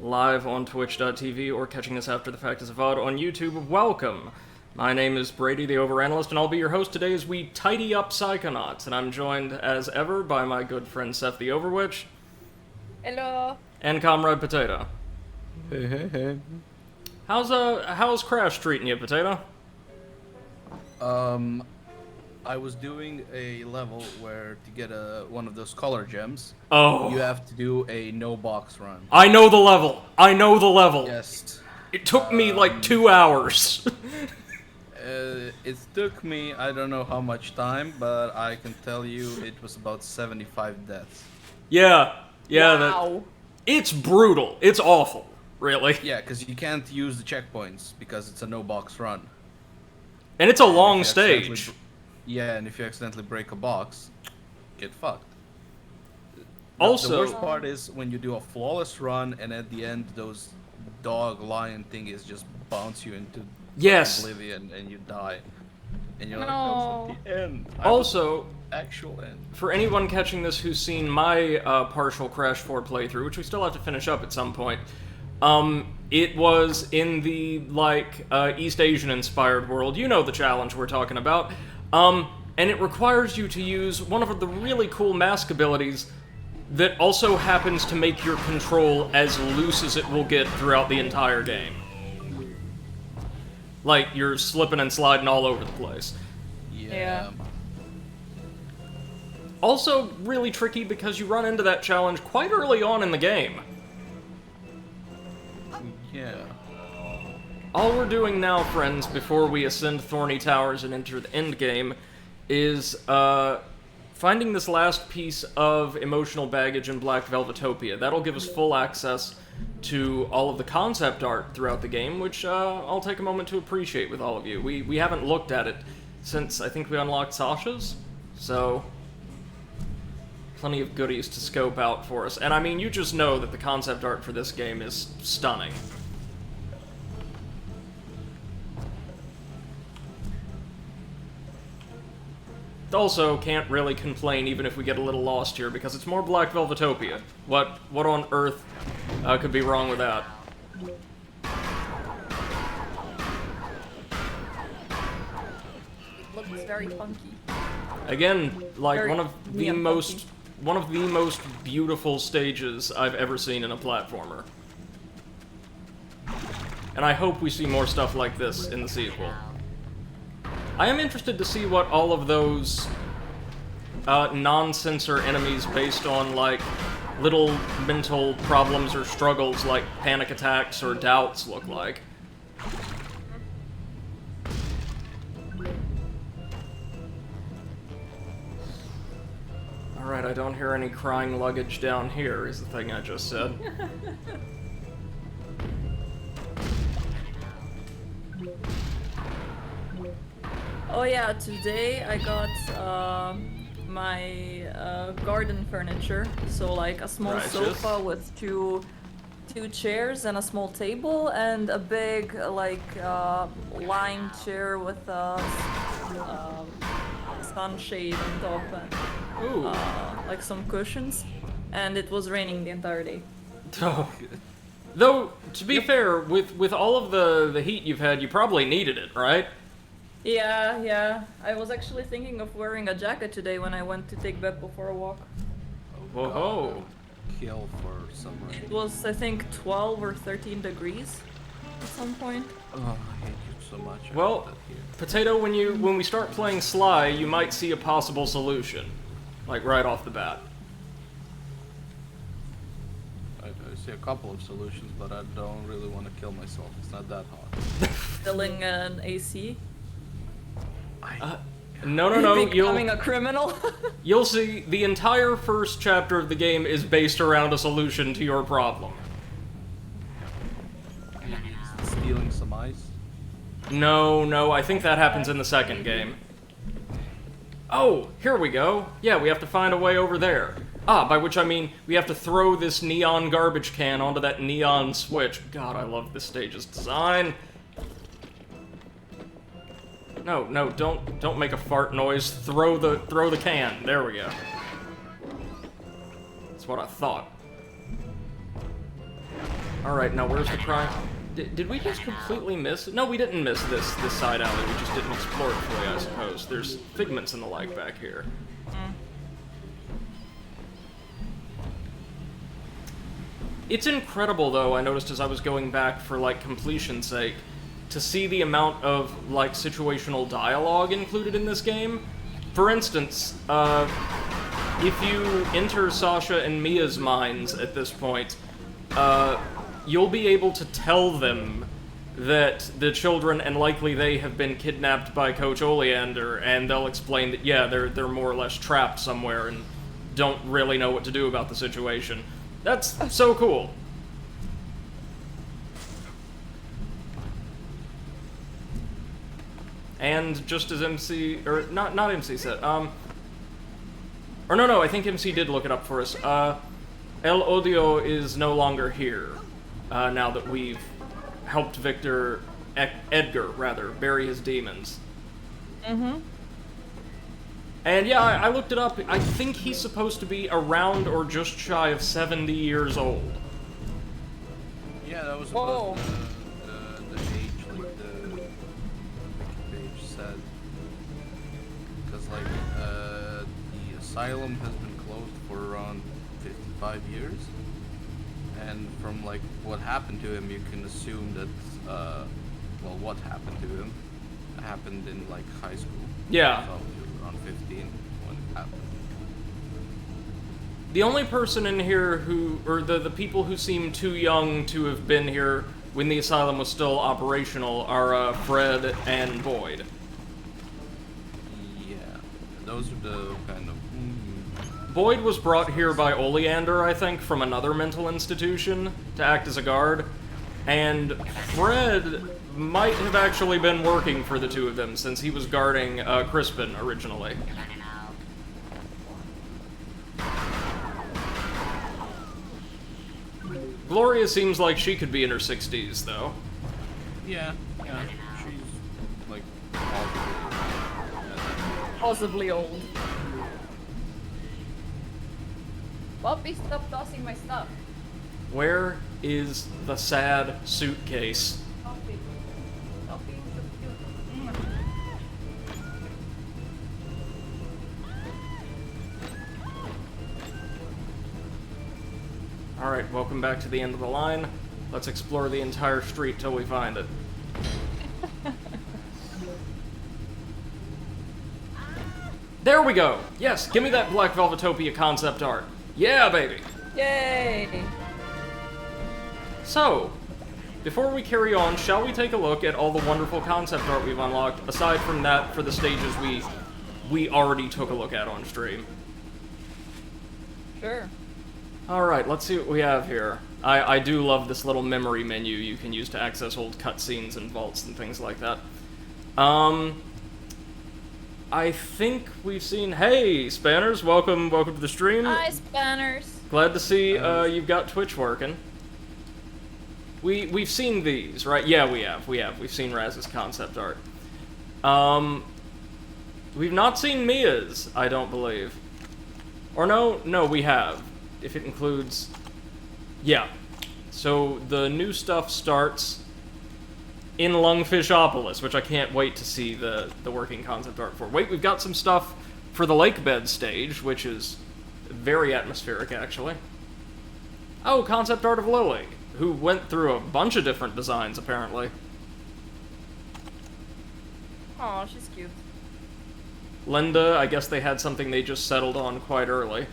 live on twitch.tv or catching us after the fact as a VOD on YouTube, welcome! My name is Brady, the Overanalyst, and I'll be your host today as we tidy up Psychonauts, and I'm joined, as ever, by my good friend Seth the Overwitch. Hello! And Comrade Potato. Hey. How's Crash treating you, Potato? I was doing a level where to get one of those color gems, Oh. you have to do a no-box run. I know the level! Yes. It took me like 2 hours. It took me, I don't know how much time, but I can tell you it was about 75 deaths. Yeah, Wow. it's brutal. It's awful, really. Yeah, because you can't use the checkpoints, because it's a no-box run. And it's a long If you accidentally stage. Yeah, and if you accidentally break a box, get fucked. Also, the worst part is when you do a flawless run and at the end those dog lion thingies just bounce you into yes. oblivion and you die. And you're No. like, that's the end. Also, Actual end. for anyone catching this who's seen my partial Crash 4 playthrough, which we still have to finish up at some point, it was in the, East Asian-inspired world. You know the challenge we're talking about. And it requires you to use one of the really cool mask abilities that also happens to make your control as loose as it will get throughout the entire game. Like, you're slipping and sliding all over the place. Yeah. Also, really tricky because you run into that challenge quite early on in the game. Yeah. All we're doing now, friends, before we ascend Thorny Towers and enter the endgame, is finding this last piece of emotional baggage in Black Velvetopia. That'll give us full access to all of the concept art throughout the game, which I'll take a moment to appreciate with all of you. We haven't looked at it since I think we unlocked Sasha's, so plenty of goodies to scope out for us. And I mean, you just know that the concept art for this game is stunning. Also, can't really complain even if we get a little lost here, because it's more Black Velvetopia. What on earth could be wrong with that? It looks very funky. Again, like Very one of the neon most beautiful stages I've ever seen in a platformer. And I hope we see more stuff like this in the sequel. I am interested to see what all of those non-censor enemies based on, little mental problems or struggles like panic attacks or doubts look like. Alright, I don't hear any crying luggage down here, is the thing I just said. Oh yeah, today I got my garden furniture. So like a small Righteous. sofa with two chairs and a small table and a big lying chair with a sunshade on top and Ooh. like some cushions. And it was raining the entire day. Oh. Though, to be fair, with all of the heat you've had, you probably needed it, right? Yeah. I was actually thinking of wearing a jacket today when I went to take Beppo for a walk. Whoa. Kill for some It reason. was, I think, 12 or 13 degrees at some point. Oh, I hate you so much. I Well, hate that here. Potato, when we start playing Sly, you might see a possible solution. Like, right off the bat. I see a couple of solutions, but I don't really want to kill myself. It's not that hard. Filling an AC. No, Becoming a criminal. you'll see, the entire first chapter of the game is based around a solution to your problem. Stealing some ice. No, I think that happens in the second game. Oh, here we go. Yeah, we have to find a way over there. By which I mean, we have to throw this neon garbage can onto that neon switch. God, I love this stage's design. No, don't make a fart noise. Throw the can. There we go. That's what I thought. Alright, now where's the prime? Did we just completely miss? No, we didn't miss this side alley. We just didn't explore it fully, I suppose. There's figments and the like back here. It's incredible, though, I noticed as I was going back for, like, completion's sake, to see the amount of, like, situational dialogue included in this game. For instance, if you enter Sasha and Mia's minds at this point, you'll be able to tell them that the children, and likely they, have been kidnapped by Coach Oleander, and they'll explain that, yeah, they're more or less trapped somewhere and don't really know what to do about the situation. That's so cool. And just as MC, or not MC said, or no, I think MC did look it up for us. El Odio is no longer here, now that we've helped Edgar, bury his demons. Mm-hmm. And yeah, I looked it up. I think he's supposed to be around or just shy of 70 years old. Yeah, that was about the age, like the wiki page said. Because like the asylum has been closed for around 55 years, and from like what happened to him, you can assume that well, what happened to him happened in like high school. Yeah. So he was around 15 when it happened. The only person in here who, or the people who seem too young to have been here when the asylum was still operational are Fred and Boyd. Yeah, those are the kind of... Boyd was brought here by Oleander, I think, from another mental institution to act as a guard, and Fred might have actually been working for the two of them since he was guarding Crispin originally. Gloria seems like she could be in her 60s, though. Yeah, she's like Possibly old. Poppy, stop tossing my stuff. Where is the sad suitcase? Poppy. Poppy, so cute. Alright, welcome back to the end of the line. Let's explore the entire street till we find it. There we go! Yes, give me that Black Velvetopia concept art. Yeah, baby! Yay! So, before we carry on, shall we take a look at all the wonderful concept art we've unlocked, aside from that for the stages we already took a look at on stream? Sure. Alright, let's see what we have here. I do love this little memory menu you can use to access old cutscenes and vaults and things like that. I think we've seen... Hey, Spanners, welcome to the stream. Hi, Spanners. Glad to see you've got Twitch working. We've seen these, right? Yeah, we have. We've seen Raz's concept art. We've not seen Mia's, I don't believe. Or no, we have. If it includes... Yeah. So, the new stuff starts in Lungfishopolis, which I can't wait to see the working concept art for. Wait, we've got some stuff for the lake bed stage, which is very atmospheric, actually. Oh, concept art of Lily, who went through a bunch of different designs, apparently. Aw, she's cute. Linda, I guess they had something they just settled on quite early.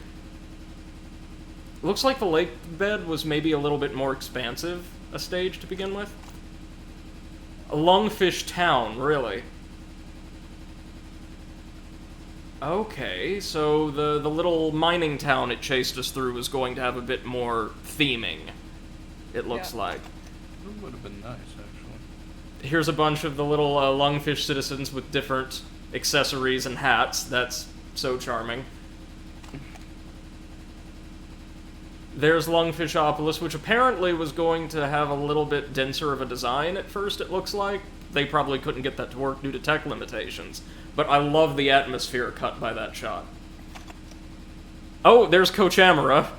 Looks like the lake bed was maybe a little bit more expansive a stage to begin with. A Lungfish town, really. Okay, so the little mining town it chased us through was going to have a bit more theming, it looks like. That would have been nice, actually. Here's a bunch of the little Lungfish citizens with different accessories and hats. That's so charming. There's Lungfishopolis, which apparently was going to have a little bit denser of a design at first, it looks like. They probably couldn't get that to work due to tech limitations. But I love the atmosphere cut by that shot. Oh, there's Coach Amara.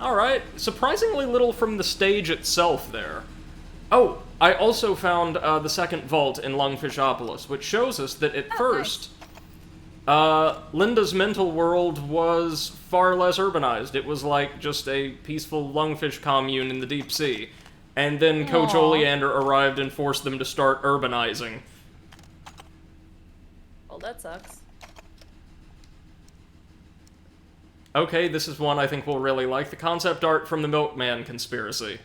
Alright, surprisingly little from the stage itself there. Oh, I also found the second vault in Lungfishopolis, which shows us that at first, Linda's mental world was far less urbanized. It was like just a peaceful lungfish commune in the deep sea. And then Coach Oleander arrived and forced them to start urbanizing. Well, that sucks. Okay, this is one I think we'll really like. The concept art from the Milkman conspiracy.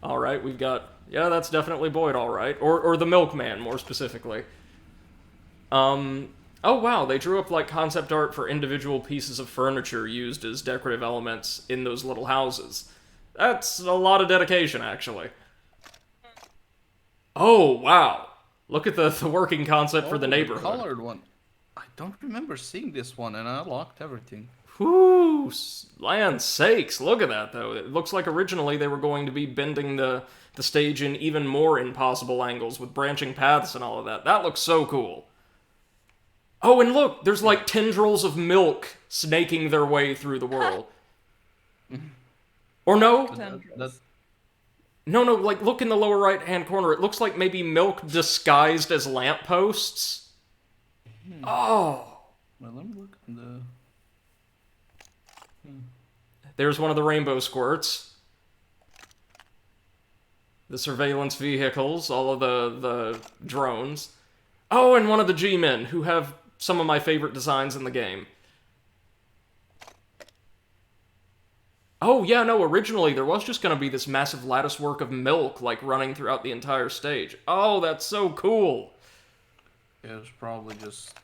Alright, we've got... Yeah, that's definitely Boyd, alright. Or the Milkman, more specifically. Oh wow, they drew up, like, concept art for individual pieces of furniture used as decorative elements in those little houses. That's a lot of dedication, actually. Oh, wow. Look at the working concept for the neighborhood. The colored one. I don't remember seeing this one, and I locked everything. Whew, land's sakes, look at that, though. It looks like originally they were going to be bending the stage in even more impossible angles with branching paths and all of that. That looks so cool. Oh, and look, there's like tendrils of milk snaking their way through the world. Or no? No, like, look in the lower right-hand corner. It looks like maybe milk disguised as lampposts. Oh. Well, let me look in the... There's one of the rainbow squirts. The surveillance vehicles, all of the drones. Oh, and one of the G-men, who have some of my favorite designs in the game. Oh, yeah, no, originally there was just going to be this massive lattice work of milk, like, running throughout the entire stage. Oh, that's so cool! It was probably just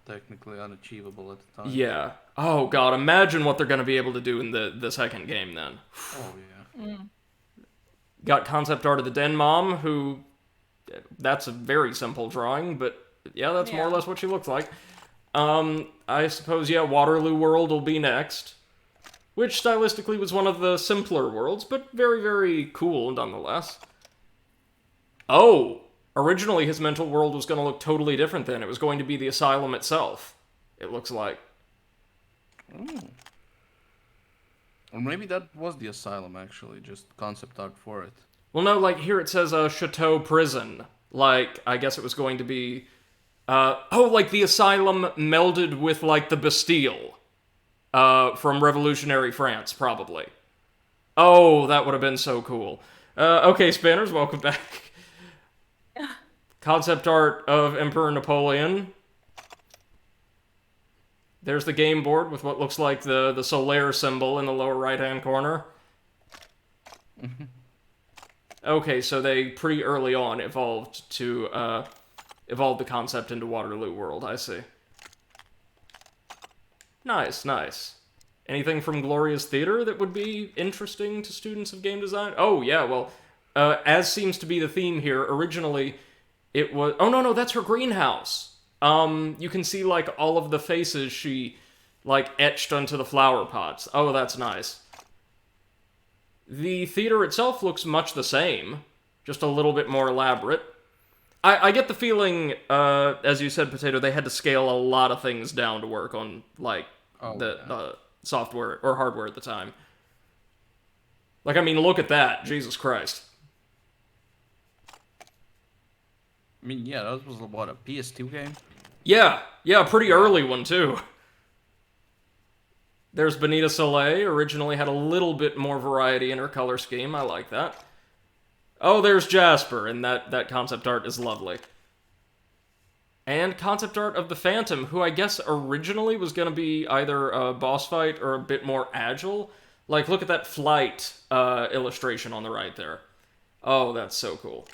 technically unachievable at the time. Yeah. Oh, God, imagine what they're going to be able to do in the second game, then. Oh, yeah. Got concept art of the Den Mom, who... That's a very simple drawing, but yeah, that's more or less what she looks like. I suppose, yeah, Waterloo World will be next. Which stylistically was one of the simpler worlds, but very, very cool nonetheless. Oh! Originally his mental world was going to look totally different then. It was going to be the asylum itself, it looks like. Oh. Or maybe that was the asylum, actually, just concept art for it. Well, no, like, here it says, Chateau Prison. Like, I guess it was going to be... like the asylum melded with, like, the Bastille. From revolutionary France, probably. Oh, that would have been so cool. Okay, Spanners, welcome back. Concept art of Emperor Napoleon. There's the game board with what looks like the Solaire symbol in the lower right-hand corner. Okay, so they pretty early on evolved to, evolve the concept into Waterloo World, I see. Nice, nice. Anything from Glorious Theater that would be interesting to students of game design? Oh, yeah, well, as seems to be the theme here, originally it was... Oh, no, that's her greenhouse. You can see, like, all of the faces she, like, etched onto the flower pots. Oh, that's nice. The theater itself looks much the same, just a little bit more elaborate. I get the feeling, as you said, Potato, they had to scale a lot of things down to work on, like, the software or hardware at the time. Like, I mean, look at that. Jesus Christ. I mean, yeah, that was, what, a PS2 game? Yeah, pretty early one, too. There's Benita Soleil, originally had a little bit more variety in her color scheme. I like that. Oh, there's Jasper, and that concept art is lovely. And concept art of the Phantom, who I guess originally was going to be either a boss fight or a bit more agile. Like, look at that flight illustration on the right there. Oh, that's so cool.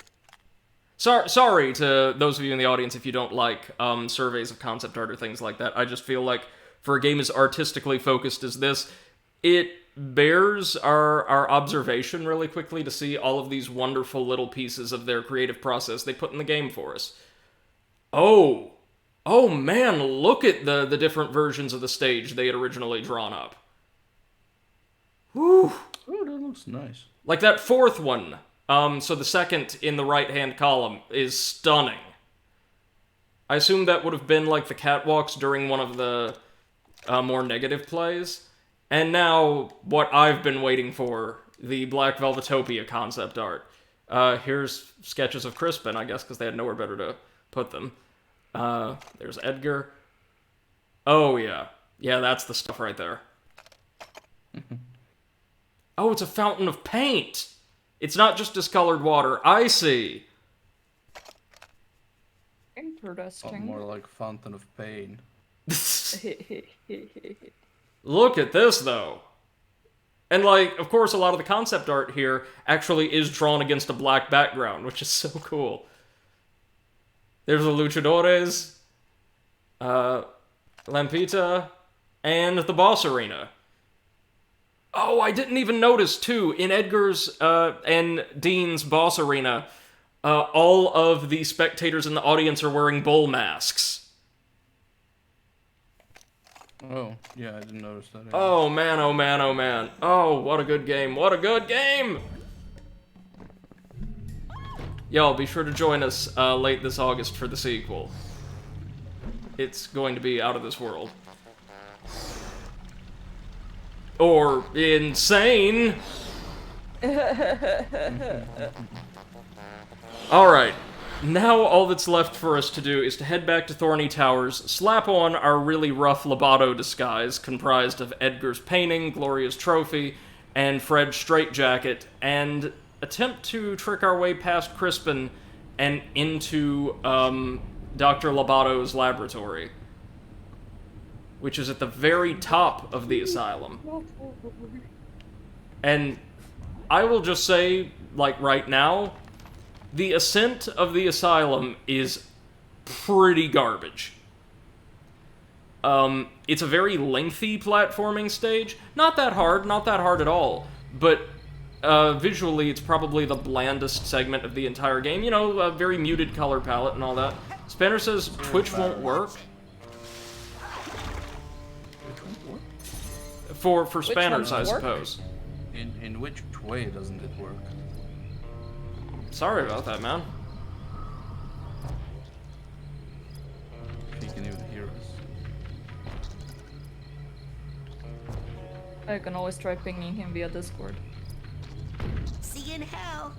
Sorry to those of you in the audience if you don't like surveys of concept art or things like that. I just feel like for a game as artistically focused as this, it bears our observation really quickly to see all of these wonderful little pieces of their creative process they put in the game for us. Oh man, look at the different versions of the stage they had originally drawn up. Whew. Oh, that looks nice. Like that fourth one. So the second in the right-hand column is stunning. I assume that would have been like the catwalks during one of the more negative plays. And now, what I've been waiting for, the Black Velvetopia concept art. Here's sketches of Crispin, I guess, because they had nowhere better to put them. There's Edgar. Oh, yeah. Yeah, that's the stuff right there. Oh, it's a fountain of paint! It's not just discolored water. I see. Interesting. More like fountain of pain. Look at this, though. And, like, of course, a lot of the concept art here actually is drawn against a black background, which is so cool. There's the Luchadores, Lampita, and the boss arena. Oh, I didn't even notice, too, in Edgar's and Dean's boss arena, all of the spectators in the audience are wearing bull masks. Oh, yeah, I didn't notice that either. Oh, man, oh, man, oh, man. Oh, what a good game. What a good game! Y'all, be sure to join us late this August for the sequel. It's going to be out of this world. Or insane! Alright, now all that's left for us to do is to head back to Thorny Towers, slap on our really rough Lobato disguise, comprised of Edgar's painting, Gloria's trophy, and Fred's straitjacket, and attempt to trick our way past Crispin and into Dr. Lobato's laboratory, which is at the very top of the asylum. And I will just say, like right now, the ascent of the asylum is pretty garbage. It's a very lengthy platforming stage. Not that hard at all. But visually, it's probably the blandest segment of the entire game. You know, a very muted color palette and all that. Spanner says Twitch won't work. For Spanners, I suppose. In which way doesn't it work? Sorry about that, man. He can even hear us. I can always try pinging him via Discord. See you in hell.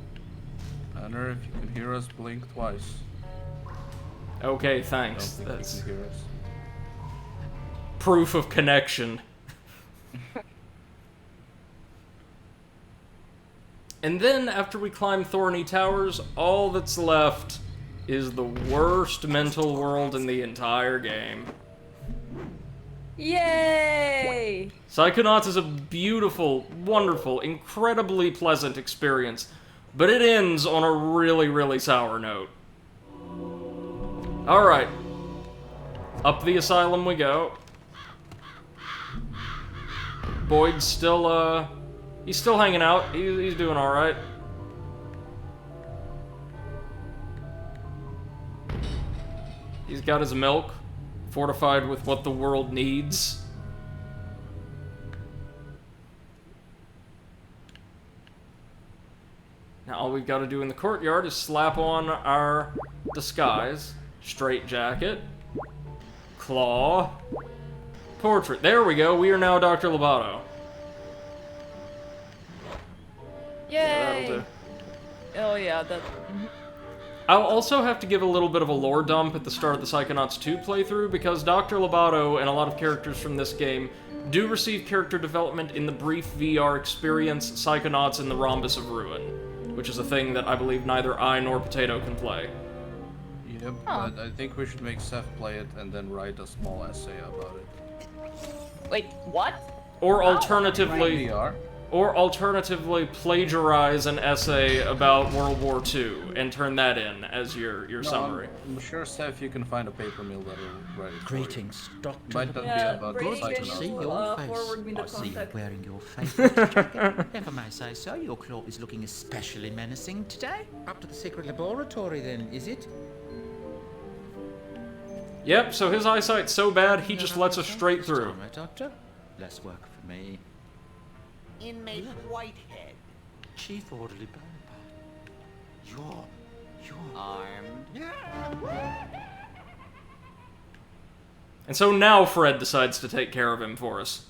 Banner, if you can hear us, blink twice. Okay, I don't thanks. think That's you can hear us. proof of connection. And then, after we climb Thorny Towers, all that's left is the worst mental world in the entire game. Yay! Psychonauts is a beautiful, wonderful, incredibly pleasant experience, but it ends on a really, really sour note. Alright. Up the asylum we go. Boyd's still, he's still hanging out. He's doing alright. He's got his milk, fortified with what the world needs. Now all we've got to do in the courtyard is slap on our disguise, straitjacket, claw, portrait. There we go, we are now Dr. Lobato. Yay! Yeah, that'll do. Oh yeah, that. I'll also have to give a little bit of a lore dump at the start of the Psychonauts 2 playthrough, because Dr. Lobato and a lot of characters from this game do receive character development in the brief VR experience Psychonauts in the Rhombus of Ruin, which is a thing that I believe neither I nor Potato can play. Yep, Huh. but I think we should make Seth play it and then write a small essay about it. Wait, what? Or alternatively... VR? Or alternatively, plagiarize an essay about World War II and turn that in as your summary. I'm sure, Seth, you can find a paper mill that'll write it for you. Greetings, Doctor. Might not Yeah, be about Brady, Psychonauts. can See you your face. forward me the I see you contact? wearing your favorite jacket. If I may say so, your claw is looking especially menacing today. Up to the secret laboratory, then, is it? Yep, so his eyesight's so bad, he just lets us straight through. All right, Doctor. Less work for me. Inmate Whitehead. Chief Orderly Bonaparte. You're Armed. And so now Fred decides to take care of him for us.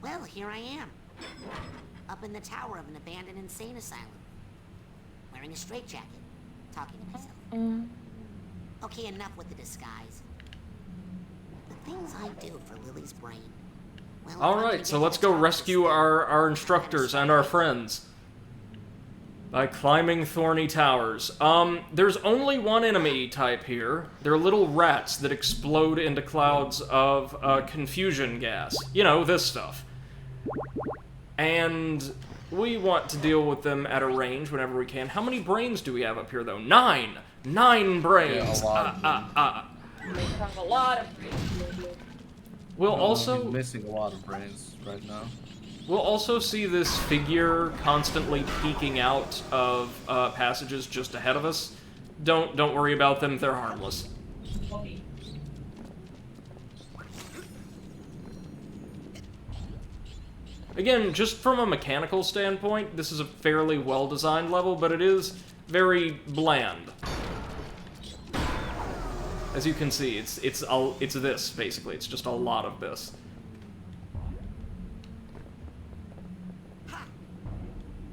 Well, here I am. Up in the tower of an abandoned insane asylum. Wearing a straitjacket. Talking to myself. Okay, enough with the disguise. The things I do for Lily's brain. Well, if I'm gonna Alright, get so to let's the go top of this rescue thing, our instructors and our friends. By climbing thorny towers. There's only one enemy type here. They're little rats that explode into clouds of confusion gas. You know, this stuff. And we want to deal with them at a range whenever we can. How many brains do we have up here, though? 9! 9 brains! Yeah, a lot. We have a lot of brains. We'll He's also... missing a lot of brains right now. We'll also see this figure constantly peeking out of passages just ahead of us. Don't worry about them, they're harmless. Again, just from a mechanical standpoint, this is a fairly well-designed level, but it is very bland. As you can see, it's this, basically. It's just a lot of this.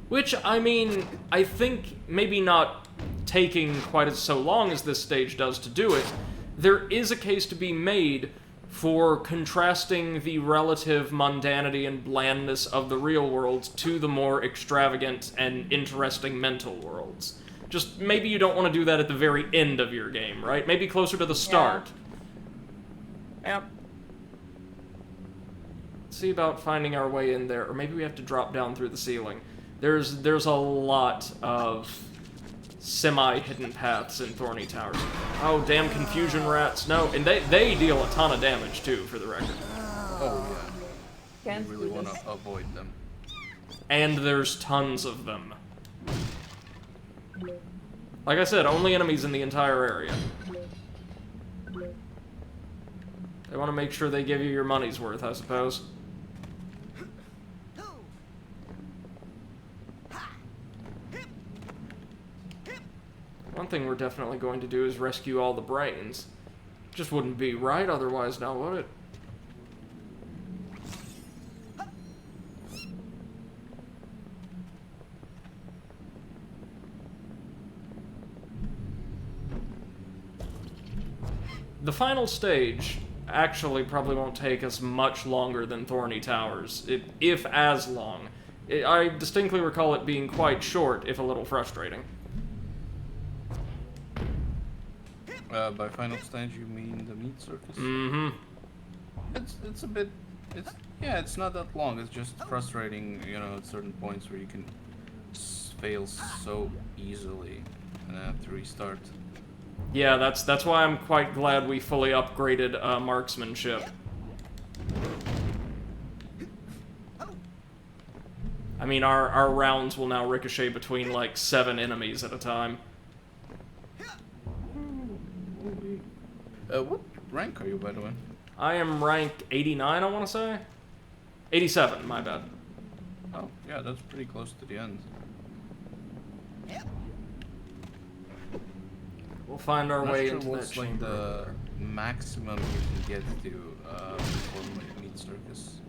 Which, I mean, I think maybe not taking quite so long as this stage does to do it, there is a case to be made for contrasting the relative mundanity and blandness of the real world to the more extravagant and interesting mental worlds. Just maybe you don't want to do that at the very end of your game, right? Maybe closer to the start. Yep. Let's see about finding our way in there, or maybe we have to drop down through the ceiling. There's a lot of semi-hidden paths in Thorny Towers. Oh, damn confusion rats. No, and they deal a ton of damage, too, for the record. Oh, yeah. Can't You really do want this. to avoid them. And there's tons of them. Like I said, only enemies in the entire area. They want to make sure they give you your money's worth, I suppose. One thing we're definitely going to do is rescue all the brains. Just wouldn't be right otherwise, now would it? The final stage actually probably won't take us much longer than Thorny Towers, if as long. I distinctly recall it being quite short, if a little frustrating. By final stage, you mean the meat circus? Mm-hmm. It's a bit, it's not that long. It's just frustrating, you know, at certain points where you can fail so easily and have to restart. Yeah, that's why I'm quite glad we fully upgraded marksmanship. I mean, our rounds will now ricochet between, like, 7 enemies at a time. What rank are you, by the way? I am rank 89, I want to say? 87, my bad. Oh, yeah, that's pretty close to the end. We'll find our way Not into sure that what's like chamber. the maximum you can get to before meat circus.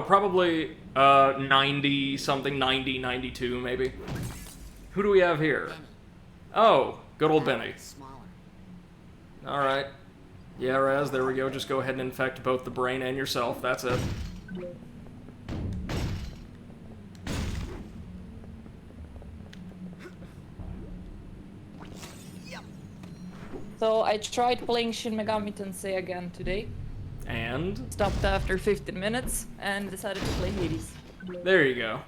Probably 90 something, 90, 92 maybe. Who do we have here? Oh, good old Benny. Smaller. Alright. Yeah, Raz, there we go. Just go ahead and infect both the brain and yourself. That's it. So I tried playing Shin Megami Tensei again today. And Stopped after 15 minutes and decided to play Hades. there you go.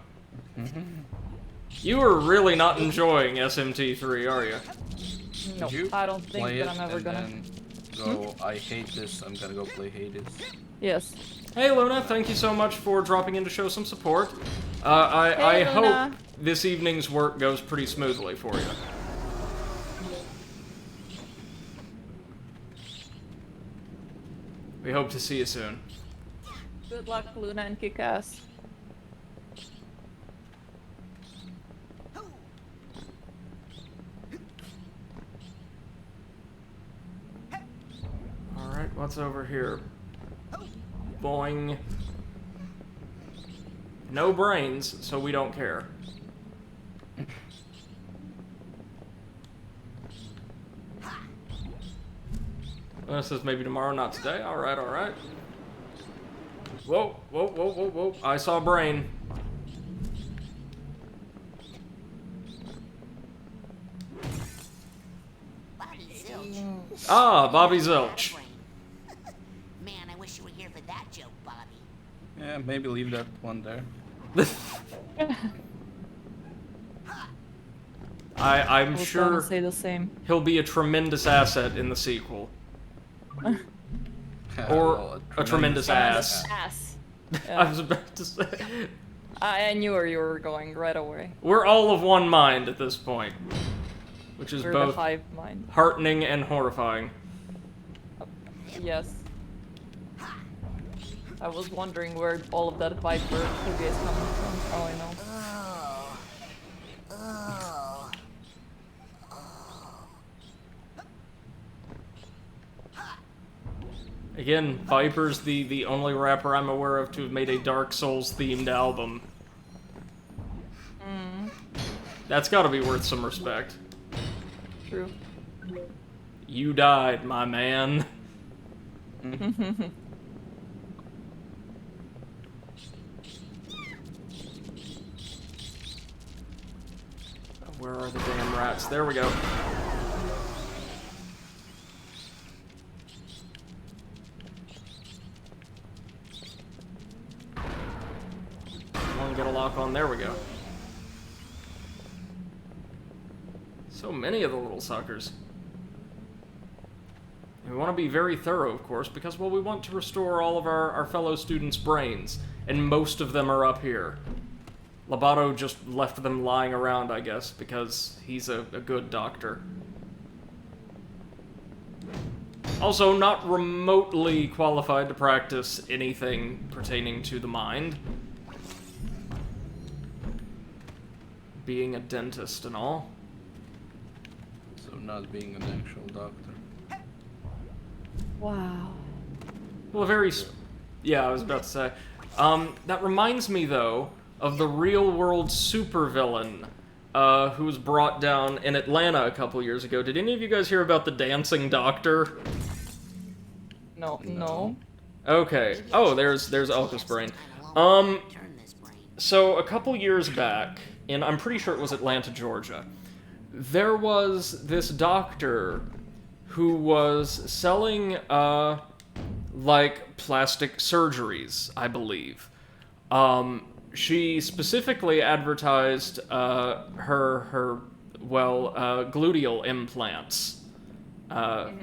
You are really not enjoying SMT3, are you? No, Did you I don't think play that it I'm ever and gonna. then go, I hate this, I'm gonna go play Hades. Yes. Hey Luna, thank you so much for dropping in to show some support. I Hey, Luna. hope this evening's work goes pretty smoothly for you. We hope to see you soon. Good luck, Luna and Kick-Ass. Alright, what's over here? Boing. No brains, so we don't care. This is maybe tomorrow, not today. Alright, alright. Whoa, whoa, whoa, whoa, whoa. I saw brain. Bobby Zilch. Ah, Bobby Zilch. Man, I wish you were here for that joke, Bobby. Yeah, maybe leave that one there. I'm I was sure gonna say the same. he'll be a tremendous asset in the sequel. Or a tremendous ass. Ass. I was about to say. I knew where you were going right away. We're all of one mind at this point. Which is We're both the hive mind. heartening and horrifying. Yes. I was wondering where all of that Viper footage is coming from. Oh, I know. Again, Viper's the only rapper I'm aware of to have made a Dark Souls themed album. That's gotta be worth some respect. True. You died, my man. Where are the damn rats? There we go. One get a lock on. There we go. So many of the little suckers. And we want to be very thorough, of course, because, well, we want to restore all of our fellow students' brains, and most of them are up here. Lobato just left them lying around, I guess, because he's a good doctor. Also, not remotely qualified to practice anything pertaining to the mind. Being a dentist and all. So not being an actual doctor. Wow. Well, yeah, I was about to say. That reminds me, though, of the real-world supervillain who was brought down in Atlanta a couple years ago. Did any of you guys hear about the dancing doctor? No. Okay. Oh, there's Elka's brain. So a couple years back, and I'm pretty sure it was Atlanta, Georgia, there was this doctor who was selling, like, plastic surgeries, I believe. She specifically advertised her gluteal implants.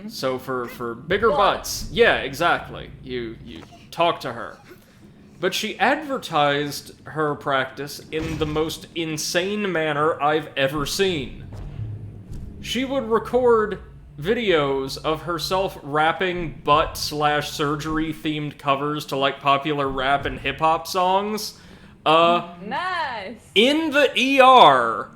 So for bigger butts. Yeah, exactly. You talk to her. But she advertised her practice in the most insane manner I've ever seen. She would record videos of herself rapping butt/surgery themed covers to like popular rap and hip hop songs. Nice! In the ER,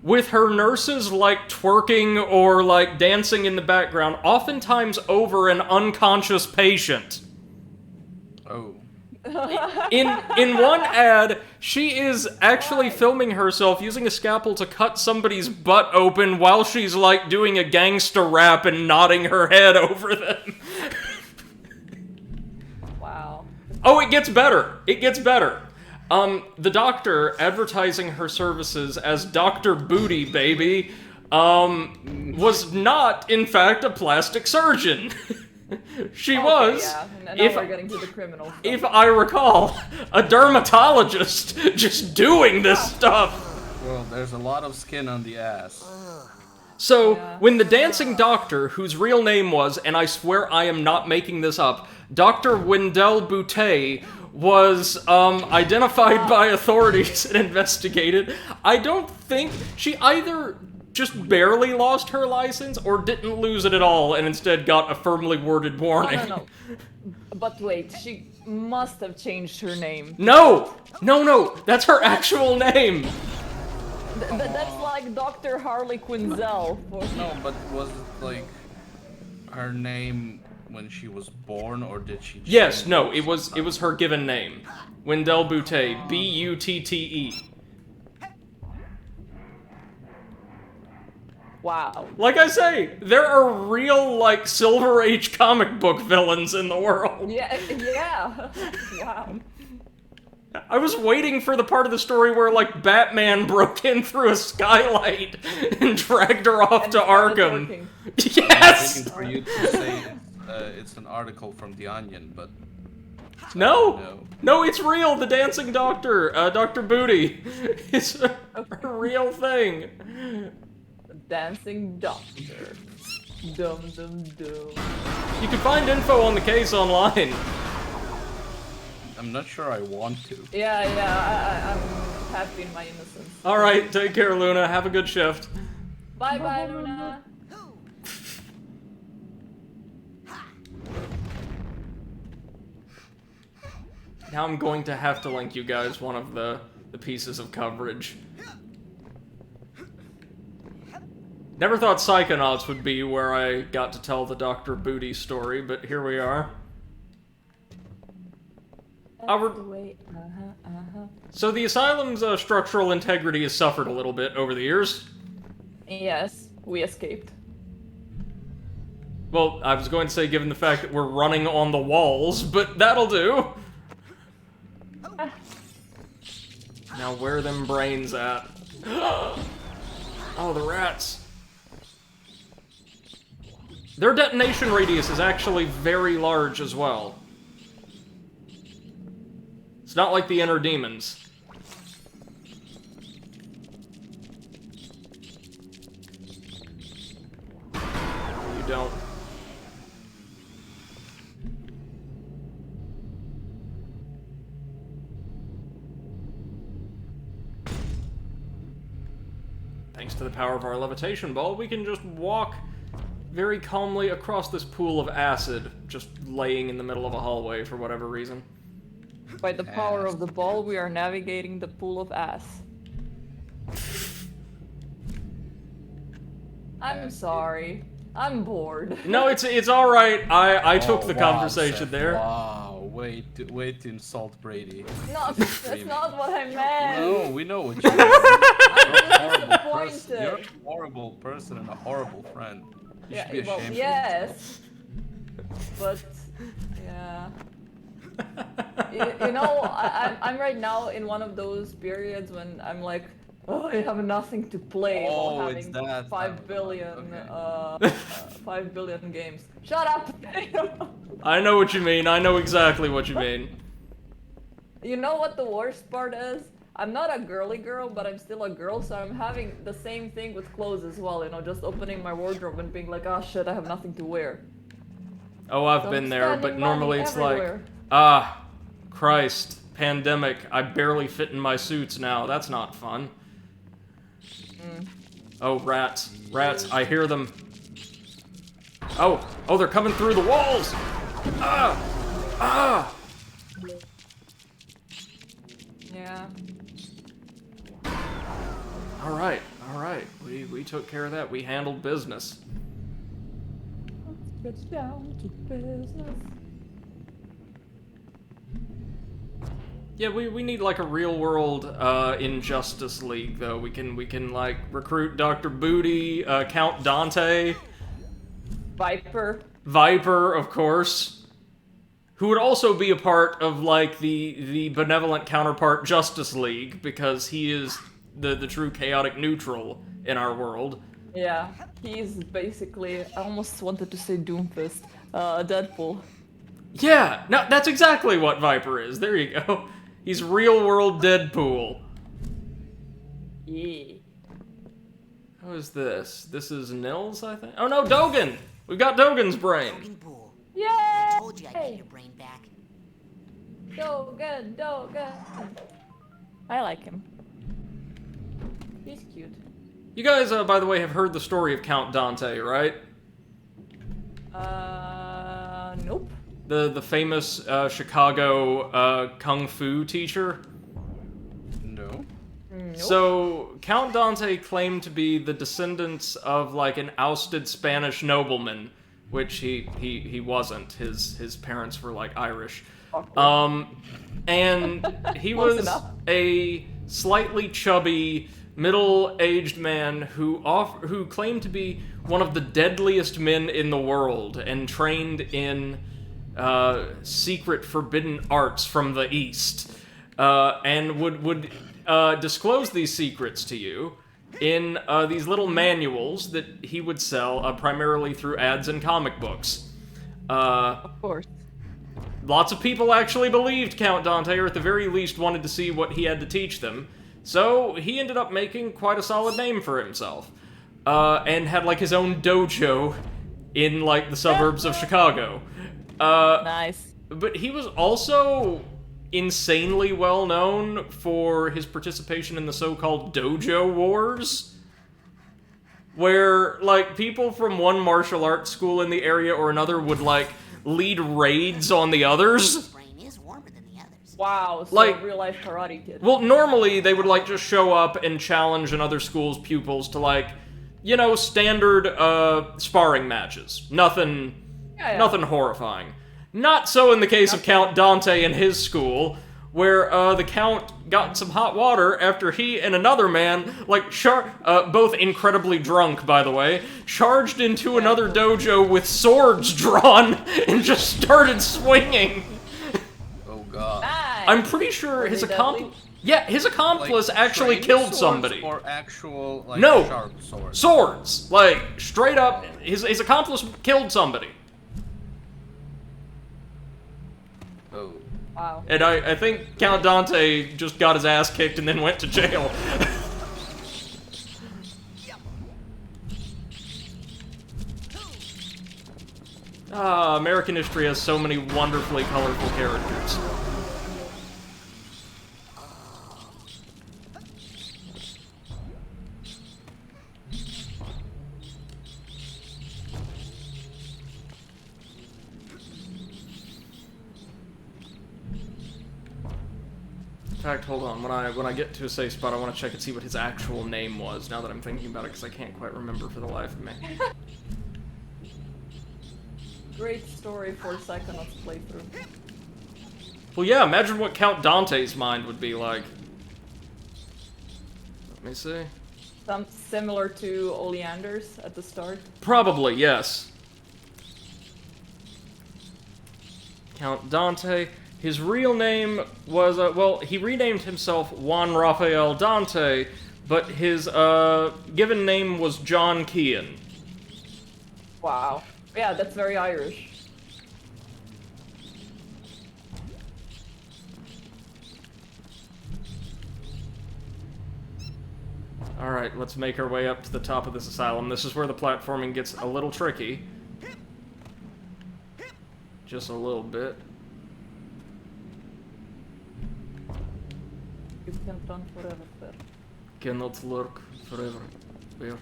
with her nurses, like, twerking or, like, dancing in the background, oftentimes over an unconscious patient. Oh. In one ad, she is actually filming herself using a scalpel to cut somebody's butt open while she's, like, doing a gangster rap and nodding her head over them. Wow. Oh, it gets better. It gets better. The doctor, advertising her services as Dr. Booty Baby, was not, in fact, a plastic surgeon. She was, Yeah. Now we're getting to the criminal stuff. if I recall, a dermatologist just doing this stuff. Well, there's a lot of skin on the ass. So, when the dancing doctor, whose real name was, and I swear I am not making this up, Dr. Wendell Boutte, was identified by authorities and investigated, I don't think she either just barely lost her license or didn't lose it at all and instead got a firmly worded warning. No. But wait, she must have changed her name. No, that's her actual name. That's like Dr. Harley Quinzel. No, but was it like her name when she was born, or did she? Yes, no, it was her given name Wendell Butte, B-U-T-T-E. Wow. Like I say, there are real, like, Silver Age comic book villains in the world. Yeah. Wow. I was waiting for the part of the story where, like, Batman broke in through a skylight and dragged her off And to started Arkham. working. I'm Yes! thinking for you to say it's an article from The Onion, but No! No, it's real! The dancing doctor, Dr. Booty. It's a real thing. Dancing doctor. Dum dum dum. You can find info on the case online. I'm not sure I want to. Yeah, I'm happy in my innocence. Alright, take care, Luna. Have a good shift. Bye bye, Luna. Now I'm going to have to link you guys one of the pieces of coverage. Never thought Psychonauts would be where I got to tell the Dr. Booty story, but here we are. So the asylum's structural integrity has suffered a little bit over the years. Yes, we escaped. Well, I was going to say given the fact that we're running on the walls, but that'll do. Now where are them brains at? Oh, the rats. Their detonation radius is actually very large as well. It's not like the inner demons. You don't. Thanks to the power of our levitation ball, we can just walk very calmly across this pool of acid, just laying in the middle of a hallway for whatever reason. By the power of the ball, we are navigating the pool of ass. I'm sorry. I'm bored. No, it's all right. I took the wow, conversation Seth, there. Wow, way to insult Brady. No, that's not what I meant. No, we know what you mean. You're a horrible person. Disappointed. You're a horrible person and a horrible friend. You should be Yeah, well, ashamed. yes. But yeah. You know, I'm right now in one of those periods when I'm like, oh, I have nothing to play Oh, while it's having that 5 billion, okay. 5 billion games. Shut up! I know what you mean. I know exactly what you mean. You know what the worst part is? I'm not a girly girl, but I'm still a girl, so I'm having the same thing with clothes as well, you know, just opening my wardrobe and being like, oh shit, I have nothing to wear. Oh, I've So been I'm there, but spending normally money it's everywhere. like, ah, Christ, pandemic, I barely fit in my suits now. That's not fun. Oh, rats. Rats, I hear them. Oh, they're coming through the walls! Ah! Ah! Yeah. Alright. We took care of that. We handled business. Let's get down to business. Yeah, we need like a real world Injustice League though. We can like recruit Dr. Booty, Count Dante, Viper. Viper, of course, who would also be a part of like the benevolent counterpart Justice League because he is the true chaotic neutral in our world. Yeah, he's basically, I almost wanted to say Doomfist, Deadpool. Yeah, no, that's exactly what Viper is. There you go. He's real world Deadpool. Yeah. Who is this? This is Nils, I think? Oh no, Dogen! We've got Dogen's brain. Logan Pool. Yay! I told you I'd get your brain back. Dogen. I like him. He's cute. You guys, by the way, have heard the story of Count Dante, right? Nope. The famous Chicago kung fu teacher. No. Nope. So Count Dante claimed to be the descendants of like an ousted Spanish nobleman, which he wasn't. His parents were like Irish. And he Close was enough. a slightly chubby, middle-aged man who claimed to be one of the deadliest men in the world and trained in secret forbidden arts from the East, and would disclose these secrets to you in these little manuals that he would sell primarily through ads and comic books. Of course. Lots of people actually believed Count Dante, or at the very least wanted to see what he had to teach them. So he ended up making quite a solid name for himself, and had like his own dojo in like the suburbs of Chicago. Nice. But he was also insanely well known for his participation in the so-called dojo wars, where like people from one martial arts school in the area or another would like lead raids on the others. Brain is warmer than the others. Wow, so Like- real life Karate Kid. Well, normally they would like just show up and challenge another school's pupils to like, you know, standard sparring matches. Nothing horrifying. Not so in the case of Count Dante and his school, where the Count got some hot water after he and another man, like, both incredibly drunk, by the way, charged into another dojo with swords drawn and just started swinging. Oh god. Nice. I'm pretty sure Were his they accomplice... deadly? Yeah, his accomplice Like, actually trained killed swords somebody. Or actual, like, No. sharp swords? Swords! Like, straight up, his accomplice killed somebody. Oh. Wow. And I think Count Dante just got his ass kicked and then went to jail. American history has so many wonderfully colorful characters. In fact, hold on. When I get to a safe spot, I want to check and see what his actual name was. Now that I'm thinking about it, because I can't quite remember for the life of me. Great story for Psychonauts playthrough. Well, yeah. Imagine what Count Dante's mind would be like. Let me see. Some similar to Oleander's at the start. Probably, yes. Count Dante. His real name was, well, he renamed himself Juan Rafael Dante, but his given name was John Kean. Wow. Yeah, that's very Irish. Alright, let's make our way up to the top of this asylum. This is where the platforming gets a little tricky. Just a little bit. You can't run forever there. Cannot lurk forever. Bear.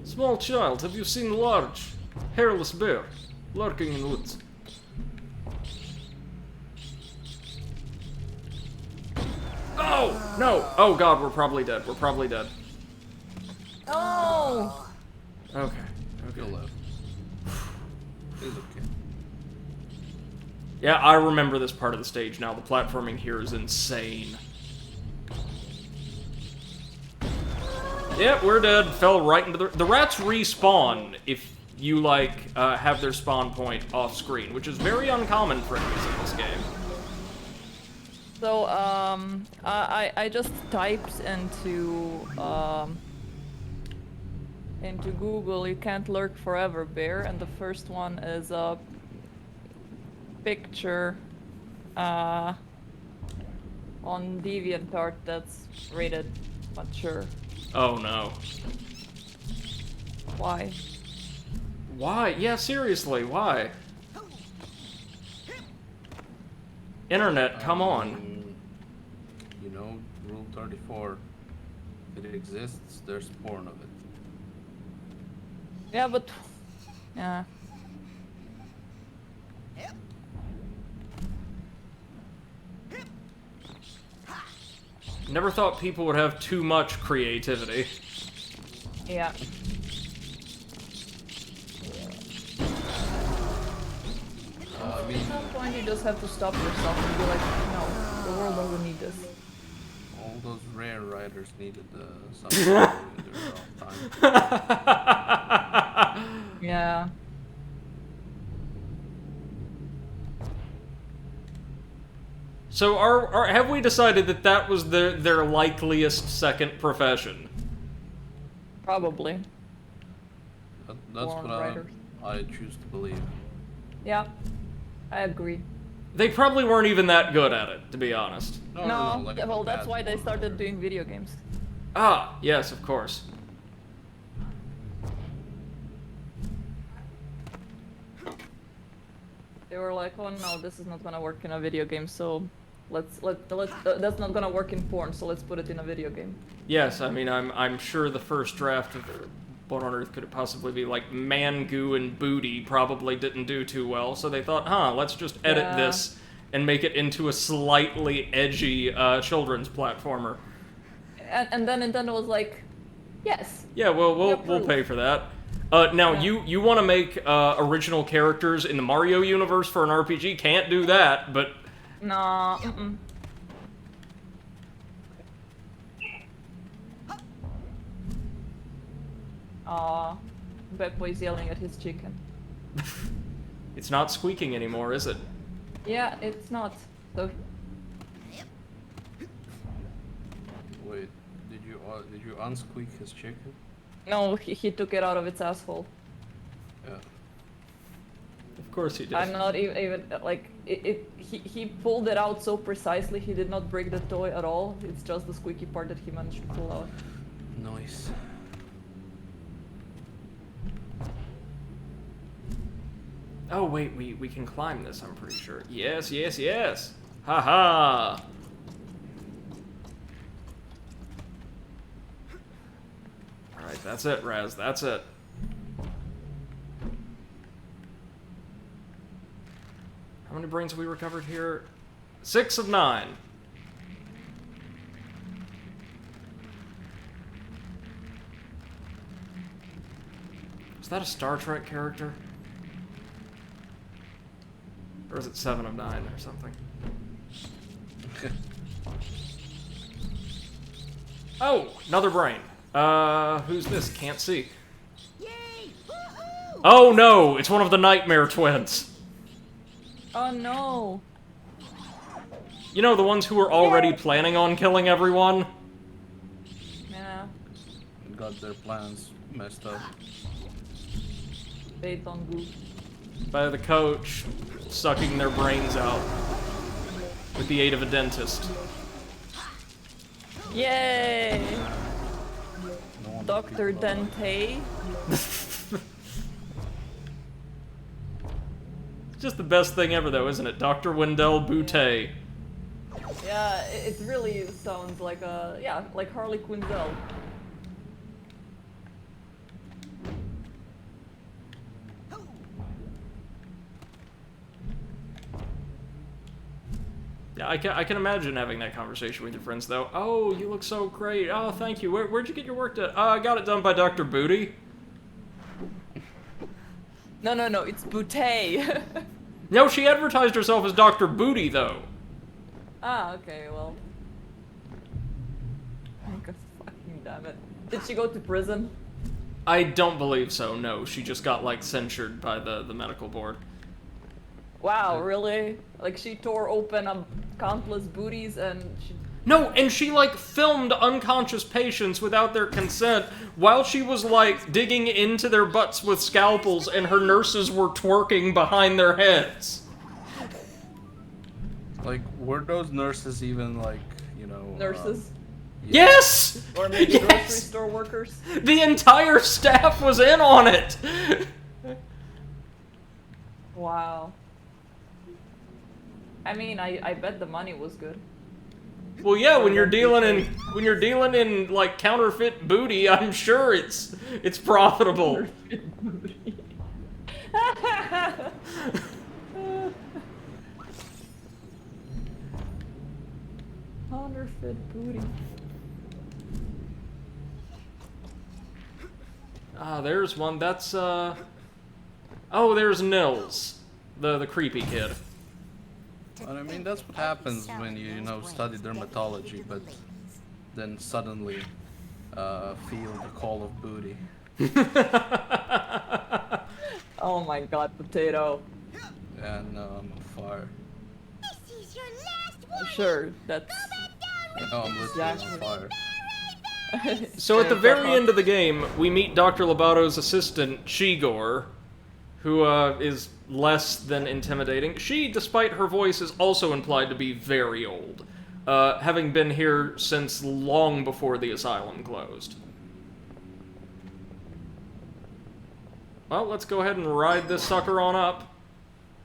Small child, have you seen large, hairless bear lurking in woods? Oh! No! Oh god, we're probably dead. We're probably dead. Oh! Okay. You'll Okay. live. It's okay. Yeah, I remember this part of the stage now. The platforming here is insane. Yep, we're dead. Fell right into the rats respawn if you, like, have their spawn point off screen, which is very uncommon for enemies in this game. So, I just typed into Google, you can't lurk forever, bear, and the first one is a picture on DeviantArt that's rated mature. Oh no. Why? Why? Yeah, seriously, why? Internet, come on. You know, Rule 34. If it exists, there's porn of it. Yeah, but... Yeah. Never thought people would have too much creativity. Yeah. point you just have to stop yourself and be like, no, the world doesn't need this. All those rare riders needed something to do in their downtime. Yeah. So have we decided that that was their likeliest second profession? Probably. That's Born what writers. I choose to believe. Yeah. I agree. They probably weren't even that good at it, to be honest. No, like well, a that's bad why they one. started doing video games. Ah, yes, of course. They were like, oh no, this is not gonna work in a video game, so that's not gonna work in porn, so let's put it in a video game. Yes, I mean, I'm sure the first draft of What on Earth could it possibly be? Like, man, goo, and booty probably didn't do too well, so they thought, let's just edit this and make it into a slightly edgy children's platformer. And then Nintendo was like, yes. Yeah, well, we'll pay for that. Now, you want to make original characters in the Mario universe for an RPG? Can't do that, but... Nah, Aw, Bad Boy's yelling at his chicken. It's not squeaking anymore, is it? Yeah, it's not. So Wait, did you unsqueak his chicken? no, he took it out of its asshole. Yeah. Of course he did. I'm not even like he pulled it out so precisely. He did not break the toy at all. It's just the squeaky part that he managed to pull out. Nice. Oh, wait, we can climb this, I'm pretty sure. Yes, yes, yes! Haha! Alright, that's it, Raz, that's it. How many brains have we recovered here? 6 of 9. Is that a Star Trek character? Or is it 7 of 9 or something? Oh, another brain. Who's this? Can't see. Yay! Oh no, it's one of the Nightmare twins. Oh no! You know, the ones who were already planning on killing everyone? Yeah, Got their plans messed up. they don't go. By the coach sucking their brains out with the aid of a dentist. Yay! No one Dr. people know. Dente. It's just the best thing ever, though, isn't it? Dr. Wendell Boutte. Yeah, it really sounds like like Harley Quinzel. Yeah, I can imagine having that conversation with your friends, though. Oh, you look so great. Oh, thank you. Where'd you get your work done? I got it done by Dr. Booty. No, it's Boutte. No, she advertised herself as Dr. Booty, though. Ah, okay, well. God fucking damn it. Did she go to prison? I don't believe so, no. She just got, like, censured by the medical board. Wow, really? Like, she tore open countless booties and she... No, and she, like, filmed unconscious patients without their consent while she was, like, digging into their butts with scalpels and her nurses were twerking behind their heads. Like, were those nurses even, like, you know... Nurses? Yes! Or maybe Yes! grocery store workers? The entire staff was in on it! Wow. I mean, I bet the money was good. Well, yeah, when you're dealing in like counterfeit booty, I'm sure it's profitable. Counterfeit booty. Ah, there's one. That's oh, there's Nils, the creepy kid. And I mean, that's what happens when you know, study dermatology, but then suddenly feel the call of booty. Oh my god, potato. And I'm on fire. This is your last one. Sure, that's... No, I'm literally on fire. So at the very end of the game, we meet Dr. Lobato's assistant, Shigor, who is less than intimidating. She, despite her voice, is also implied to be very old, having been here since long before the asylum closed. Well, let's go ahead and ride this sucker on up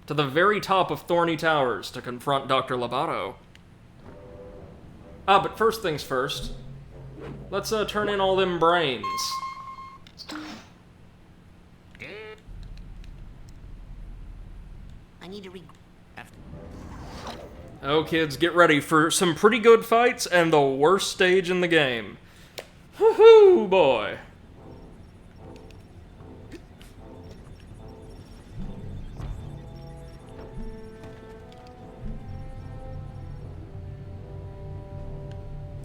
to the very top of Thorny Towers to confront Dr. Lobato. Ah, but first things first. Let's turn in all them brains. I need to Oh, kids, get ready for some pretty good fights and the worst stage in the game. Woohoo, boy.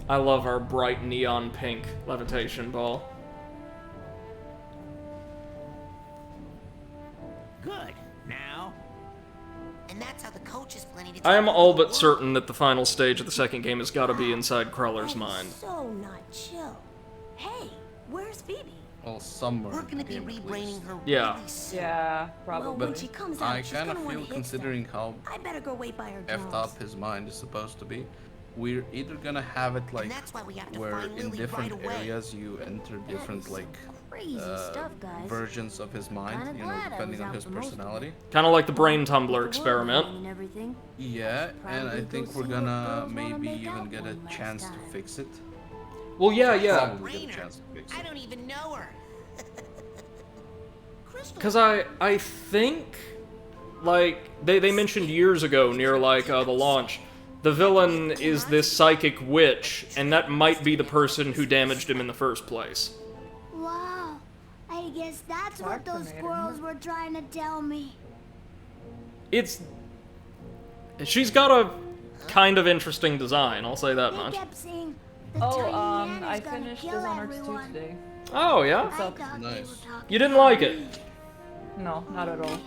I love our bright neon pink levitation ball. Good. Now. And that's how the coach is planning to I am all but certain that the final stage of the second game has got to be inside Crawler's mind. So not chill. Hey, where's Phoebe? Well, somewhere. We're gonna be in the game, at rebraining least. her Yeah. really soon. Yeah, Well, probably. when she comes out, I she's kind of gonna wanna feel, hit considering how stuff. I better go wait by her effed drums. up his mind is supposed to be, we're either gonna have it like And that's why we have to where find in Lily different right away. areas you enter That different is some like crazy stuff, guys. versions of his mind, Kinda you know, glad I depending was on out his for most of it. personality. Kind of like the brain With tumbler the world experiment. ending and everything. Yeah, and I Probably think go we're see what gonna girls wanna maybe make even out get a one last chance to time. fix it. Well, yeah. Probably get a Rainer, chance to fix I it. don't even know her. Crystal. Because I think, like, they mentioned years ago near, like, the launch, the villain is this psychic witch, and that might be the person who damaged him in the first place. Wow, I guess that's what those Fascinating. squirrels were trying to tell me. She's got a kind of interesting design, I'll say that They much. kept saying the Oh, tiny man I is gonna finished kill Dishonored 2 everyone. today. Oh, yeah? I thought they Nice. were talking You didn't about like me. it? No, not at all.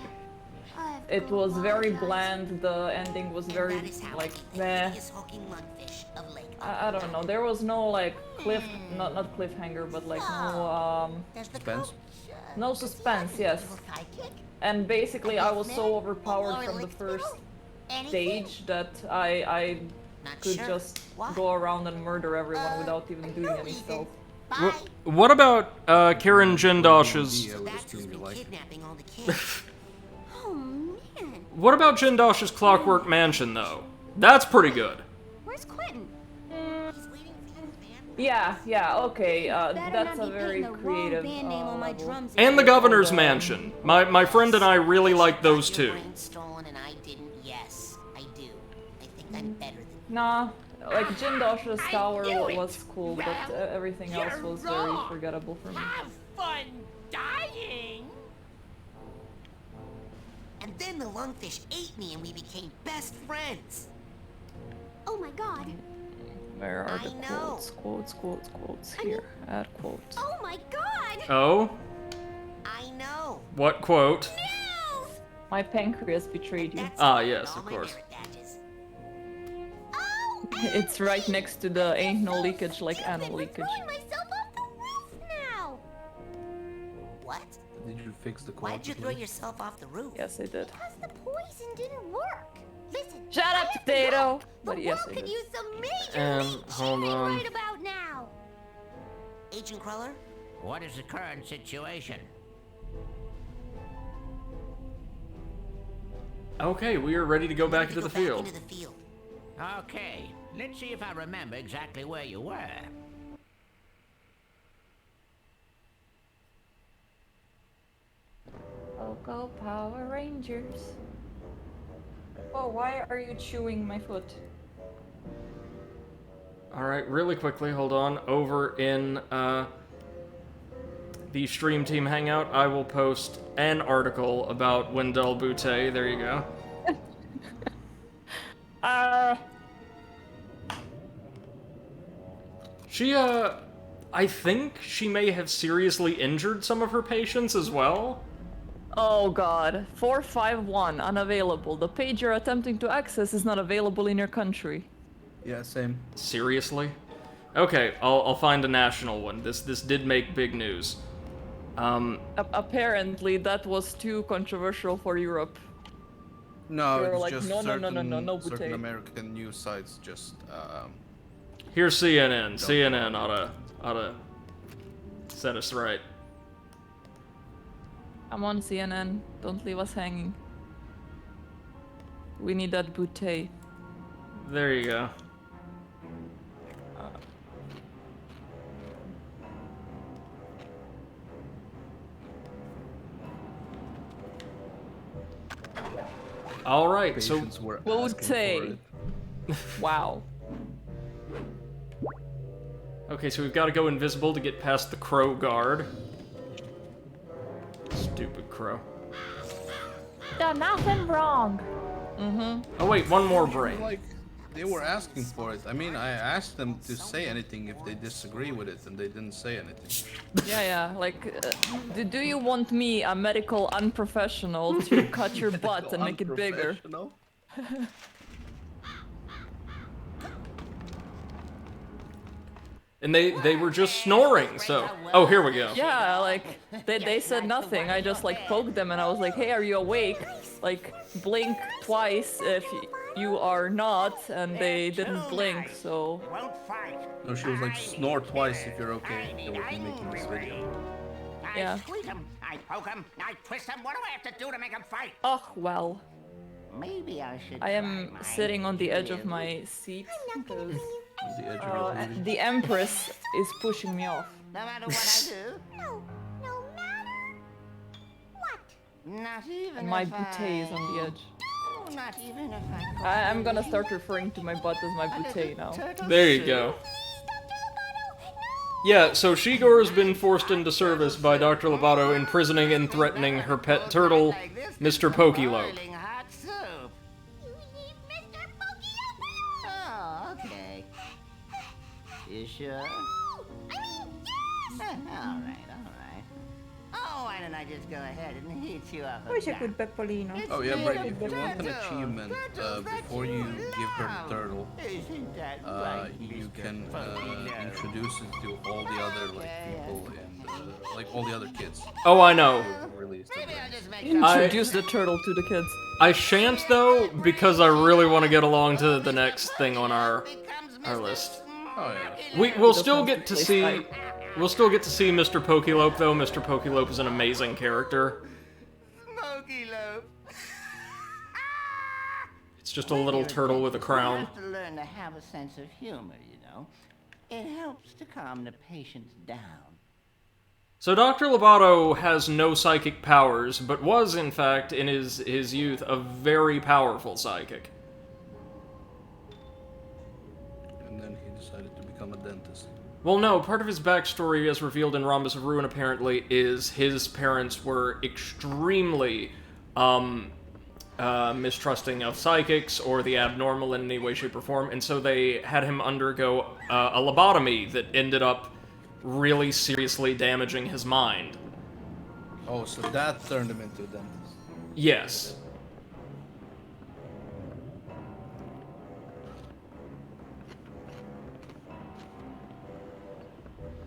I have It to was very apologize. bland, the ending was very, That is how like, I eat the meh. biggest hulking lungfish of Lake. I don't know, there was no, like, not cliffhanger, but, like, There's the Suspense? coach. no suspense, yes. And basically, I was so overpowered from the first stage that I Not could sure. just Why? go around and murder everyone without even doing any stealth. Bye. What about Karen Jindosh's... Yeah, I would That's assume who's you been like it. kidnapping all the kids. Oh man, What about Jindosh's Clockwork Mansion, though? That's pretty good. where's Quentin? He's waiting for you, man. Yeah, okay, Better that's not a be very putting the creative wrong band name on my level. drums. And the again. Governor's Mansion. My friend and I really like those Got your two. brain stolen and I didn't. Yes, I do. I think I'm better than you. Nah, like Jindosh's tower knew it. was cool, but everything else you're was very wrong. forgettable for me. Have fun dying. And then the lungfish ate me and we became best friends. Oh my god. Where are I the know. quotes? Here, add quotes. Oh my god. Oh? I know. What quote? My pancreas betrayed you. That's Ah, all yes, all of my course. merit badges. Oh, It's right next to the ain't no leakage like stupid. anal I'm leakage. throwing myself off the roof now. What? Did you fix the Why'd you quality? throw yourself off the roof? Yes, I did. Because the poison didn't work. Listen. Shut I up, have to potato! go. But the yes, world I could did. use some major league hold cheering on. right about now. Agent Cruller? What is the current situation? Okay, we are ready to go back We into go the field. Into the field. Okay, let's see if I remember exactly where you were. Go Power Rangers. Oh, why are you chewing my foot? Alright, really quickly, hold on. Over in the Stream Team Hangout, I will post an article about Wendell Butte. There you go. She, I think she may have seriously injured some of her patients as well. Oh god. 451, unavailable. The page you're attempting to access is not available in your country. Yeah, same. Seriously? Okay, I'll find a national one. This did make big news. Apparently, that was too controversial for Europe. No, They were it's like, just no, certain Bute. certain American news sites just Here's CNN. CNN oughta set us right. I'm on CNN. Don't leave us hanging. We need that Bute. There you go. All right, so patients were What would asking say? for it. Wow. okay, so we've got to go invisible to get past the crow guard. Stupid crow. Done nothing wrong. Oh wait, one more brain. Like, they were asking for it. I mean, I asked them to say anything if they disagree with it, and they didn't say anything. Yeah. Like, do you want me, a medical unprofessional, to cut your butt and make it bigger? Unprofessional? And they were just snoring, so... Oh, here we go. Yeah, like, they said nothing. I just, like, poked them and I was like, hey, are you awake? Like, blink twice if you are not, and they didn't blink, so... Won't fight. No, she was like, snore twice if you're okay with me making this video. Yeah. I squeeze him, I poke him, I twist him. What do I have to do to make him fight? Oh, well. Maybe I should. I am sitting on the edge of my seat because On the edge of your booty. the Empress is pushing me off. No matter what I do, No matter what. not even And my if bouquet is on the edge. Oh, not even if I. I'm gonna start referring to my butt as my bouquet now. There you go. Yeah, so Shigor has been forced into service by Dr. Lobato, imprisoning and threatening her pet turtle, Mr. Pokelope. Boiling hot soup. You need Mr. Pokey Oh, okay. You sure? I mean, yes! All right. Oh, why don't I just go ahead and heat you up? Where's a good Peppolino? Oh yeah, Brady, if you want an achievement before you give her the turtle, Isn't that right, you Mr. can Pokey? introduce it to all the other people and like all the other kids. Oh, I know. who released it. Maybe I'll just make Introduce the turtle to the kids. I shan't, though, because I really want to get along to the next thing on our list. Oh yeah. We'll still get to see... We'll still get to see Mr. Pokelope, though. Mr. Pokelope is an amazing character. Pokelope. It's just a little turtle with a crown. You have to learn to have a sense of humor, you know. It helps to calm the patients down. So Dr. Lobato has no psychic powers, but was, in fact, in his youth, a very powerful psychic. And then he decided to become a dentist. Well, no, part of his backstory, as revealed in Rhombus of Ruin, apparently, is his parents were extremely, mistrusting of psychics or the abnormal in any way, shape, or form, and so they had him undergo a lobotomy that ended up really seriously damaging his mind. Oh, so that turned him into a dentist. Yes.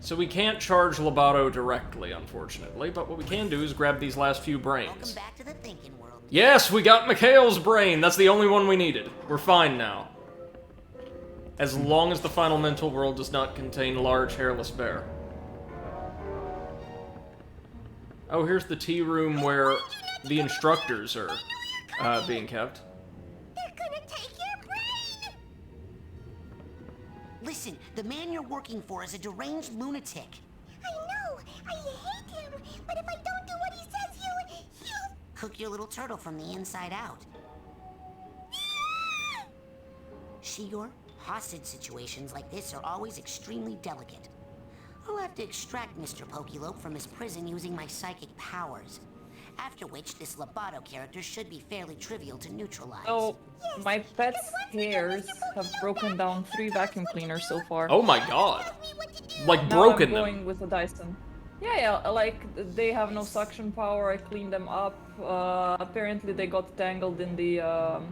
So we can't charge Lobato directly, unfortunately, but what we can do is grab these last few Welcome brains. back to the thinking world. Yes, we got Mikhail's brain! That's the only one we needed. We're fine now. As long as the final mental world does not contain large hairless bear. Oh, here's the tea room where the instructors are being kept. They're gonna take your brain! Listen, the man you're working for is a deranged lunatic. I know! I hate him! But if I don't do what he says, he'll... Cook your little turtle from the inside out. Shigor, hostage situations like this are always extremely delicate. I'll have to extract Mr. Pokelope from his prison using my psychic powers. After which, this Lobato character should be fairly trivial to neutralize. So, my pet's hairs have broken down 3 vacuum cleaners so far. Oh my god. Like Now broken I'm them. going with a Dyson. Yeah, like, they have no suction power, I cleaned them up. Apparently they got tangled in the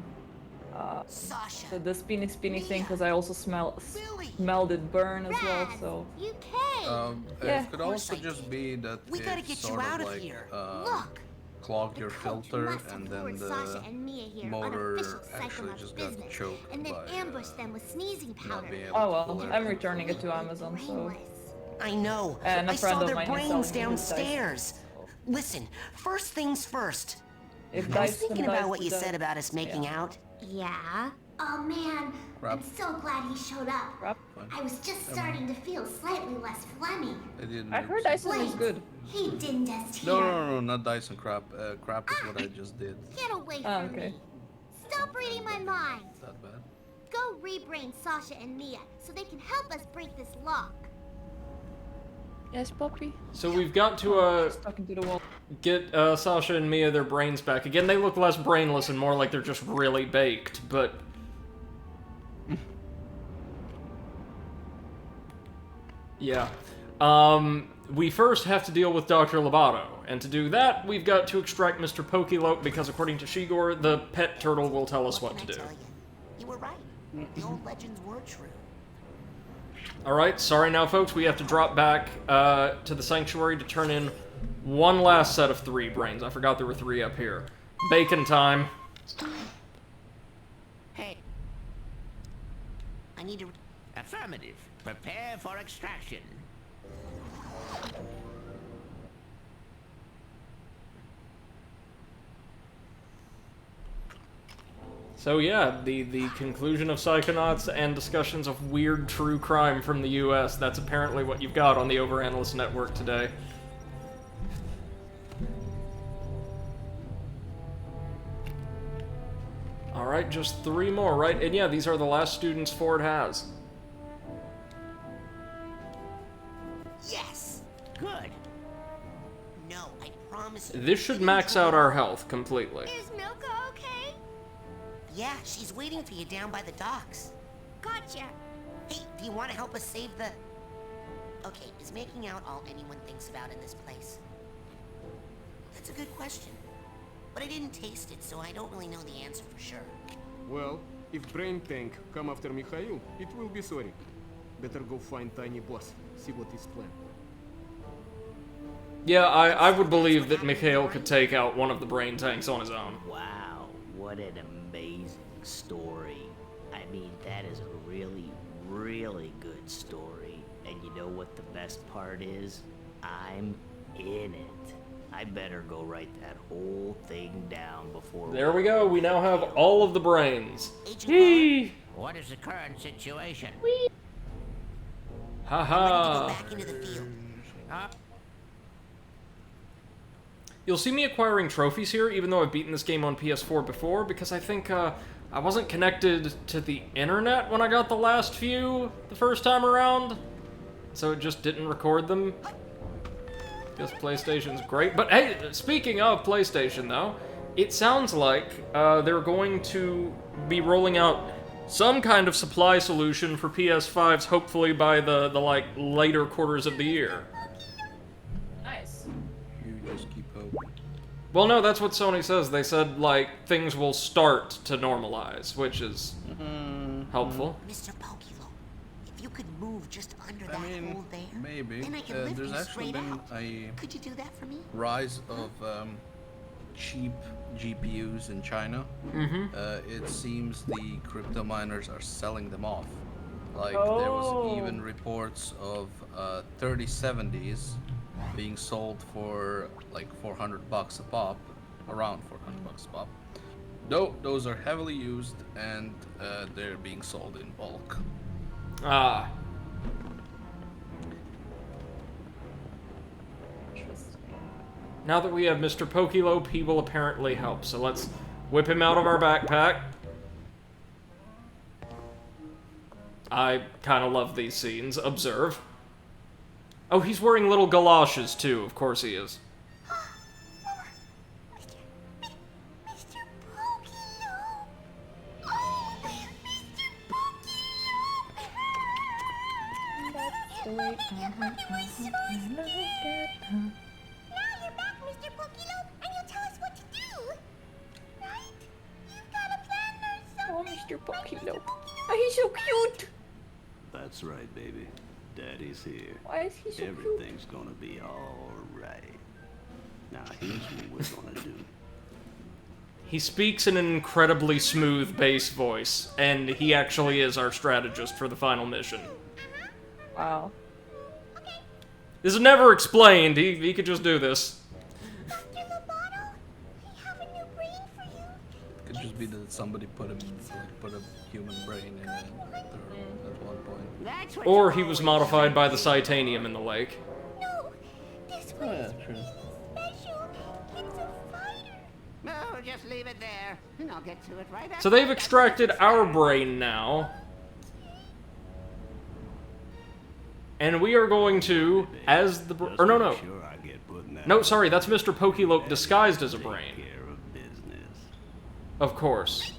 Sasha, the spinny thing, because I also smelled it burn as well, so... You came. Yeah. It could also just be that we gotta it get you sort out of of like here. clogged your Coach filter, must have and lured then Sasha the and Mia here motor on official actually Psychonauts just got business, choked and then by, ambushed them with sneezing not powder. being able Oh to well, pull I'm everything returning it from to the- Amazon, so... Brainless. I know. And a I friend saw of their mine is brains selling me this downstairs. Listen, first things first. If I was Dyson thinking dies about what you today- said about us making out. Yeah? Oh man, Crap. I'm so glad he showed up. Crap. I was just starting to feel slightly less phlegmy. I didn't. I heard Dyson is good. He didn't just hear. No, not Dyson crap. Crap is what I just did. Get away Oh, from okay. me. Stop reading my mind. That bad. Go rebrain Sasha and Mia so they can help us break this lock. Yes, Poppy? So we've got to Just talking to the wall. get Sasha and Mia their brains back. Again, they look less brainless and more like they're just really baked, but... yeah. We first have to deal with Dr. Lobato, and to do that, we've got to extract Mr. Pokelope, because according to Shigor, the pet turtle will tell us what to can I do. tell you? You were right. The old legends were true. Alright, sorry now folks, we have to drop back to the sanctuary to turn in one last set of 3 brains. I forgot there were 3 up here. Bacon time. Hey, I need to. affirmative. Prepare for extraction. So yeah, the conclusion of Psychonauts and discussions of weird true crime from the US, that's apparently what you've got on the Overanalyst Network today. Alright, just 3 more, right? And yeah, these are the last students Ford has. Yes. Good. No, I promise you. This should max out our health completely. Is Milka okay? Yeah, she's waiting for you down by the docks. Gotcha. Hey, do you want to help us save the... Okay, is making out all anyone thinks about in this place? That's a good question. But I didn't taste it, so I don't really know the answer for sure. Well, if Brain Tank come after Mikhail, it will be sorry. Better go find Tiny Boss, see what is planned. Yeah, I would believe that Mikhail could take out one of the brain tanks on his own. Wow, what an amazing story. I mean, that is a really, really good story. And you know what the best part is? I'm in it. I better go write that whole thing down before There we go, we now have all of the brains. Agent Hee! What is the current situation? Ready to go Haha. back into the field. You'll see me acquiring trophies here, even though I've beaten this game on PS4 before, because I think, I wasn't connected to the internet when I got the last few the first time around, so it just didn't record them. Guess PlayStation's great. But hey, speaking of PlayStation, though, it sounds like they're going to be rolling out some kind of supply solution for PS5s, hopefully by the like, later quarters of the year. Nice. You just keep hoping. Well, no, that's what Sony says. They said, like, things will start to normalize, which is helpful. Mr. Pokelo, if you could move just under I that mean, hole there, maybe. then I can lift There's you actually straight been out. a Could you do that for me? rise of cheap GPUs in China. It seems the crypto miners are selling them off. Like, there was even reports of 3070s being sold for like $400 a pop, around $400 a pop. Though those are heavily used and they're being sold in bulk. Ah. Now that we have Mr. Pokelope, he will apparently help, so let's whip him out of our backpack. I kind of love these scenes. Observe. Oh, he's wearing little galoshes, too. Of course he is. you're back, Mr. Pokelope, and you'll tell us what to do. Right? You've got a plan or something. Oh, Mr. Pokelope. Oh, he's so cute. That's right, baby. Daddy's here. Why is he so cute? Everything's gonna be all right. Now here's what we're gonna do. He speaks in an incredibly smooth bass voice, and he actually is our strategist for the final mission. Wow. This is never explained. He could just do this. Dr. Lobato, we have a new brain for you. It could just be that somebody put a human brain in it at one point. That's what Or you he was always modified say. by the Titanium in the lake. No, this Oh one yeah, is true. special. It's a fighter. No, just leave it there, and I'll get to it right after. So they've I extracted our brain now. And we are going to, as the... Just Or no, make no. sure I get put in that No, sorry, that's Mr. Pokelope disguised as a Take brain. care of business. Of course.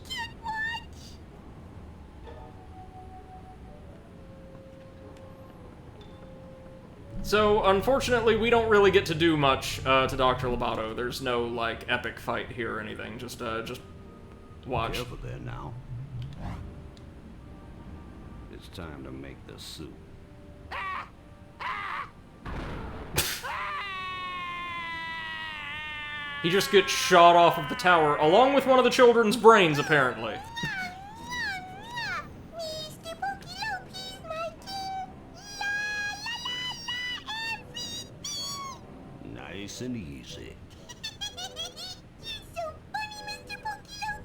So, unfortunately, we don't really get to do much to Dr. Lobato. There's no, like, epic fight here or anything. Just watch. Careful there now. It's time to make the soup. He just gets shot off of the tower, along with one of the children's brains, apparently. Mr. Pokelope, he's my king. La la la, Nice and easy. You're so funny, Mr. Pokelope.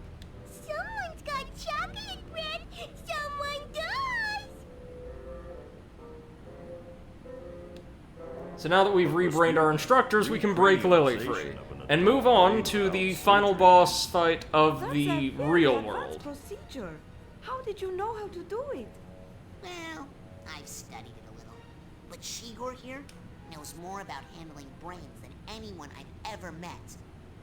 Someone's got chocolate bread. Someone does. So now that we've rebrained our instructors, we can break Lily free. And move on to the final boss fight of the real world. Procedure. How did you know how to do it? Well, I've studied it a little. But Shigor here knows more about handling brains than anyone I've ever met.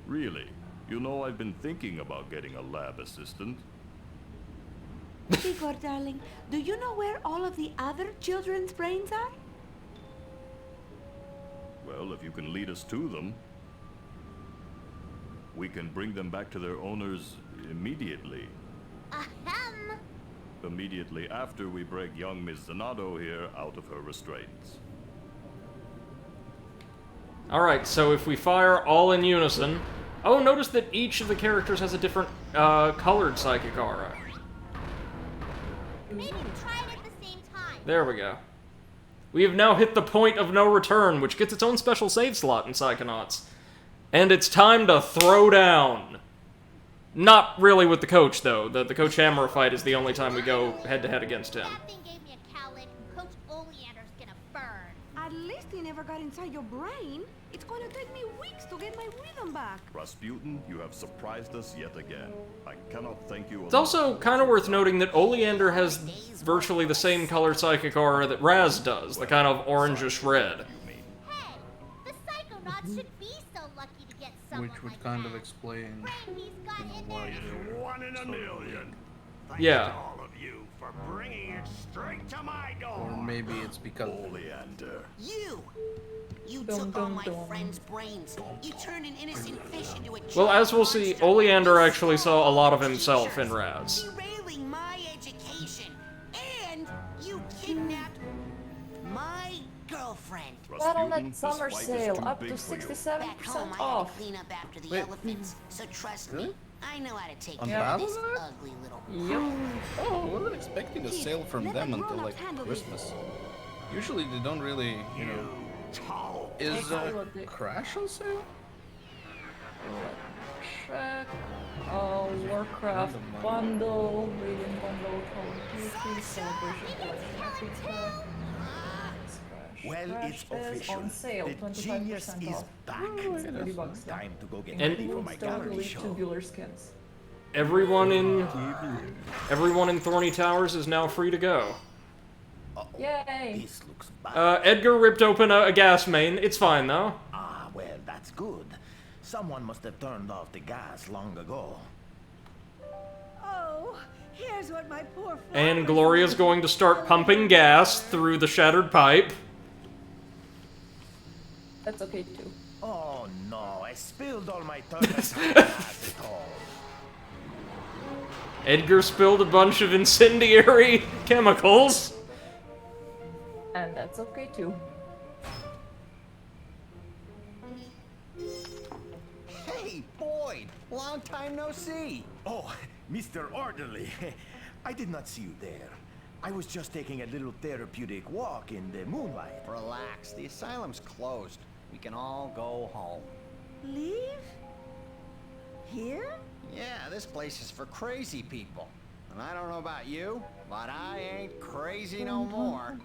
Really? You know, I've been thinking about getting a lab assistant. Igor, darling, do you know where all of the other children's brains are? Well, if you can lead us to them, we can bring them back to their owners immediately. Ahem. Immediately after we break young Miss Zanado here out of her restraints. Alright, so if we fire all in unison... Oh, notice that each of the characters has a different, colored psychic aura. Maybe try it at the same time. There we go. We have now hit the point of no return, which gets its own special save slot in Psychonauts. And it's time to throw down. Not really with the coach, though. The Coach Hammer fight is the only time we go head-to-head against him. That thing gave me a cowlick. Coach Oleander's gonna burn. At least he never got inside your brain. It's gonna take me weeks to get my rhythm back. Rasputin, you have surprised us yet again. I cannot thank you enough. It's also kind of worth noting that Oleander has virtually the same color psychic aura that Raz does, the kind of orangish red. Hey, the Psychonauts should be so lucky to get someone Which would like kind that. of explain Brain he's got in why there. they're One in a million. Thanks Yeah. to all of you for bringing it straight to my door. Or maybe it's because Oleander. You took all my friends' brains. You turned an innocent fish into a Well, as we'll see, monster. Oleander actually saw a lot of himself in Raz. Derailing my education. And you kidnapped my girlfriend. Battle Rasputin, at this summer fight is sale, too up big to for you. Back home, 67% I had off. to clean up after the Wait. elephants. So trust me, I know how to take On care of this Battle.net? ugly little... Yep. Oh, I wasn't expecting a sale from let them the until grown-ups like handle Christmas. Usually they don't really, you know. Is Crash on sale? Check. Warcraft bundle, Radiant bundle, Call of Duty, Celebration Collection, Epic Pack. Well, it's Crash is on official. sale, The genius 25% is off. back. $30 now. Time to go get And- ready for my gallery show. Tubular skins. Everyone in Thorny Towers is now free to go. Yay! This looks bad. Edgar ripped open a gas main. It's fine, though. Ah, well, that's good. Someone must have turned off the gas long ago. Oh, here's what my poor And Gloria's going to start pumping gas through the shattered pipe. That's okay too. Oh no, I spilled all my turpentine at home. Edgar spilled a bunch of incendiary chemicals. And that's okay too. Hey, Boyd! Long time no see! Oh, Mr. Orderly. I did not see you there. I was just taking a little therapeutic walk in the moonlight. Relax, the asylum's closed. We can all go home. Leave? Here? Yeah, this place is for crazy people. And I don't know about you, but I ain't crazy no more.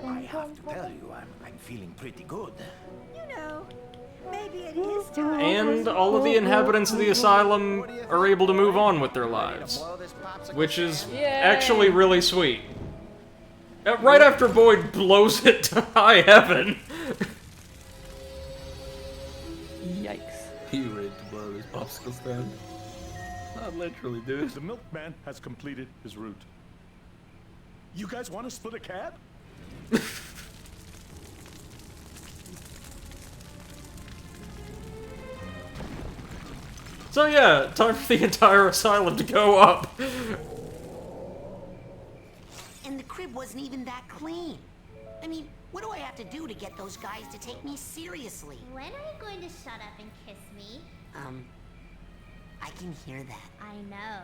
I have to tell you, I'm feeling pretty good. You know, maybe it is time. And all of the inhabitants of the asylum are able to move on with their lives. Which is actually really sweet. Right after Boyd blows it to high heaven. Yikes. You ready to blow his popsicle stand? Not literally, dude. The milkman has completed his route. You guys want to split a cab? So yeah, time for the entire asylum to go up. And the crib wasn't even that clean. I mean, what do I have to do to get those guys to take me seriously? When are you going to shut up and kiss me? I can hear that. I know.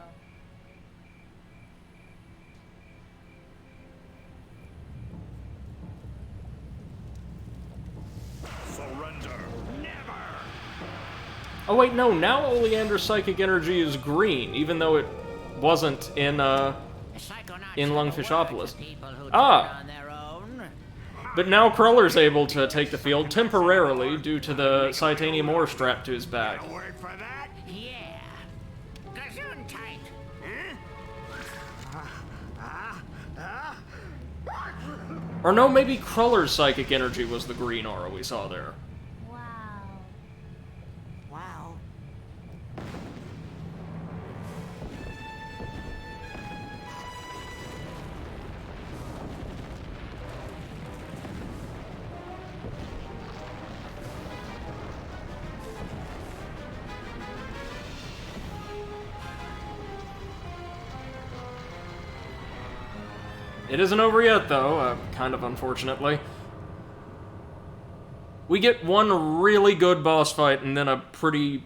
Surrender. Never. Oh wait, no, now Oleander's psychic energy is green, even though it wasn't in Lungfishopolis. Ah! But now Cruller's able to take the field temporarily due to the titanium ore strapped to his back. Word for that? Yeah. Gesundheit. Or no, maybe Cruller's psychic energy was the green aura we saw there. Wow. It isn't over yet, though, kind of unfortunately. We get one really good boss fight and then a pretty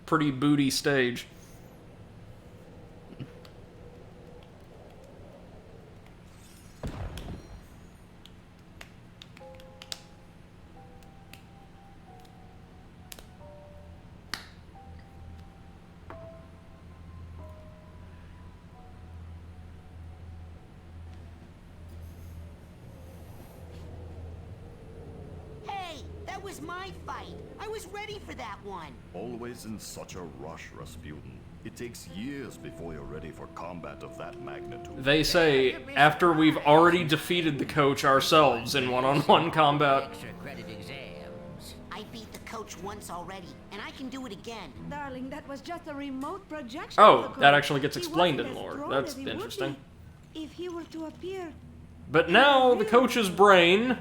booty stage. That was my fight. I was ready for that one. Always in such a rush, Rasputin. It takes years before you're ready for combat of that magnitude. They say, after we've already defeated the coach ourselves in one-on-one combat. I beat the coach once already, and I can do it again. Darling, that was just a remote projection. Oh, that actually gets explained in lore. That's interesting. If he were to appear. But now, the coach's brain,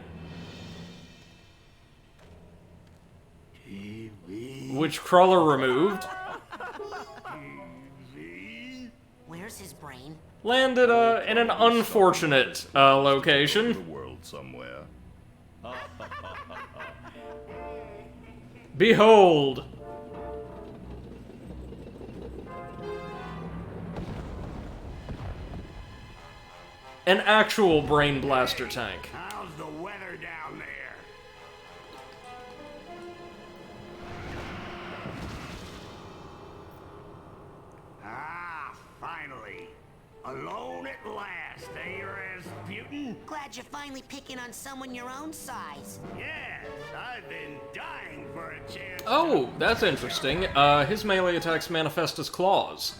which Cruller removed, Where's his brain? landed in an unfortunate location. The world somewhere. Behold! An actual brain blaster tank. How's the weather down there? Ah, finally. Alone at last, eh, Rasputin? Glad you're finally picking on someone your own size. Yes, I've been dying for a chance. Oh, that's interesting. His melee attacks manifest as claws.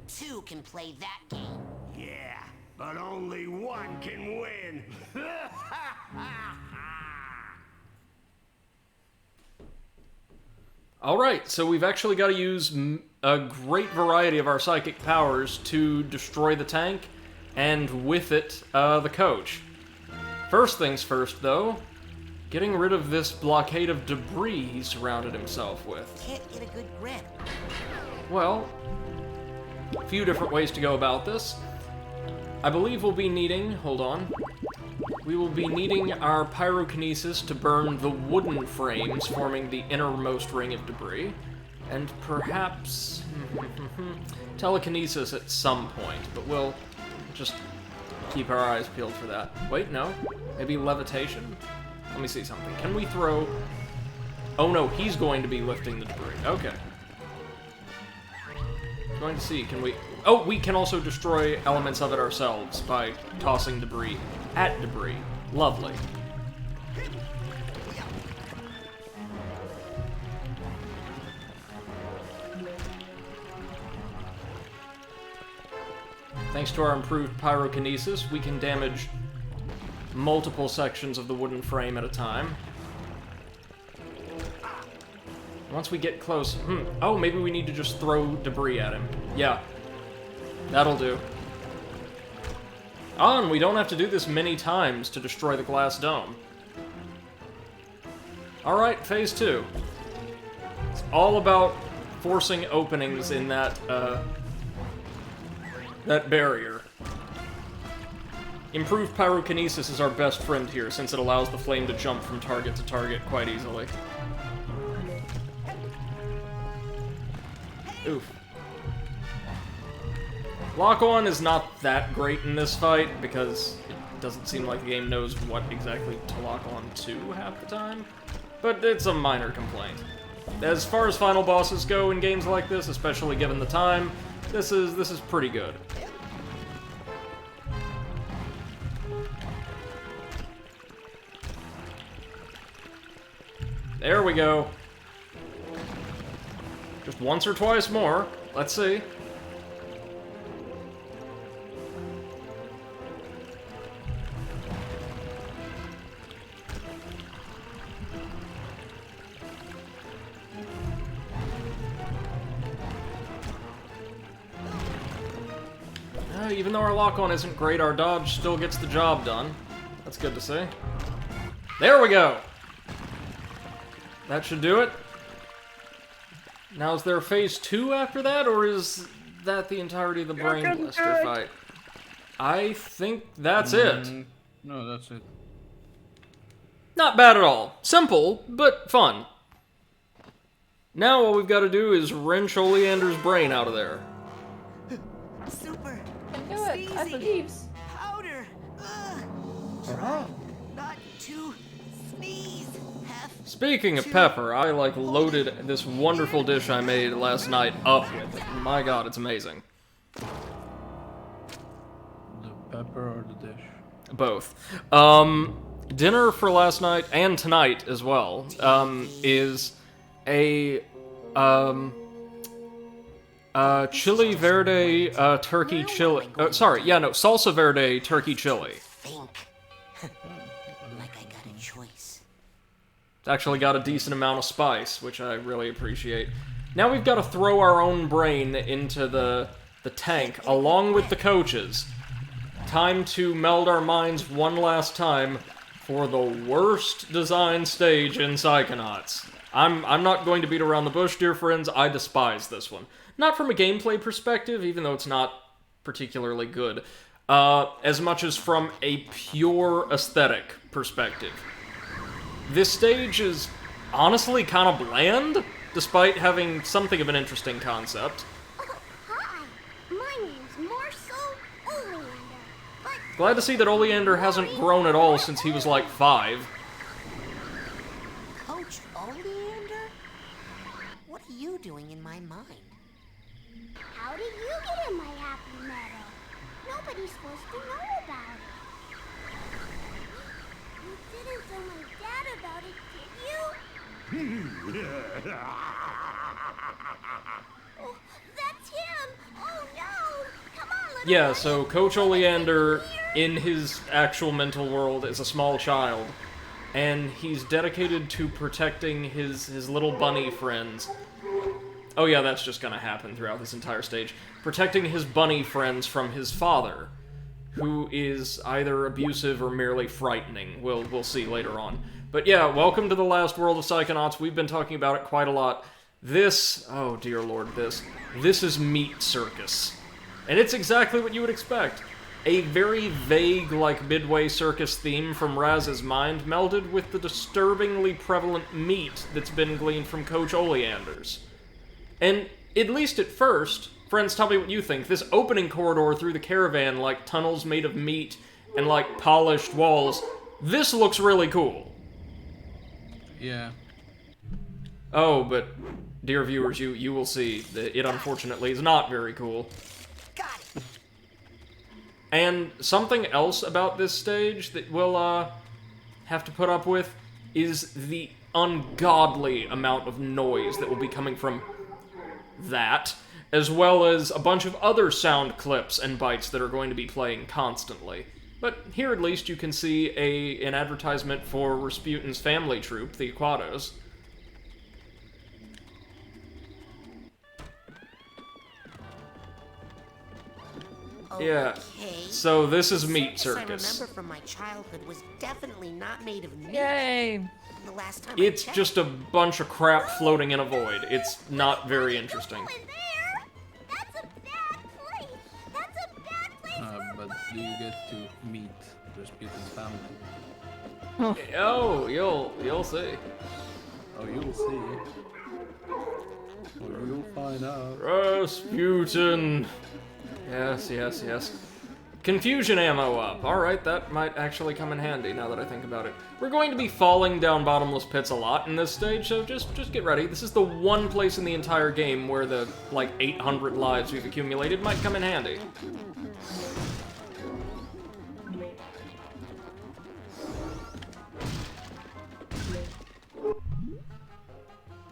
Two can play that game. Yeah, but only one can win. Alright, so we've actually got to use a great variety of our psychic powers to destroy the tank, and with it, the coach. First things first, though, getting rid of this blockade of debris he surrounded himself with. Can't get a good grip. Well, a few different ways to go about this. I believe we'll be needing, hold on, we will be needing our pyrokinesis to burn the wooden frames forming the innermost ring of debris, and perhaps telekinesis at some point, but we'll just keep our eyes peeled for that. Wait, no, maybe levitation? Let me see something. Can we throw... Oh no, he's going to be lifting the debris. Okay. Going to see, can we... Oh, we can also destroy elements of it ourselves by tossing debris at debris. Lovely. Thanks to our improved pyrokinesis, we can damage multiple sections of the wooden frame at a time. Once we get close... Oh, maybe we need to just throw debris at him. Yeah. That'll do. Ah, and we don't have to do this many times to destroy the glass dome. Alright, phase 2. It's all about forcing openings in that, that barrier. Improved pyrokinesis is our best friend here, since it allows the flame to jump from target to target quite easily. Oof. Lock-on is not that great in this fight, because it doesn't seem like the game knows what exactly to lock on to half the time, but it's a minor complaint. As far as final bosses go in games like this, especially given the time, this is pretty good. There we go. Just once or twice more. Let's see. Even though our lock-on isn't great, our dodge still gets the job done. That's good to see. There we go! That should do it. Now, is there a phase 2 after that, or is that the entirety of the Brain Blaster fight? I think that's it. No, that's it. Not bad at all. Simple, but fun. Now all we've got to do is wrench Oleander's brain out of there. Super. I do it. I believe. Powder. Try not to sneeze. Speaking of pepper, I loaded this wonderful dish I made last night up with it. My god, it's amazing. The pepper or the dish? Both. Dinner for last night and tonight as well is a chili verde turkey chili. Salsa verde turkey chili. It's actually got a decent amount of spice, which I really appreciate. Now we've got to throw our own brain into the tank, along with the coaches. Time to meld our minds one last time for the worst design stage in Psychonauts. I'm not going to beat around the bush, dear friends. I despise this one. Not from a gameplay perspective, even though it's not particularly good, as much as from a pure aesthetic perspective. This stage is honestly kind of bland, despite having something of an interesting concept. Hi, my name's Marcel Oleander. Glad to see that Oleander hasn't grown at all since he was like 5. Coach Oleander? What are you doing in my mind? How did you get in my happy meadow? Nobody's supposed to know about it. You didn't tell my dad about it, did you? Oh, that's him! Oh no! Come on, little Yeah, so Coach Oleander, in his actual mental world, is a small child, and he's dedicated to protecting his little bunny friends. Oh yeah, that's just gonna happen throughout this entire stage. Protecting his bunny friends from his father, who is either abusive or merely frightening. We'll see later on. But yeah, welcome to the last world of Psychonauts. We've been talking about it quite a lot. This, oh dear lord, this is Meat Circus. And it's exactly what you would expect. A very vague, like, Midway Circus theme from Raz's mind melded with the disturbingly prevalent meat that's been gleaned from Coach Oleander's. And, at least at first, friends, tell me what you think. This opening corridor through the caravan, like tunnels made of meat and, like, polished walls, this looks really cool. Yeah. Oh, but, dear viewers, you will see that it unfortunately is not very cool. And something else about this stage that we'll, have to put up with is the ungodly amount of noise that will be coming from that, as well as a bunch of other sound clips and bites that are going to be playing constantly. But here at least you can see an advertisement for Rasputin's family troupe, the Aquatos. Yeah, so this is Meat Circus. I remember from my childhood was definitely not made of meat. Yay! The last time It's I checked. just a bunch of crap floating in a void. It's not very interesting. But do you get to meet Rasputin's family? Oh, you'll see. Oh, you'll see. Or you'll find out. Rasputin. Yes. Confusion ammo up. Alright, that might actually come in handy now that I think about it. We're going to be falling down bottomless pits a lot in this stage, so just get ready. This is the one place in the entire game where the, like, 800 lives we've accumulated might come in handy.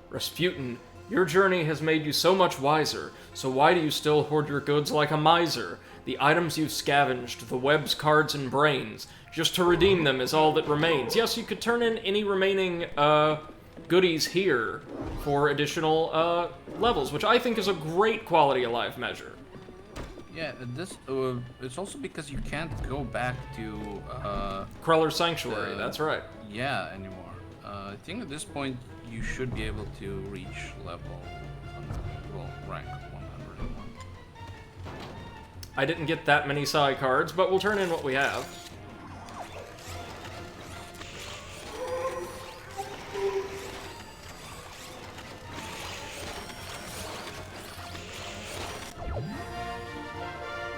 Rasputin, your journey has made you so much wiser, so why do you still hoard your goods like a miser? The items you've scavenged, the webs, cards, and brains, just to redeem them is all that remains. Yes, you could turn in any remaining, goodies here for additional, levels, which I think is a great quality of life measure. Yeah, this, it's also because you can't go back to, Kreller's Sanctuary, that's right. Yeah, anymore. I think at this point you should be able to reach level, rank 101. I didn't get that many Psy cards, but we'll turn in what we have.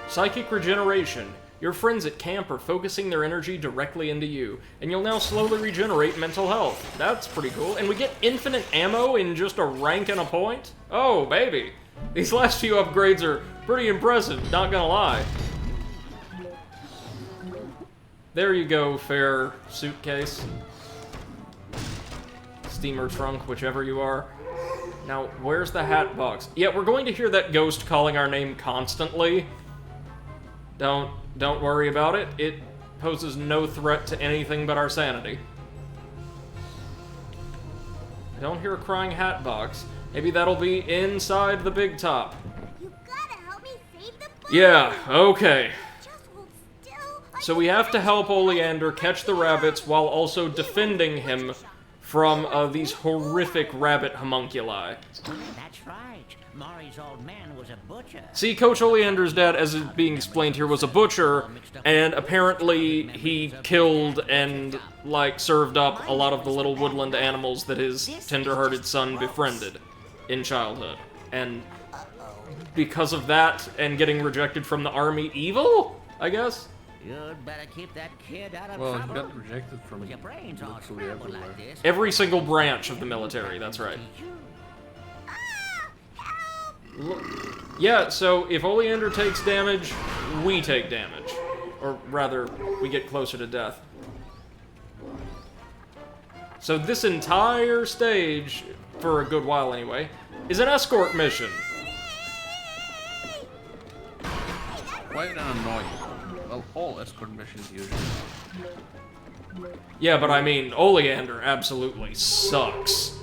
Psychic Regeneration. Your friends at camp are focusing their energy directly into you, and you'll now slowly regenerate mental health. That's pretty cool. And we get infinite ammo in just a rank and a point? Oh, baby. These last few upgrades are pretty impressive, not gonna lie. There you go, fair suitcase. Steamer trunk, whichever you are. Now, where's the hat box? Yeah, we're going to hear that ghost calling our name constantly. Don't worry about it. It poses no threat to anything but our sanity. I don't hear a crying hat box. Maybe that'll be inside the big top. You gotta help me save the boat. Yeah, okay. So we have to help Oleander catch the rabbits while also defending him from these horrific rabbit homunculi. That's right. Maury's old man was a butcher. See, Coach Oleander's dad, as is being explained here, was a butcher, and apparently he killed and, like, served up a lot of the little woodland animals that his tender-hearted son befriended in childhood. And because of that, and getting rejected from the army, evil, I guess? You'd better keep that kid out of Well, trouble. he got rejected from Your brains all literally scrambled everywhere. like this. Every single branch of the military, that's right. Yeah, so if Oleander takes damage, we take damage. Or rather, we get closer to death. So this entire stage, for a good while anyway, is an escort mission. Quite annoying. Well, all escort missions usually. Yeah, but I mean, Oleander absolutely sucks.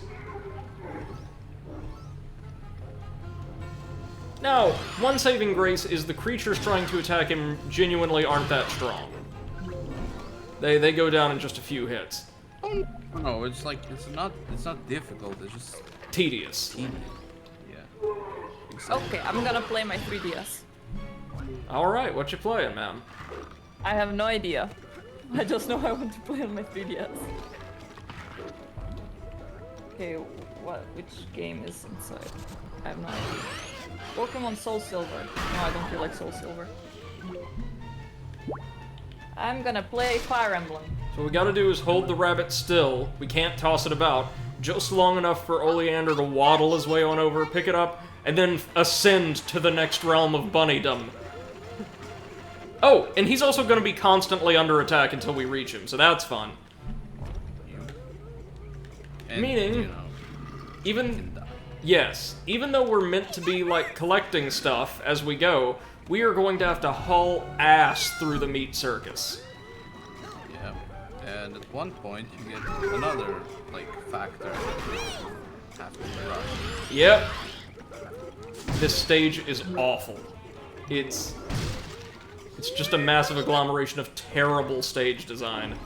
Now, one saving grace is the creatures trying to attack him genuinely aren't that strong. They go down in just a few hits. No, it's like it's not difficult. It's just tedious. Yeah. Exactly. Okay, I'm gonna play my 3DS. All right, what you playing, ma'am? I have no idea. I just know I want to play on my 3DS. Okay, which game is inside? I have no idea. Pokemon Soul Silver. No, I don't feel like Soul Silver. I'm gonna play Fire Emblem. So what we gotta do is hold the rabbit still. We can't toss it about. Just long enough for Oleander to waddle his way on over, pick it up, and then ascend to the next realm of bunnydom. Oh, and he's also gonna be constantly under attack until we reach him, so that's fun. And, Meaning, you know, even though we're meant to be, like, collecting stuff as we go, we are going to have to haul ass through the meat circus. Yeah, and at one point you get another, like, factor that you have to rush. Yep. This stage is awful. It's just a massive agglomeration of terrible stage design.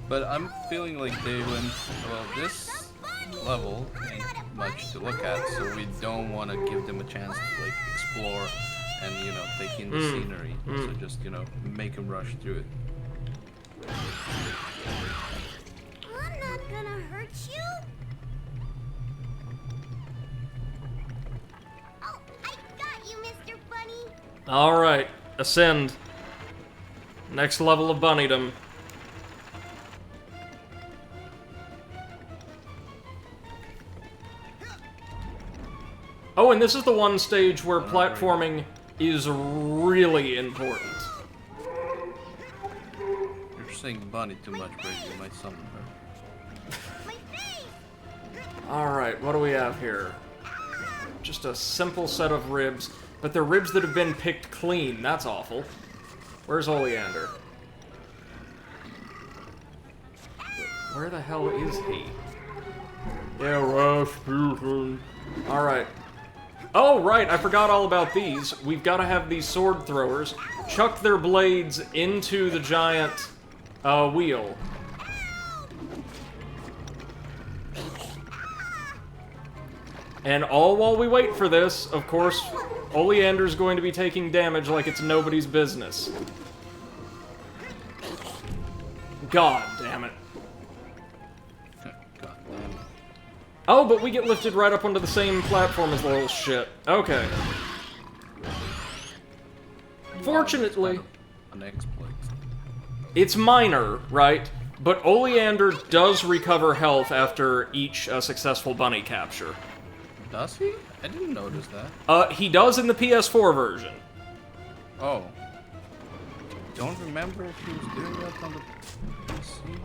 But I'm feeling like they went, well, this level ain't much to look at, so we don't want to give them a chance to, like, explore and, you know, take in the scenery. So just, you know, make them rush through it. I'm not gonna hurt you. Oh, I got you, Mr. Bunny. Alright, ascend. Next level of bunnydom. Oh, and this is the one stage where platforming is really important. You're saying bunny too much, Brady. You might summon her. Alright, what do we have here? Just a simple set of ribs, but they're ribs that have been picked clean. That's awful. Where's Oleander? Where the hell is he? Yeah, Rasputin. Alright. Oh, right, I forgot all about these. We've got to have these sword throwers chuck their blades into the giant wheel. And all while we wait for this, of course, Oleander's going to be taking damage like it's nobody's business. God damn it. Oh, but we get lifted right up onto the same platform as the little shit. Okay. Fortunately, An exploit. it's minor, right? But Oleander does recover health after each successful bunny capture. Does he? I didn't notice that. He does in the PS4 version. Oh. Don't remember if he was doing that on the PC.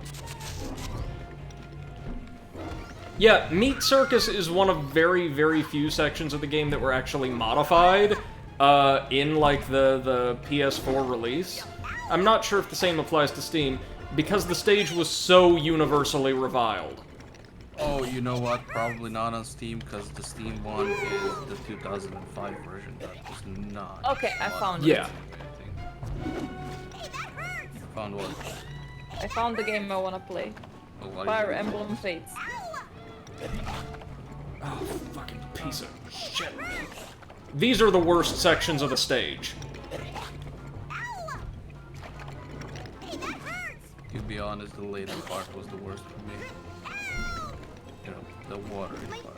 Yeah, Meat Circus is one of very, very few sections of the game that were actually modified in, like, the PS4 release. I'm not sure if the same applies to Steam, because the stage was so universally reviled. Oh, you know what? Probably not on Steam, because the Steam one is the 2005 version. That is not. Okay, I found it. Yeah. You found what? I found the game I want to play. Oh, what Fire is it? Emblem Fates. Oh, fucking piece of shit. These are the worst sections of the stage. To be honest, the later part was the worst for me. You know, the water part.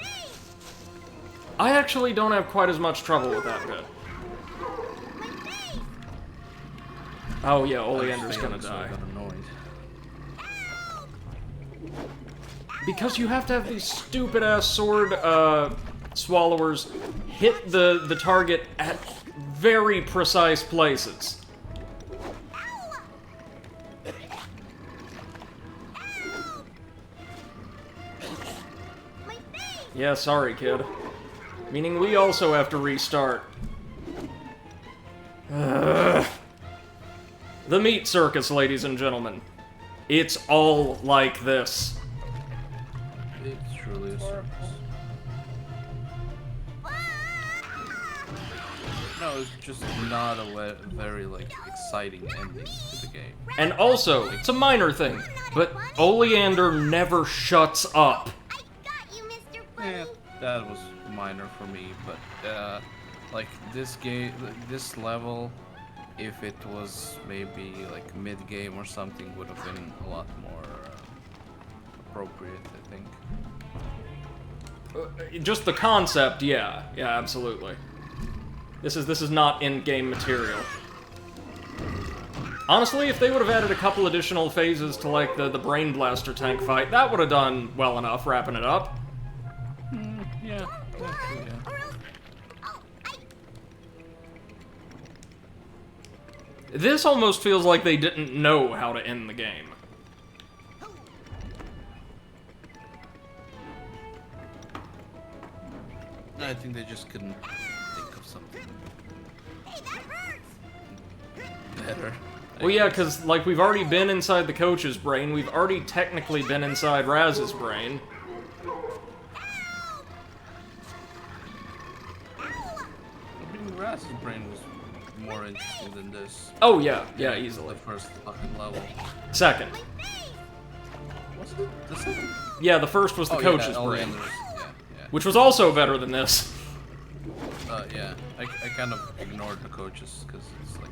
I actually don't have quite as much trouble with that bit. Oh yeah, Oleander's gonna die. Because you have to have these stupid-ass sword swallowers hit the target at very precise places. Yeah, sorry, kid. Meaning we also have to restart. The Meat Circus, ladies and gentlemen. It's all like this. It's truly a circus. No, it's just not a very like exciting ending to the game. And also, it's a minor thing, but Oleander never shuts up. Yeah, that was minor for me, but like this game, this level, if it was maybe like mid-game or something, would have been a lot more appropriate, I think. Just the concept, yeah, absolutely. This is not in-game material. Honestly, if they would have added a couple additional phases to like the Brain Blaster tank fight, that would have done well enough, wrapping it up. Yeah, actually, yeah. This almost feels like they didn't know how to end the game. I think they just couldn't think of something better. Well, yeah, because, like, we've already been inside the coach's brain, we've already technically been inside Raz's brain. I think Raz's brain was more interesting than this. Oh, yeah, easily. The first fucking level. Second. Was it the second? Yeah, the first was the coach's brain. Yeah. Which was also better than this. Yeah. I kind of ignored the coaches, because it's like...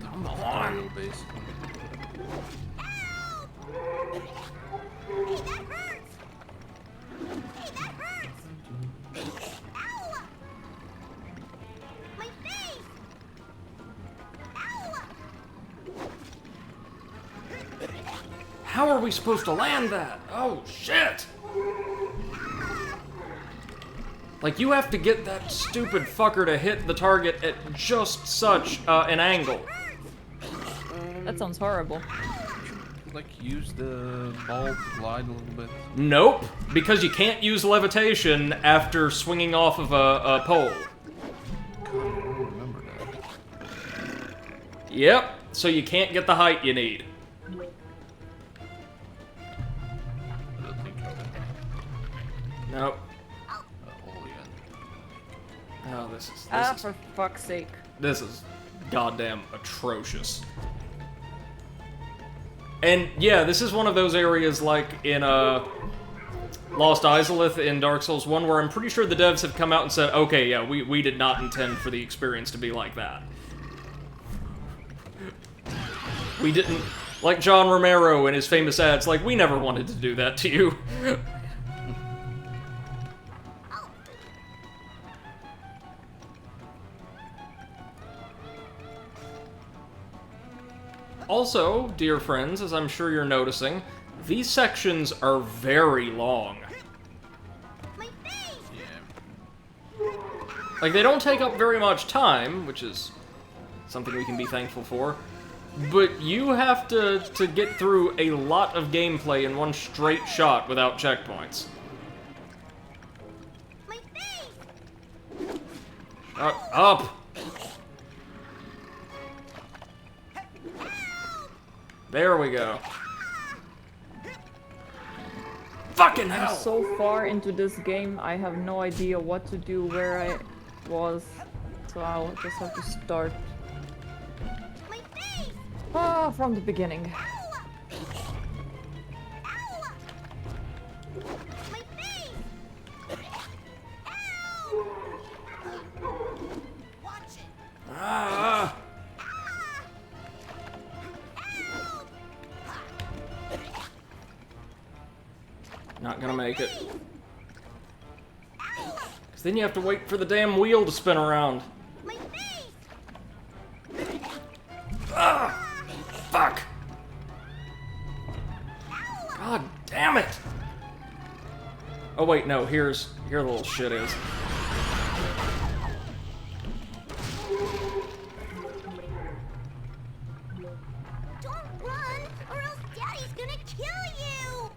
Come on. tutorial basically. How are we supposed to land that? Oh, shit! Like, you have to get that stupid fucker to hit the target at just such an angle. That sounds horrible. Like, use the ball to glide a little bit. Nope, because you can't use levitation after swinging off of a pole. I don't remember that. Yep, so you can't get the height you need. Nope. Oh, this is for fuck's sake. This is goddamn atrocious. And yeah, this is one of those areas like in Lost Izalith in Dark Souls 1 where I'm pretty sure the devs have come out and said, okay, yeah, we did not intend for the experience to be like that. We didn't, like John Romero in his famous ads, like, we never wanted to do that to you. Also, dear friends, as I'm sure you're noticing, these sections are very long. Like, they don't take up very much time, which is something we can be thankful for, but you have to get through a lot of gameplay in one straight shot without checkpoints. Up! There we go. Fucking hell! I'm so far into this game, I have no idea what to do, where I was, so I'll just have to start from the beginning. Ah! Not gonna make it. Because then you have to wait for the damn wheel to spin around. Ah! Fuck! God damn it! Oh wait, no, here the little shit is. Don't run, or else Daddy's gonna kill you!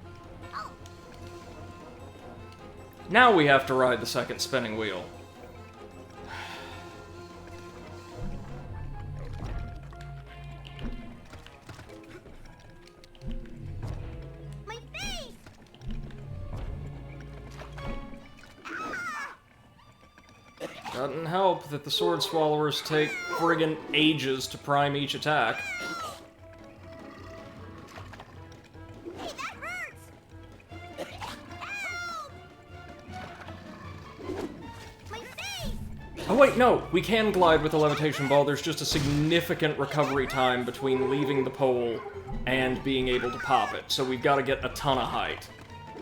Now we have to ride the second spinning wheel. My face! Doesn't help that the sword swallowers take friggin' ages to prime each attack. Hey, that hurts! Help! My face! Oh wait, no! We can glide with the levitation ball. There's just a significant recovery time between leaving the pole and being able to pop it. So we've got to get a ton of height.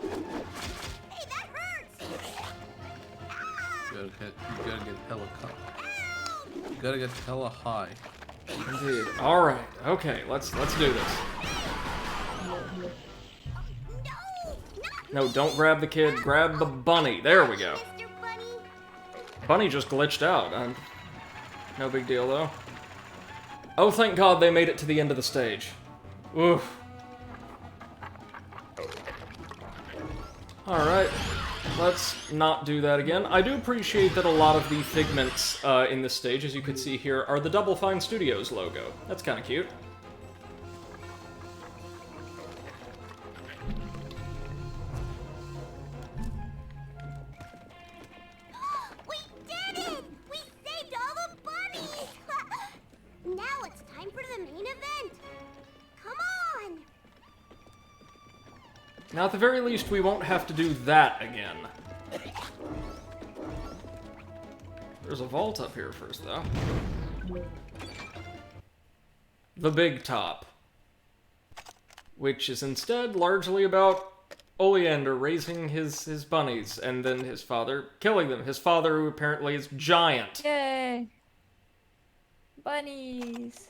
Hey, that hurts! You gotta get hella cut. You gotta get hella high. Indeed. Alright, okay, let's do this. No, don't grab the kid, grab the bunny. There we go. Bunny just glitched out. No big deal, though. Oh, thank God they made it to the end of the stage. Oof. Alright, let's not do that again. I do appreciate that a lot of the figments in this stage, as you can see here, are the Double Fine Studios logo. That's kind of cute. We did it! We saved all the bunnies! Now it's time for the main event! Come on! Now, at the very least, we won't have to do that again. There's a vault up here first, though. The Big Top. Which is instead largely about Oleander raising his bunnies, and then his father killing them. His father, who apparently is giant. Yay! Bunnies!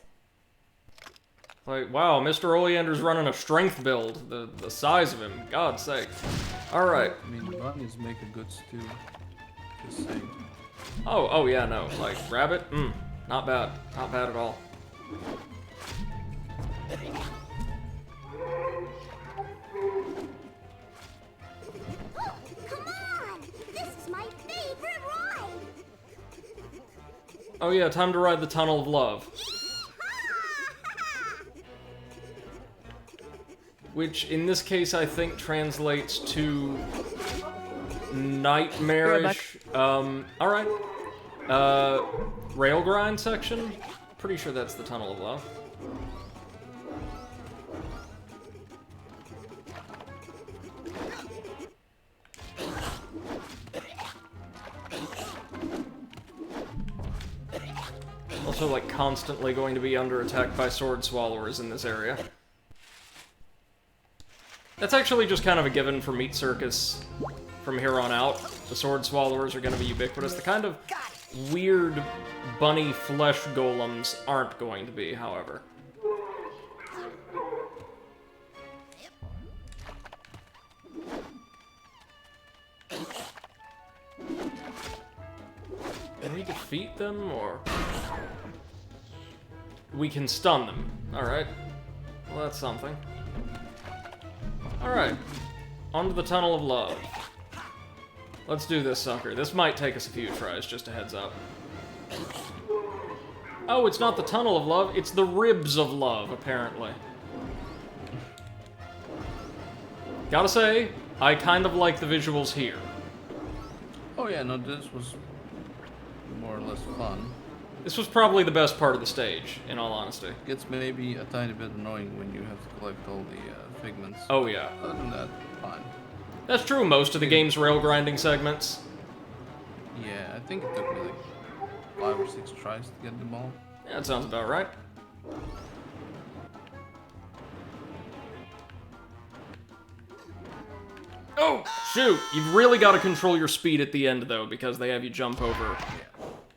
Like, wow, Mr. Oleander's running a strength build. The size of him, God's sake. Alright. I mean, bunnies make a good stew. Just saying. Oh yeah, no. Like, rabbit? Not bad. Not bad at all. Come on! This is my favorite ride! Oh yeah, time to ride the Tunnel of Love. Which, in this case, I think translates to nightmarish. Alright. Rail grind section? Pretty sure that's the Tunnel of Love. Also, like, constantly going to be under attack by sword swallowers in this area. That's actually just kind of a given for Meat Circus from here on out. The sword swallowers are going to be ubiquitous. The kind of weird bunny flesh golems aren't going to be, however. Can we defeat them, or... We can stun them. Alright. Well, that's something. Alright. Onto the Tunnel of Love. Let's do this sucker. This might take us a few tries, just a heads up. Oh, it's not the Tunnel of Love, it's the Ribs of Love, apparently. Gotta say, I kind of like the visuals here. Oh yeah, no, this was more or less fun. This was probably the best part of the stage, in all honesty. Gets maybe a tiny bit annoying when you have to collect all the figments. Oh yeah. Other than that, fine. That's true, most of the game's rail grinding segments. Yeah, I think it took me like 5 or 6 tries to get them all. Yeah, that sounds about right. Oh, shoot! You've really got to control your speed at the end, though, because they have you jump over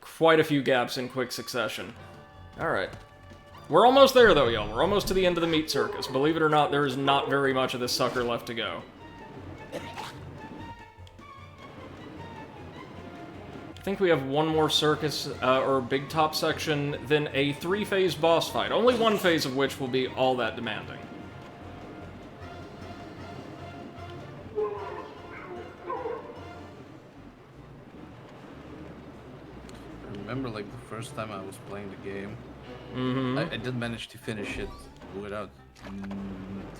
quite a few gaps in quick succession. Alright. We're almost there, though, y'all. We're almost to the end of the Meat Circus. Believe it or not, there is not very much of this sucker left to go. I think we have one more circus, or big top section, then a 3-phase boss fight. Only one phase of which will be all that demanding. I remember like the first time I was playing the game, Mm-hmm. I did manage to finish it without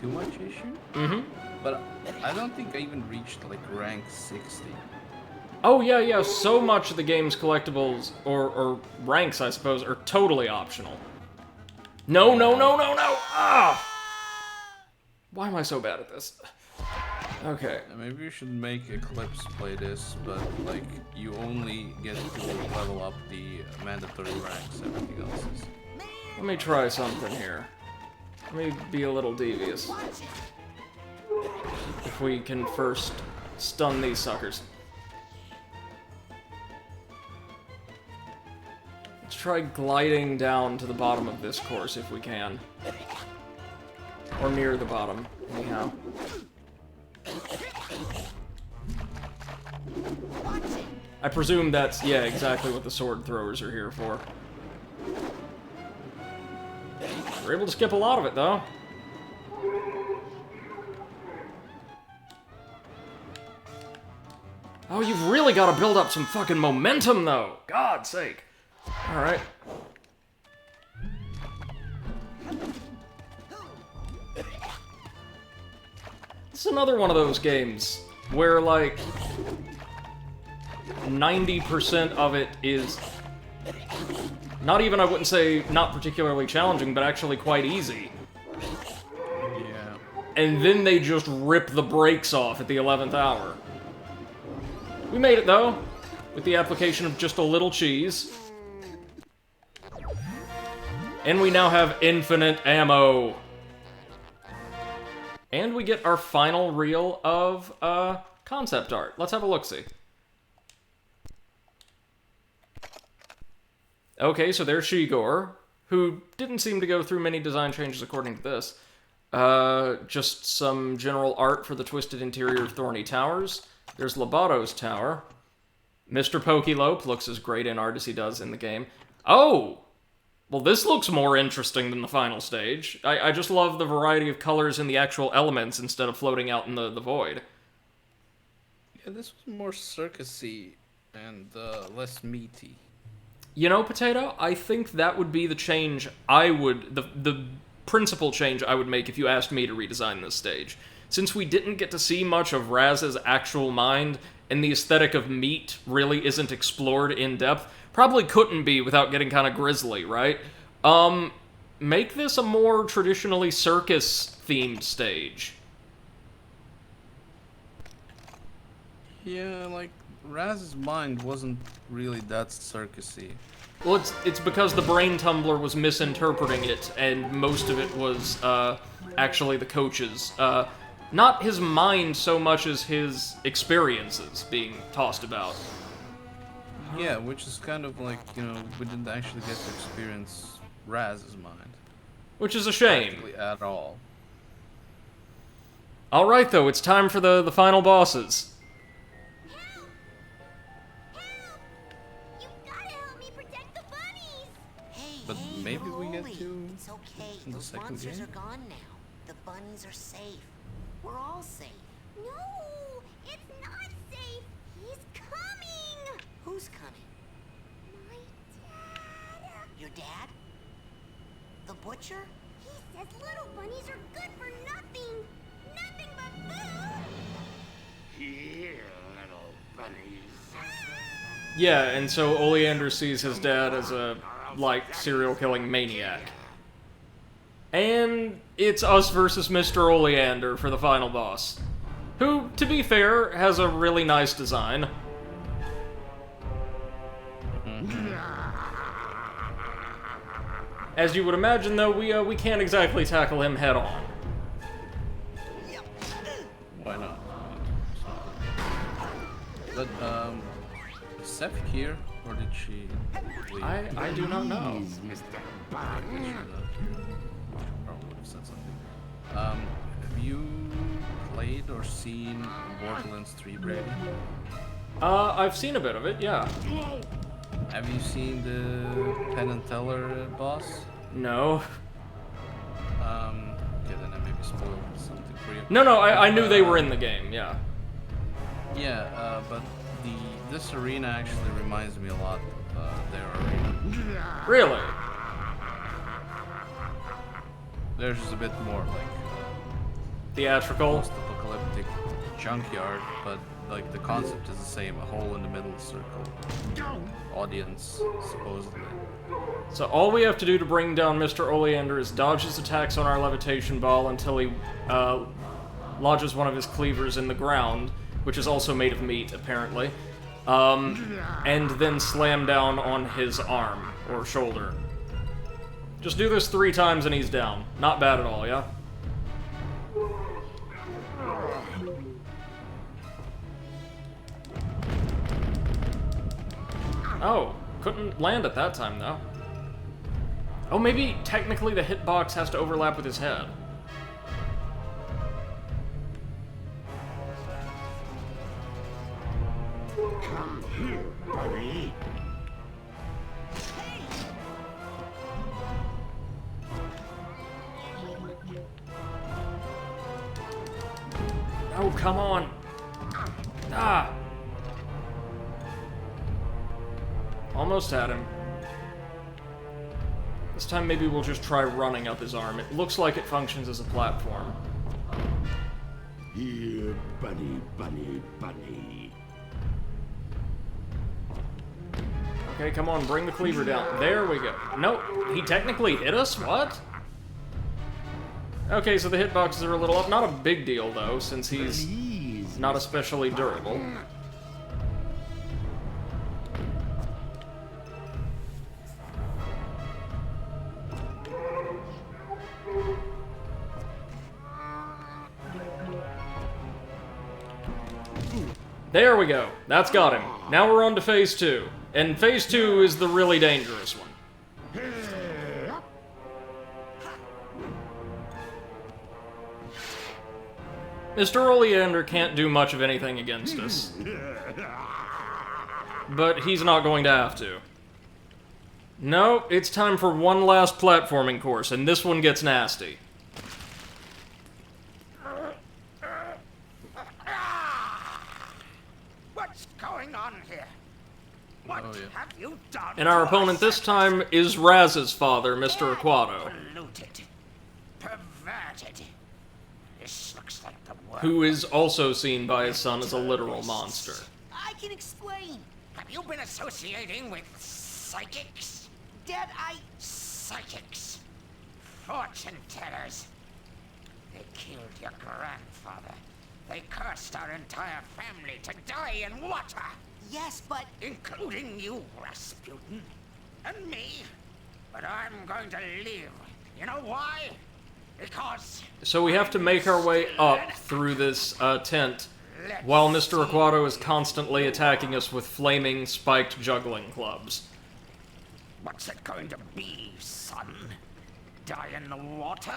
too much issue. Mm-hmm. But I don't think I even reached like rank 60. Oh, yeah, yeah, so much of the game's collectibles, or ranks, I suppose, are totally optional. No, no, no, no, no! Ah! Why am I so bad at this? Okay. Maybe you should make Eclipse play this, but, like, you only get to level up the mandatory ranks, everything else is... Let me try something here. Let me be a little devious. If we can first stun these suckers. Let's try gliding down to the bottom of this course if we can. Or near the bottom, anyhow. I presume that's, yeah, exactly what the sword throwers are here for. We're able to skip a lot of it, though. Oh, you've really got to build up some fucking momentum, though. God's sake. Alright. This is another one of those games where, like, 90% of it is not even, I wouldn't say, not particularly challenging, but actually quite easy. Yeah. And then they just rip the brakes off at the 11th hour. We made it, though, with the application of just a little cheese. And we now have infinite ammo. And we get our final reel of, concept art. Let's have a look-see. Okay, so there's Shigor, who didn't seem to go through many design changes according to this. Just some general art for the twisted interior of Thorny Towers. There's Lobato's tower. Mr. Pokelope looks as great in art as he does in the game. Oh! Well, this looks more interesting than the final stage. I just love the variety of colors in the actual elements instead of floating out in the void. Yeah, this was more circusy and less meaty. You know, Potato, I think that would be the change I would... The principal change I would make if you asked me to redesign this stage. Since we didn't get to see much of Raz's actual mind, and the aesthetic of meat really isn't explored in depth, probably couldn't be without getting kind of grisly, right? Make this a more traditionally circus-themed stage. Yeah, like, Raz's mind wasn't really that circusy. Well, it's because the brain tumbler was misinterpreting it, and most of it was, actually the coach's. Not his mind so much as his experiences being tossed about. Yeah, which is kind of like, you know, we didn't actually get to experience Raz's mind. Which is a shame. Practically at all. Alright, though, it's time for the final bosses. But maybe we get to It's okay. in the Those second monsters game? are gone now. The bunnies are safe. We're all safe. No, it's not safe. He's coming. Who's coming? My dad. Your dad? The butcher? He says little bunnies are good for nothing. Nothing but food. Here, little bunnies. Yeah, and so Oleander sees his dad as a, like, serial-killing maniac. And it's us versus Mr. Oleander for the final boss. Who, to be fair, has a really nice design. As you would imagine, though, we can't exactly tackle him head-on. Why not? But, is Seth here, or did she leave? I do not know. Mr. Probably would have said something. Have you played or seen Borderlands 3, Brady? I've seen a bit of it, yeah. Have you seen the Penn and Teller boss? No. Okay, then I maybe spoiled something for you. No, I knew they were in the game, yeah. Yeah, but this arena actually reminds me a lot of their arena. Really? There's just a bit more like theatrical, post-apocalyptic junkyard, but like the concept is the same. A hole in the middle circle. Audience, supposedly. So all we have to do to bring down Mr. Oleander is dodge his attacks on our levitation ball until he lodges one of his cleavers in the ground, which is also made of meat, apparently, and then slam down on his arm or shoulder. Just do this 3 times and he's down. Not bad at all, yeah? Oh, couldn't land at that time, though. Oh, maybe technically the hitbox has to overlap with his head. Come here, buddy. Oh, come on. Ah. Almost had him. This time maybe we'll just try running up his arm. It looks like it functions as a platform. Here, buddy, buddy, buddy. Okay, come on, bring the cleaver down. There we go. Nope, he technically hit us? What? Okay, so the hitboxes are a little up. Not a big deal, though, since he's not especially durable. There we go. That's got him. Now we're on to phase 2. And phase 2 is the really dangerous one. Mr. Oleander can't do much of anything against us. But he's not going to have to. No, it's time for one last platforming course, and this one gets nasty. What's going on here? What have you done? And our opponent this time is Raz's father, Mr. Aquato. Polluted, perverted. This looks like the world. Who is also seen by his son as a literal monster. I can explain. Have you been associating with psychics? Dad, Psychics. Fortune tellers. They killed your grandfather. They cursed our entire family to die in water. Yes, but... Including you, Rasputin. And me. But I'm going to live. You know why? Because... So we have to make our way up through this tent, while Mr. Aquato is constantly attacking us with flaming, spiked juggling clubs. What's it going to be, son? Die in the water?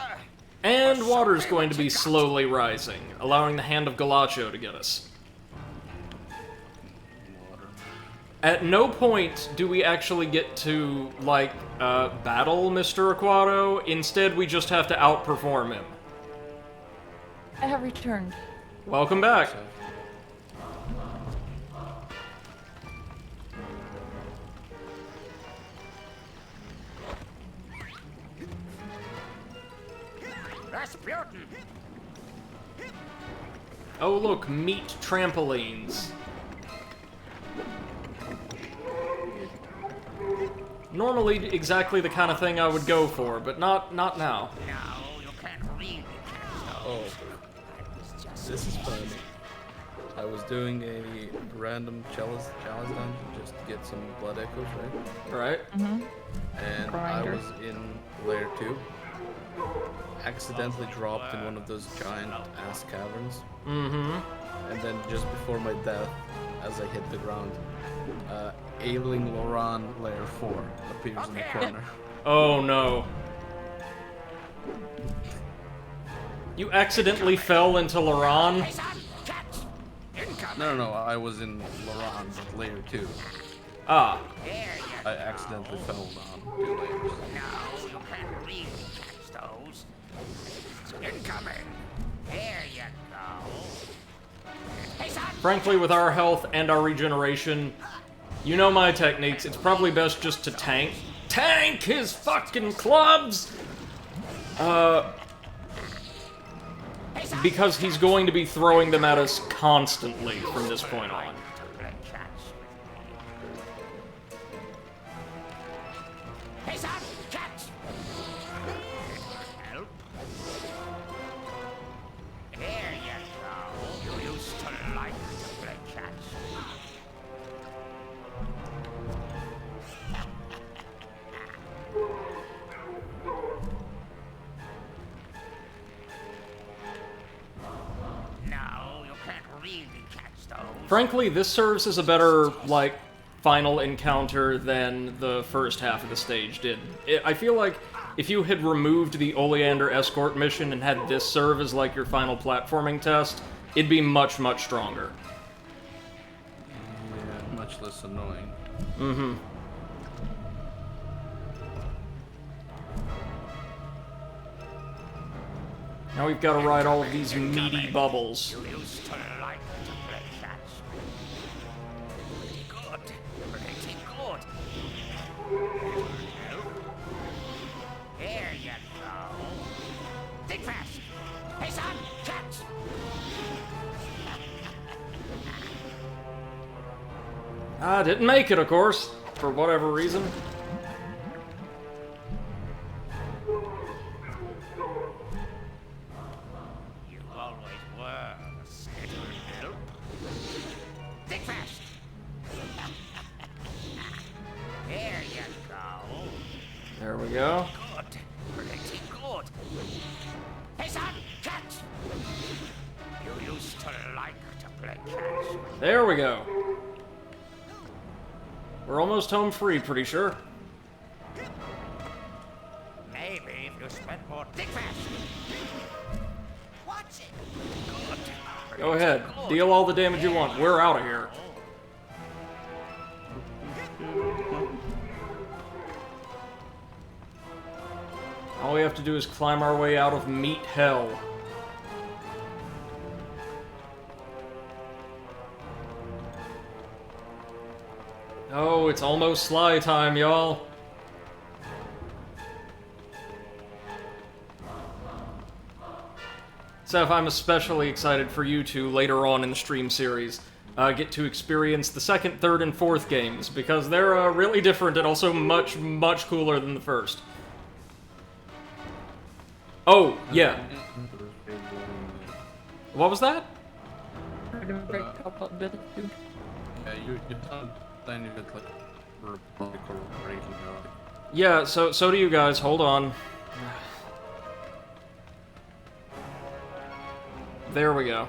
And water's going to be slowly rising, allowing the hand of Galacho to get us. At no point do we actually get to, like, battle Mr. Aquato. Instead, we just have to outperform him. I have returned. Welcome back. Rasputin! Oh, look, meat trampolines. Normally exactly the kind of thing I would go for, but not now. No, you can't really catch those. Oh, this is fun. I was doing a random chalice dungeon just to get some blood echoes, right? Right. Mm-hmm. And Grinder. I was in layer 2. Accidentally dropped in one of those giant ass caverns. Mm-hmm. And then just before my death, as I hit the ground, Ailing Loran layer 4 appears in the corner. Oh no. You accidentally fell into Laran? No, I was in Loran, but layer 2. Ah. I accidentally fell down 2 layers. No, you can't really catch those. Incoming. There you go. Hey, son! Frankly, with our health and our regeneration, you know my techniques. It's probably best just to tank. Tank his fucking clubs! Hey, because he's going to be throwing them at us constantly from this point on. Hey, son, catch! Help. There you go. You used to like to play catch. No, you can't really catch those. Frankly, this serves as a better, like, final encounter than the first half of the stage did. I feel like if you had removed the Oleander escort mission and had this serve as, like, your final platforming test, it'd be much, much stronger. Yeah, much less annoying. Mm-hmm. Now we've got to ride all of these meaty bubbles. You used to like to play catch. Good. Pretty good. There you go. Think fast. Hey, son, catch. Ah, didn't make it, of course, for whatever reason. You always were scared of help. Think fast. There you go. There we go. Good. Pretty good. Hey, son, catch. You used to like to play catch. There we go. We're almost home free, pretty sure. Maybe if you spent more. Think fast. Watch it. Good. Go ahead. Deal all the damage you want. We're out of here. All we have to do is climb our way out of meat hell. Oh, it's almost Sly time, y'all. Seth, I'm especially excited for you to, later on in the stream series, get to experience the second, third, and fourth games, because they're really different and also much, much cooler than the first. Oh, yeah. What was that? I'm gonna break up a bit too. Yeah, you sound tiny bit like robotic or breaking out. Yeah, so do you guys. Hold on. There we go.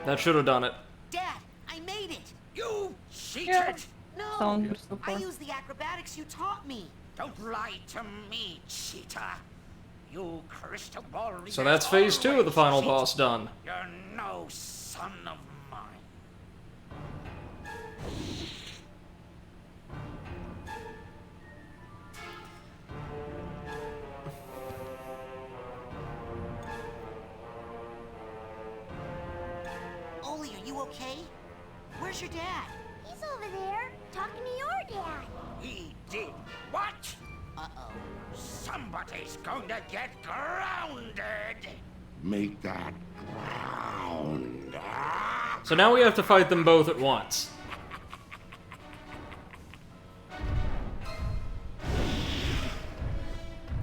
That should have done it. Dad, I made it! You cheated! Yeah. No! Sound so I far. used the acrobatics you taught me. Don't lie to me, cheater. You crystal ball. So that's phase 2 of the final boss done. You're no son of mine. Oli, are you okay? Where's your dad? He's over there, talking to your dad. He did what? Uh-oh. Somebody's going to get grounded. Make that ground. So now we have to fight them both at once.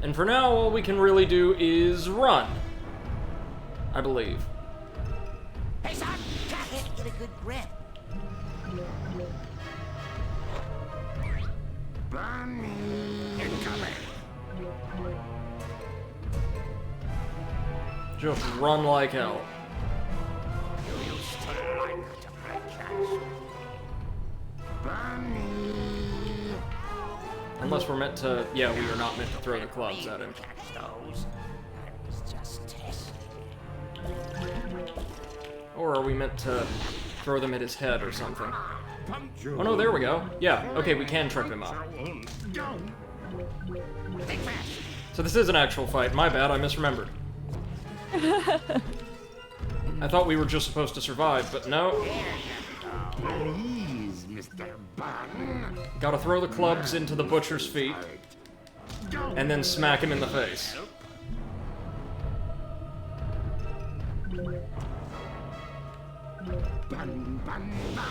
And for now, all we can really do is run. I believe. Hey, son, catch! Can't get a good grip. Incoming. Just run like hell. You used to like to play catch. Unless we're meant to... Yeah, we are not meant to throw the clubs at him. Catch those. I was just testing. Or are we meant to throw them at his head or something? Oh no, there we go. Yeah, okay, we can trip him up. So this is an actual fight. My bad, I misremembered. I thought we were just supposed to survive, but no. Please, Mr. Bun. Gotta throw the clubs into the butcher's feet, and then smack him in the face.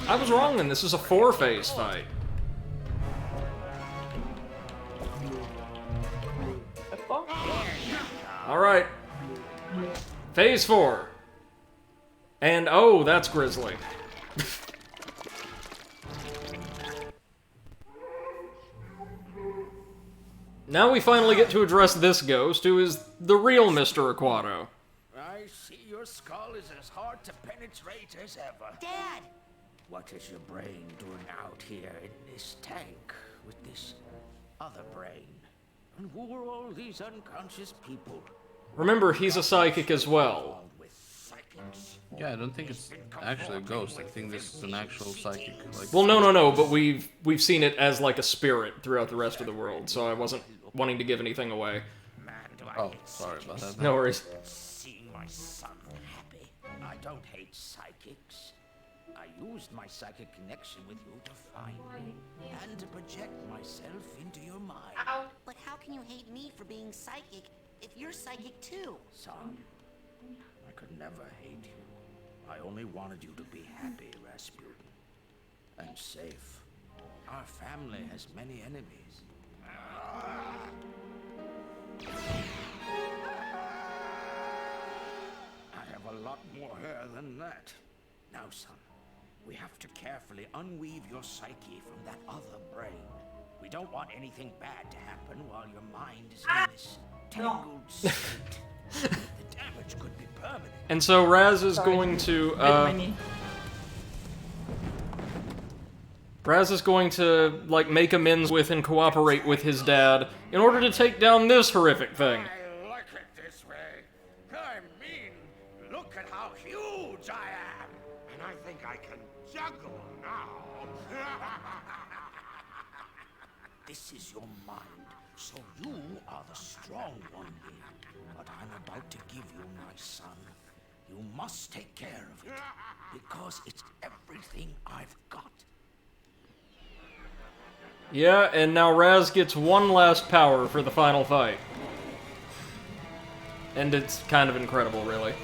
I was wrong then, this is a 4-phase fight. Alright. Phase 4. And oh, that's Grizzly. Now we finally get to address this ghost, who is the real Mr. Aquato. I see your skull is as hard to penetrate as ever. Dad! What is your brain doing out here in this tank with this other brain? And who are all these unconscious people? Remember, he's a psychic as well. Yeah, I don't think it's actually a ghost. I think this is an actual psychic. Like, Well, no, but we've seen it as like a spirit throughout the rest of the world, so I wasn't wanting to give anything away. Oh, sorry about that. No worries. Seeing my son happy. I don't hate psychics. I used my psychic connection with you to find me and to project myself into your mind. But how can you hate me for being psychic if you're psychic too? Son, I could never hate you. I only wanted you to be happy, Rasputin. And safe. Our family has many enemies. I have a lot more hair than that. Now, son, we have to carefully unweave your psyche from that other brain. We don't want anything bad to happen while your mind is in this tangled state. The damage could be permanent. And so Raz is going to, Raz is going to, like, make amends with and cooperate with his dad in order to take down this horrific thing. I like it this way. I mean, look at how huge I am. And I think I can juggle now. This is your mind, so you are the strong one here. But I'm about to give you my son. You must take care of it, because it's everything I've got. Yeah, and now Raz gets one last power for the final fight. And it's kind of incredible, really.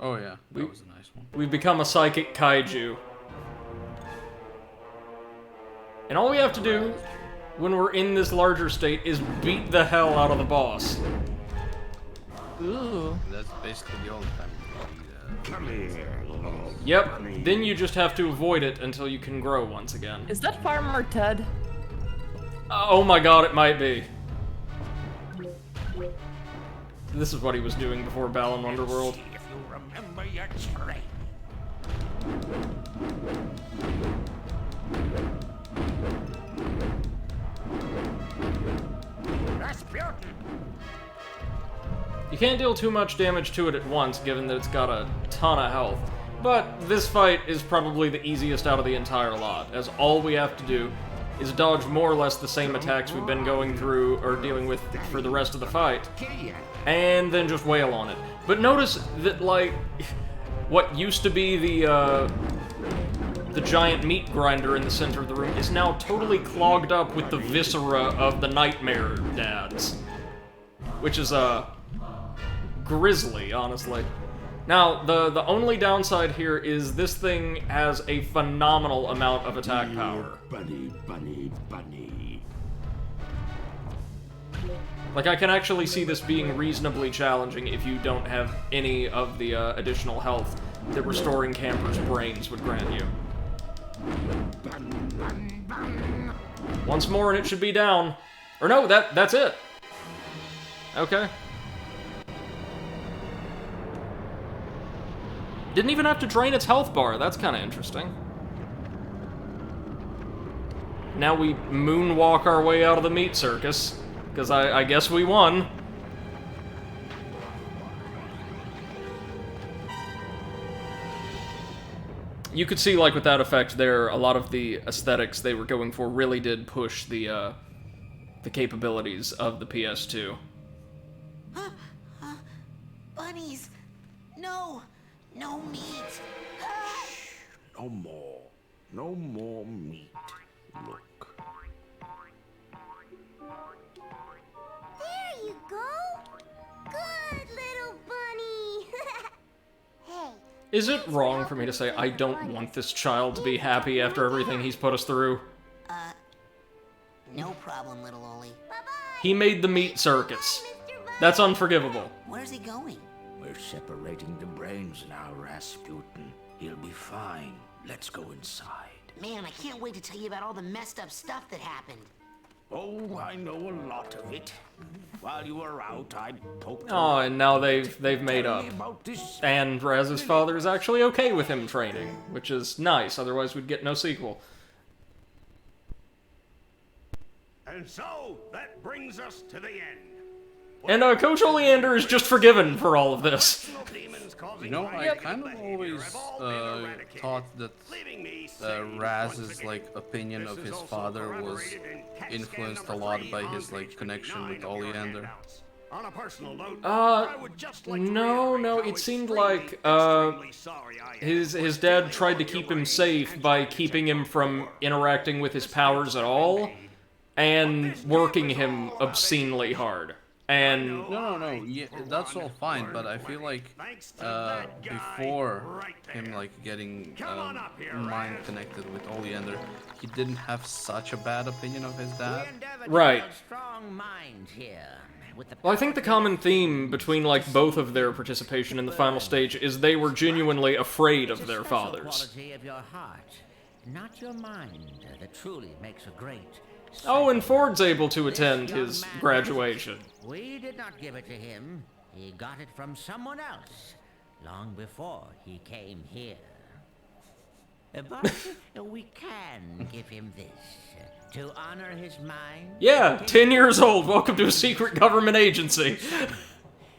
Oh yeah, that was a nice one. We've become a psychic kaiju. And all we have to do, when we're in this larger state, is beat the hell out of the boss. Ooh. That's basically the only time you Come here. Yep, then you just have to avoid it until you can grow once again. Is that Farmer Ted? Oh my god, it might be. This is what he was doing before Balan Wonderworld. See if you remember your training. Rasputin! You can't deal too much damage to it at once, given that it's got a ton of health. But this fight is probably the easiest out of the entire lot, as all we have to do is dodge more or less the same attacks we've been going through or dealing with for the rest of the fight, and then just wail on it. But notice that, like, what used to be the giant meat grinder in the center of the room is now totally clogged up with the viscera of the nightmare dads. Which is, grisly, honestly. Now, the only downside here is this thing has a phenomenal amount of attack power. Bunny. Like, I can actually see this being reasonably challenging if you don't have any of the additional health that restoring campers' brains would grant you. Once more and it should be down. Or no, that's it. Okay. Didn't even have to drain its health bar. That's kind of interesting. Now we moonwalk our way out of the meat circus, because I guess we won. You could see, like, with that effect there, a lot of the aesthetics they were going for really did push the capabilities of the PS2. Bunnies! No! No meat! No more. No more meat. Look. There you go. Good Is it wrong for me to say I don't want this child to be happy after everything he's put us through? No problem, little Oli. He made the meat circus. That's unforgivable. Where's he going? We're separating the brains now, Rasputin. He'll be fine. Let's go inside. Man, I can't wait to tell you about all the messed up stuff that happened. Oh, I know a lot of it. While you were out, I poked Oh, and now they've made Tell up. me about this. And Raz's father is actually okay with him training, which is nice, otherwise we'd get no sequel. And so, that brings us to the end. And Coach Oleander is just forgiven for all of this. You know, I kind of always thought that Raz's opinion of his father was influenced a lot by his connection with Oleander. On a personal note, No, it seemed like his dad tried to keep him safe by keeping him from interacting with his powers at all and working him obscenely hard. And No, yeah, that's all fine, but I feel like before him getting mind connected with Oleander, he didn't have such a bad opinion of his dad. Right. Strong mind here. Well, I think the common theme between both of their participation in the final stage is they were genuinely afraid of their fathers. Quality of your heart, not your mind, that truly makes a great. Oh, and Ford's able to attend his graduation. We did not give it to him. He got it from someone else, long before he came here. But we can give him this, to honor his mind. Yeah, 10 years old, welcome to a secret government agency.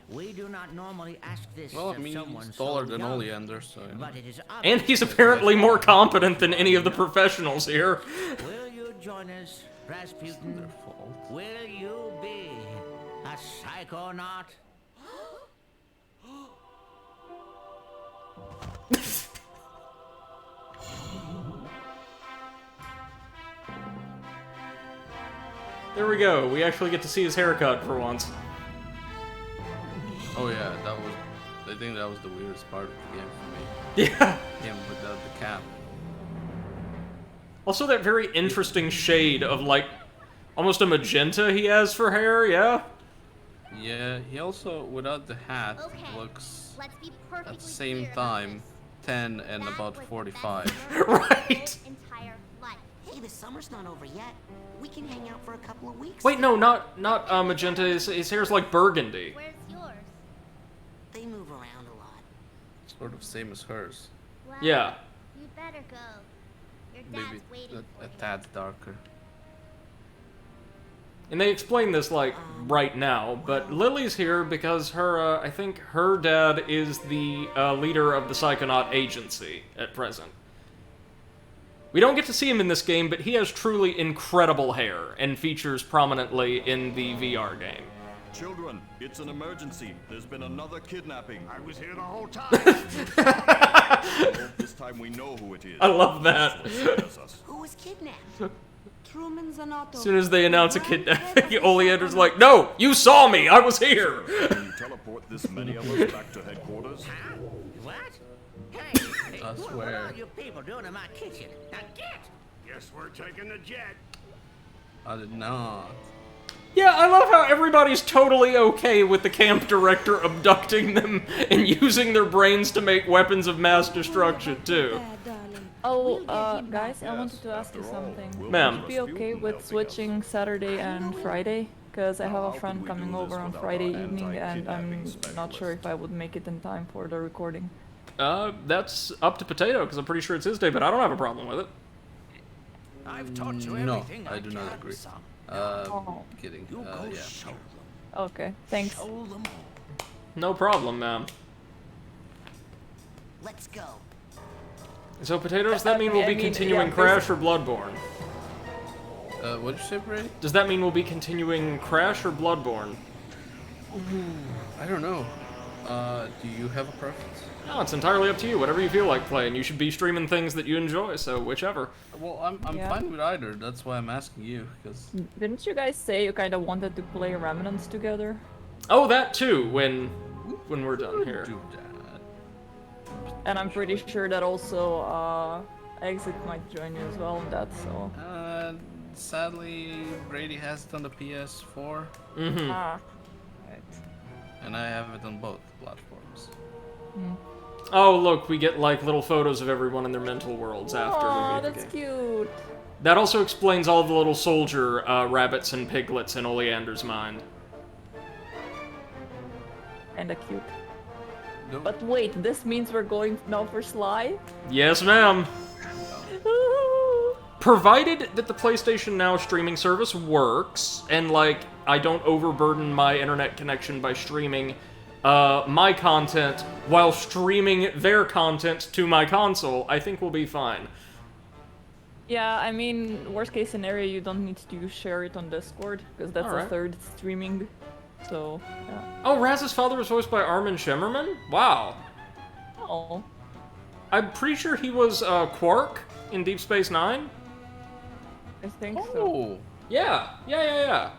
We do not normally ask this Well, I of mean, someone he's taller so than young, Oleander, so... but it is And he's apparently more competent than any of the professionals here. Will you join us, Rasputin? Will you be a psychonaut? There we go, we actually get to see his haircut for once. Oh yeah, I think that was the weirdest part of the game for me. Yeah. Him without the cap. Also that very interesting shade of almost a magenta he has for hair, yeah? Yeah, he also, without the hat, looks Let's be at perfectly the same clear about time 10 and about 45. Right! entire life. Hey, the summer's not over yet. We can hang out for a couple of weeks. Wait, no, not magenta, his hair's like burgundy. Where's yours? They move around a lot. Sort of same as hers. Well, Yeah. You better go. Your dad's Maybe waiting a tad darker. And they explain this, right now, but Lily's here because her, I think her dad is the leader of the Psychonaut agency at present. We don't get to see him in this game, but he has truly incredible hair and features prominently in the VR game. Children, it's an emergency. There's been another kidnapping. I was here the whole time. This time we know who it is. I love that. Who was kidnapped? Truman's an auto. As soon as they announce a kidnapping, Oleander's like, "No, you saw me. I was here." Can you teleport this many of us back to headquarters? What? Hey, I what swear. are you people doing in my kitchen? Now get! Guess we're taking the jet. I did not. Yeah, I love how everybody's totally okay with the camp director abducting them and using their brains to make weapons of mass destruction, too. Oh, guys, I wanted to ask you something. Ma'am. Would you be okay with switching Saturday and Friday? Because I have a friend coming over on Friday evening and I'm not sure if I would make it in time for the recording. That's up to Potato, because I'm pretty sure it's his day, but I don't have a problem with it. I've taught you No, everything I do not can, agree. son. Kidding. You go Yeah. show them. Okay, thanks. Show them all. No problem, ma'am. Let's go. So, Potato, does that mean we'll be continuing yeah, Crash or Bloodborne? What'd you say, Brady? Does that mean we'll be continuing Crash or Bloodborne? I don't know. Do you have a preference? No, it's entirely up to you. Whatever you feel like playing. You should be streaming things that you enjoy, so whichever. Well, I'm Yeah. fine with either. That's why I'm asking you, because... Didn't you guys say you kind of wanted to play Remnants together? Oh, that too, when we're done here. Do And I'm pretty sure that also Exit might join you as well on that, so... Sadly, Brady has it on the PS4. Mm-hmm. Ah. Right. And I have it on both platforms. Oh, look, we get, like, little photos of everyone in their mental worlds after Aw, we beat the that's game. cute. That also explains all the little soldier rabbits and piglets in Oleander's mind. Kinda cute. But wait, this means we're going now for Sly? Yes, ma'am. Provided that the PlayStation Now streaming service works, and, like, I don't overburden my internet connection by streaming my content while streaming their content to my console, I think we'll be fine. Yeah, I mean, worst case scenario, you don't need to share it on Discord, because that's Alright. a third streaming, so, yeah. Oh, Raz's father was voiced by Armin Shimmerman? Wow. Oh. I'm pretty sure he was Quark in Deep Space Nine. I think so. Oh. Yeah.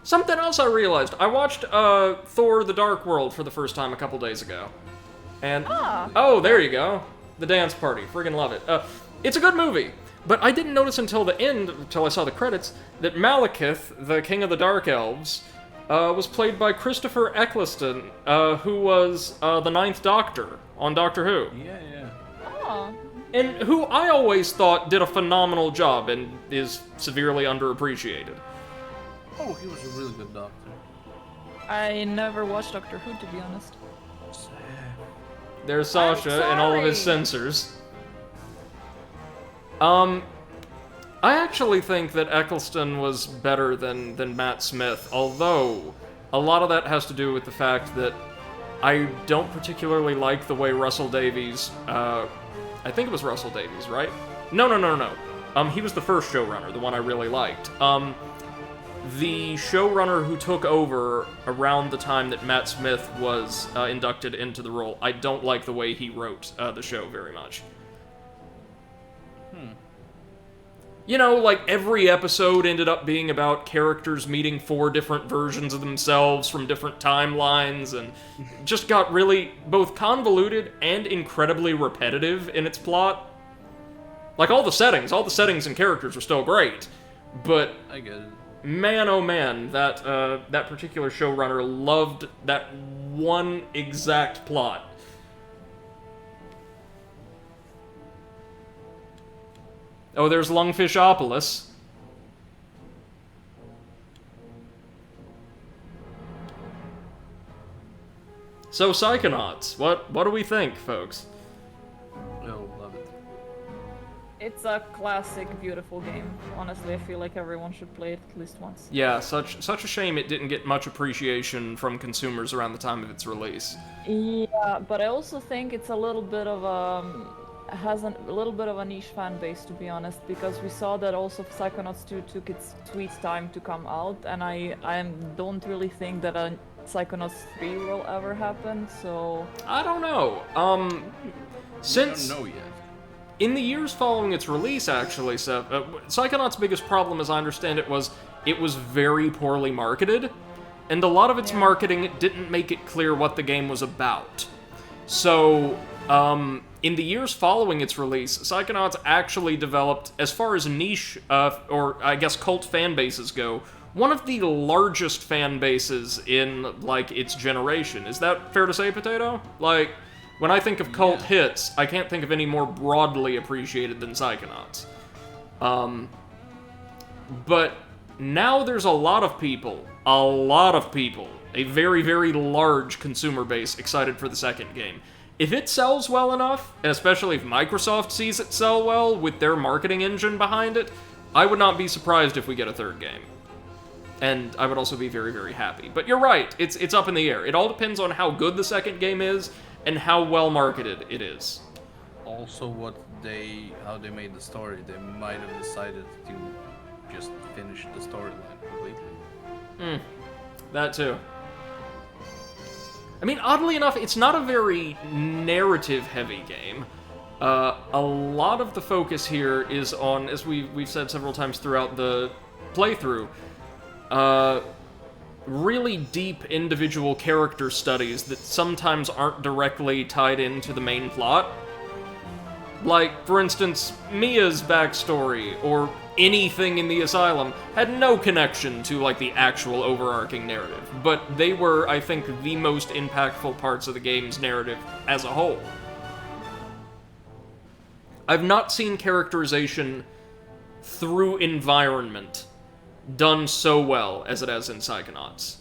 Something else I realized. I watched Thor: The Dark World for the first time a couple days ago. And oh, there you go. The Dance Party. Friggin' love it. It's a good movie. But I didn't notice until the end, until I saw the credits, that Malekith, the King of the Dark Elves, was played by Christopher Eccleston, who was the Ninth Doctor on Doctor Who. Yeah. Oh. And who I always thought did a phenomenal job and is severely underappreciated. Oh, he was a really good doctor. I never watched Doctor Who, to be honest. There's Sasha and all of his censors. I actually think that Eccleston was better than Matt Smith, although a lot of that has to do with the fact that I don't particularly like the way Russell Davies, I think it was Russell Davies, right? No. He was the first showrunner, the one I really liked. The showrunner who took over around the time that Matt Smith was inducted into the role, I don't like the way he wrote the show very much. You know, like, every episode ended up being about characters meeting 4 different versions of themselves from different timelines, and just got really both convoluted and incredibly repetitive in its plot. Like, all the settings and characters were still great, but... I get it. Man, oh man, that particular showrunner loved that one exact plot. Oh, there's Lungfishopolis. So, Psychonauts, what do we think, folks? Oh, love it. It's a classic, beautiful game. Honestly, I feel like everyone should play it at least once. Yeah, such a shame it didn't get much appreciation from consumers around the time of its release. Yeah, but I also think it's a little bit of has a little bit of a niche fan base, to be honest, because we saw that also Psychonauts 2 took its sweet time to come out, and I don't really think that a Psychonauts 3 will ever happen, so... I don't know. Since... We don't know yet. In the years following its release, actually, Seth, Psychonauts' biggest problem, as I understand it, was very poorly marketed, and a lot of its marketing didn't make it clear what the game was about. So, in the years following its release, Psychonauts actually developed, as far as niche, or I guess cult fan bases go, one of the largest fan bases in, like, its generation. Is that fair to say, Potato? Like, when I think of cult hits, I can't think of any more broadly appreciated than Psychonauts. But now there's a lot of people, a very, very large consumer base excited for the second game. If it sells well enough, and especially if Microsoft sees it sell well with their marketing engine behind it, I would not be surprised if we get a third game. And I would also be very, very happy. But you're right, it's up in the air. It all depends on how good the second game is, and how well marketed it is. Also, how they made the story. They might have decided to just finish the storyline completely. That too. I mean, oddly enough, it's not a very narrative-heavy game. A lot of the focus here is on, as we've said several times throughout the playthrough, really deep individual character studies that sometimes aren't directly tied into the main plot. Like, for instance, Mia's backstory, or anything in the asylum, had no connection to, like, the actual overarching narrative, but they were, I think, the most impactful parts of the game's narrative as a whole. I've not seen characterization through environment done so well as it has in Psychonauts.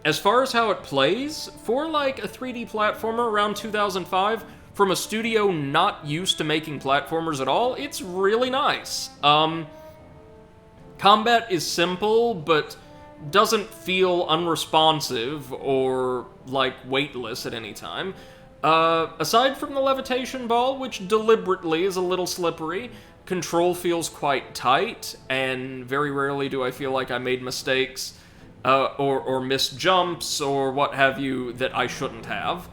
As far as how it plays, for, like, a 3D platformer around 2005, from a studio not used to making platformers at all, it's really nice. Combat is simple, but doesn't feel unresponsive or, like, weightless at any time. Aside from the levitation ball, which deliberately is a little slippery, control feels quite tight, and very rarely do I feel like I made mistakes, or missed jumps, or what have you, that I shouldn't have.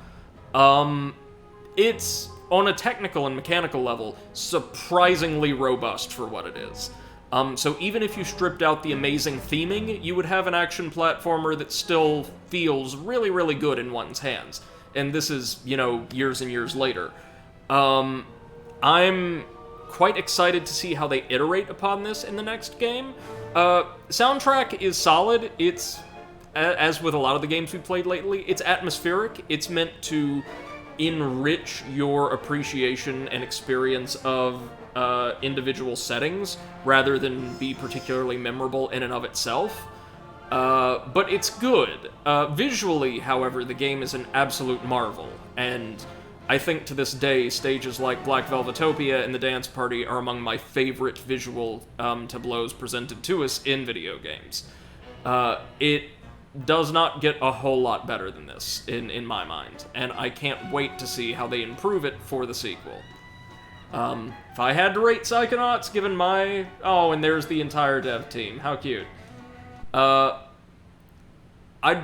It's, on a technical and mechanical level, surprisingly robust for what it is. So even if you stripped out the amazing theming, you would have an action platformer that still feels really, really good in one's hands. And this is, you know, years and years later. I'm quite excited to see how they iterate upon this in the next game. Soundtrack is solid. It's, as with a lot of the games we've played lately, it's atmospheric. It's meant to enrich your appreciation and experience of individual settings, rather than be particularly memorable in and of itself. But it's good. Visually, however, the game is an absolute marvel, and I think to this day, stages like Black Velvetopia and the Dance Party are among my favorite visual tableaus presented to us in video games. It does not get a whole lot better than this, in my mind, and I can't wait to see how they improve it for the sequel. If I had to rate Psychonauts, given my... Oh, and there's the entire dev team. How cute. I'd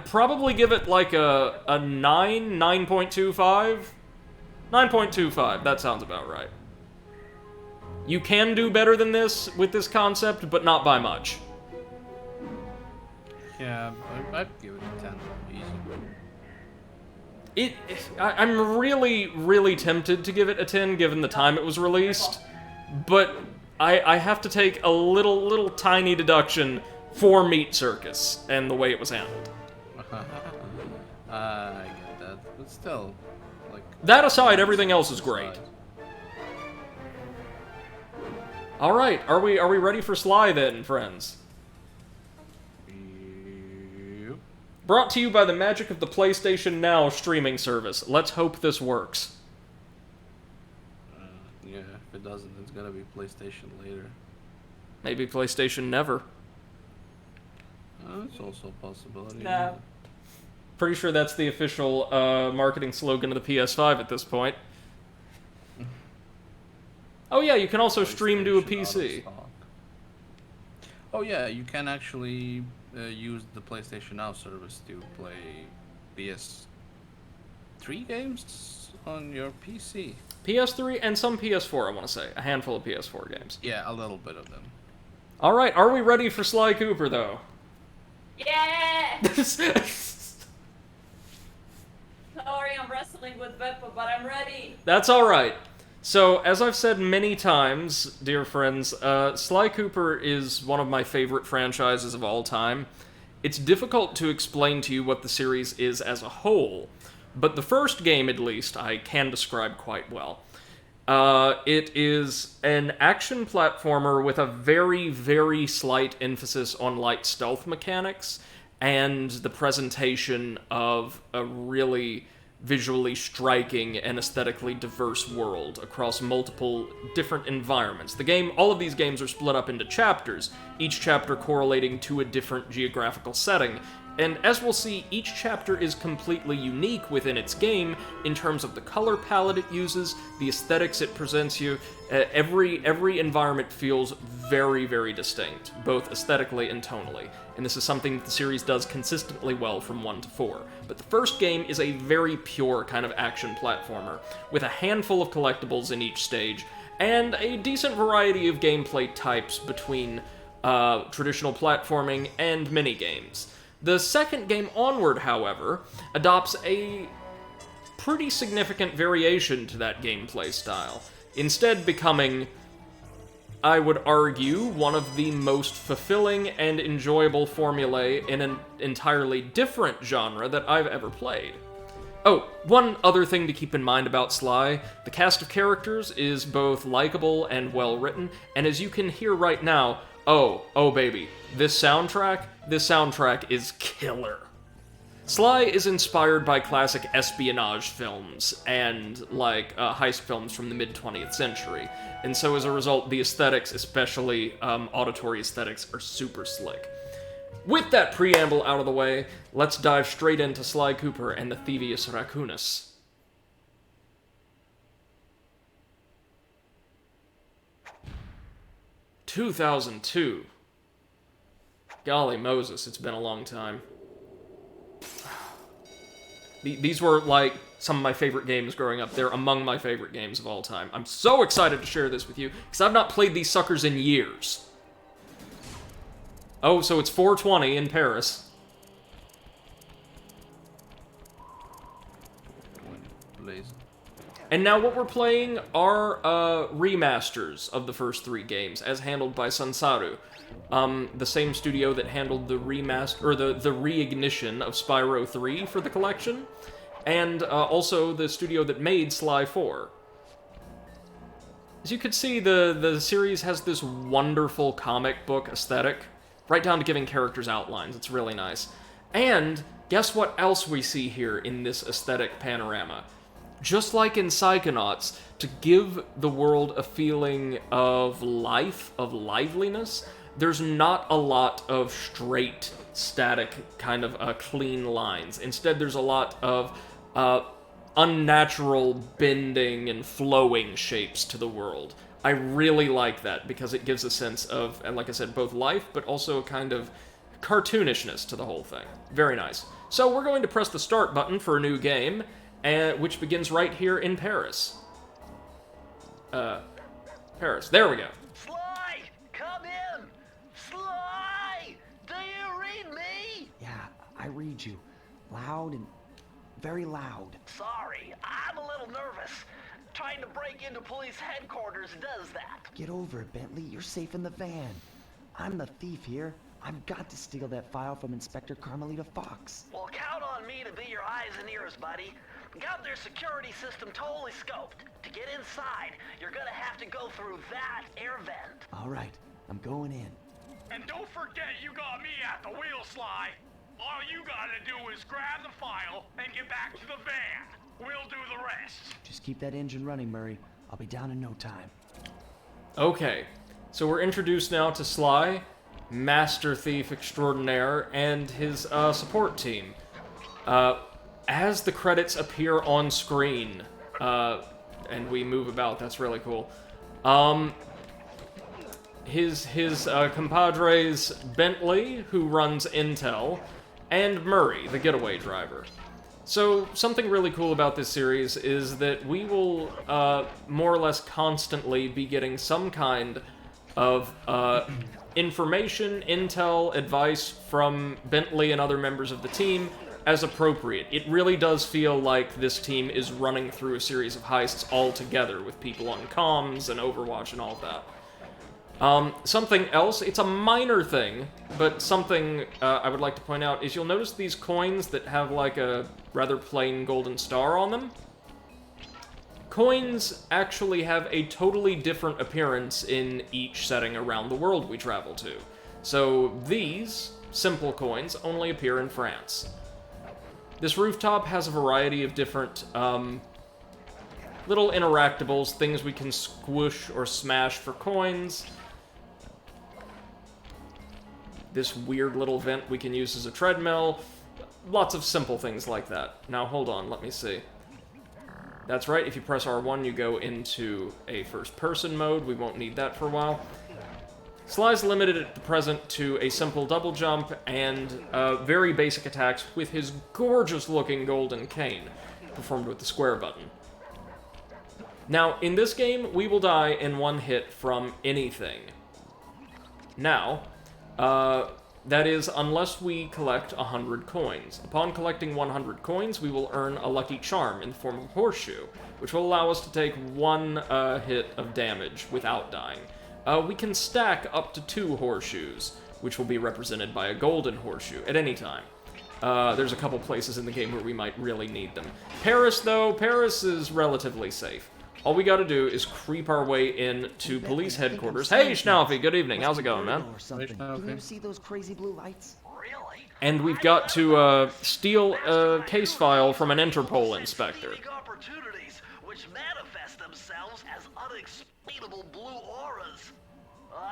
probably give it like a 9.25? 9.25, that sounds about right. You can do better than this with this concept, but not by much. Yeah, I'd give it a 10. Easy. I'm really, really tempted to give it a 10, given the time it was released, but I have to take a little tiny deduction for Meat Circus and the way it was handled. I get that, but still, like... That aside, everything else is great. Alright, are we ready for Sly then, friends? Brought to you by the magic of the PlayStation Now streaming service. Let's hope this works. Yeah, if it doesn't, it's gonna be PlayStation later. Maybe PlayStation never. It's also a possibility. Yeah. Pretty sure that's the official marketing slogan of the PS5 at this point. Oh yeah, you can also stream to a PC. Oh yeah, you can actually use the PlayStation Now service to play PS3 games on your PC. PS3 and some PS4, I want to say. A handful of PS4 games. Yeah, a little bit of them. Alright, are we ready for Sly Cooper, though? Yeah! Sorry, I'm wrestling with Beppa, but I'm ready. That's alright. So, as I've said many times, dear friends, Sly Cooper is one of my favorite franchises of all time. It's difficult to explain to you what the series is as a whole, but the first game, at least, I can describe quite well. It is an action platformer with a very, very slight emphasis on light stealth mechanics, and the presentation of a really visually striking and aesthetically diverse world across multiple different environments. All of these games are split up into chapters, each chapter correlating to a different geographical setting, and as we'll see, each chapter is completely unique within its game in terms of the color palette it uses, the aesthetics it presents you. Every environment feels very, very distinct, both aesthetically and tonally, and this is something that the series does consistently well from 1 to 4. But the first game is a very pure kind of action platformer, with a handful of collectibles in each stage, and a decent variety of gameplay types between traditional platforming, and minigames. The second game, Onward, however, adopts a pretty significant variation to that gameplay style, instead becoming, I would argue, one of the most fulfilling and enjoyable formulae in an entirely different genre that I've ever played. Oh, one other thing to keep in mind about Sly, the cast of characters is both likable and well-written, and as you can hear right now, oh baby, this soundtrack is killer. Sly is inspired by classic espionage films and, like, heist films from the mid-20th century, and so as a result, the aesthetics, especially auditory aesthetics, are super slick. With that preamble out of the way, let's dive straight into Sly Cooper and the Thievius Raccoonus. (2002). Golly Moses, it's been a long time. These were, like, some of my favorite games growing up. They're among my favorite games of all time. I'm so excited to share this with you, because I've not played these suckers in years. Oh, so it's 420 in Paris. And now what we're playing are remasters of the first 3 games, as handled by Sansaru, the same studio that handled the remaster or the reignition of Spyro 3 for the collection, and also the studio that made Sly 4. As you can see, the series has this wonderful comic book aesthetic, right down to giving characters outlines. It's really nice. And guess what else we see here in this aesthetic panorama? Just like in Psychonauts, to give the world a feeling of life, of liveliness, there's not a lot of straight, static, kind of clean lines. Instead, there's a lot of unnatural bending and flowing shapes to the world. I really like that because it gives a sense of, and like I said, both life, but also a kind of cartoonishness to the whole thing. Very nice. So we're going to press the start button for a new game, which begins right here in Paris. Paris. There we go. Sly! Come in! Sly! Do you read me? Yeah, I read you. Loud and very loud. Sorry, I'm a little nervous. Trying to break into police headquarters does that. Get over it, Bentley. You're safe in the van. I'm the thief here. I've got to steal that file from Inspector Carmelita Fox. Well, count on me to be your eyes and ears, buddy. Got their security system totally scoped. To get inside, you're gonna have to go through that air vent. All right, I'm going in. And don't forget you got me at the wheel, Sly. All you gotta do is grab the file and get back to the van. We'll do the rest. Just keep that engine running, Murray. I'll be down in no time. Okay, so we're introduced now to Sly, Master Thief Extraordinaire, and his support team. As the credits appear on screen, and we move about, that's really cool. His compadres, Bentley, who runs Intel, and Murray, the getaway driver. So, something really cool about this series is that we will more or less constantly be getting some kind of information, intel, advice from Bentley and other members of the team as appropriate. It really does feel like this team is running through a series of heists all together with people on comms and Overwatch and all of that. Something else, it's a minor thing, but something I would like to point out is you'll notice these coins that have like a rather plain golden star on them. Coins actually have a totally different appearance in each setting around the world we travel to. So these simple coins only appear in France. This rooftop has a variety of different little interactables, things we can squish or smash for coins. This weird little vent we can use as a treadmill. Lots of simple things like that. Now hold on, let me see. That's right, if you press R1 you go into a first-person mode. We won't need that for a while. Sly's limited at the present to a simple double jump and very basic attacks with his gorgeous-looking golden cane, performed with the square button. Now, in this game, we will die in one hit from anything. Now, that is unless we collect 100 coins. Upon collecting 100 coins, we will earn a lucky charm in the form of a horseshoe, which will allow us to take 1 hit of damage without dying. We can stack up to 2 horseshoes, which will be represented by a golden horseshoe at any time. There's a couple places in the game where we might really need them. Paris, though, Paris is relatively safe. All we gotta do is creep our way in to police headquarters. Hey, Schnaufy, good evening. How's it going, man? Can you see those crazy blue lights? And we've got to steal a case file from an Interpol inspector. Opportunities which manifest themselves as unexplainable blue auras.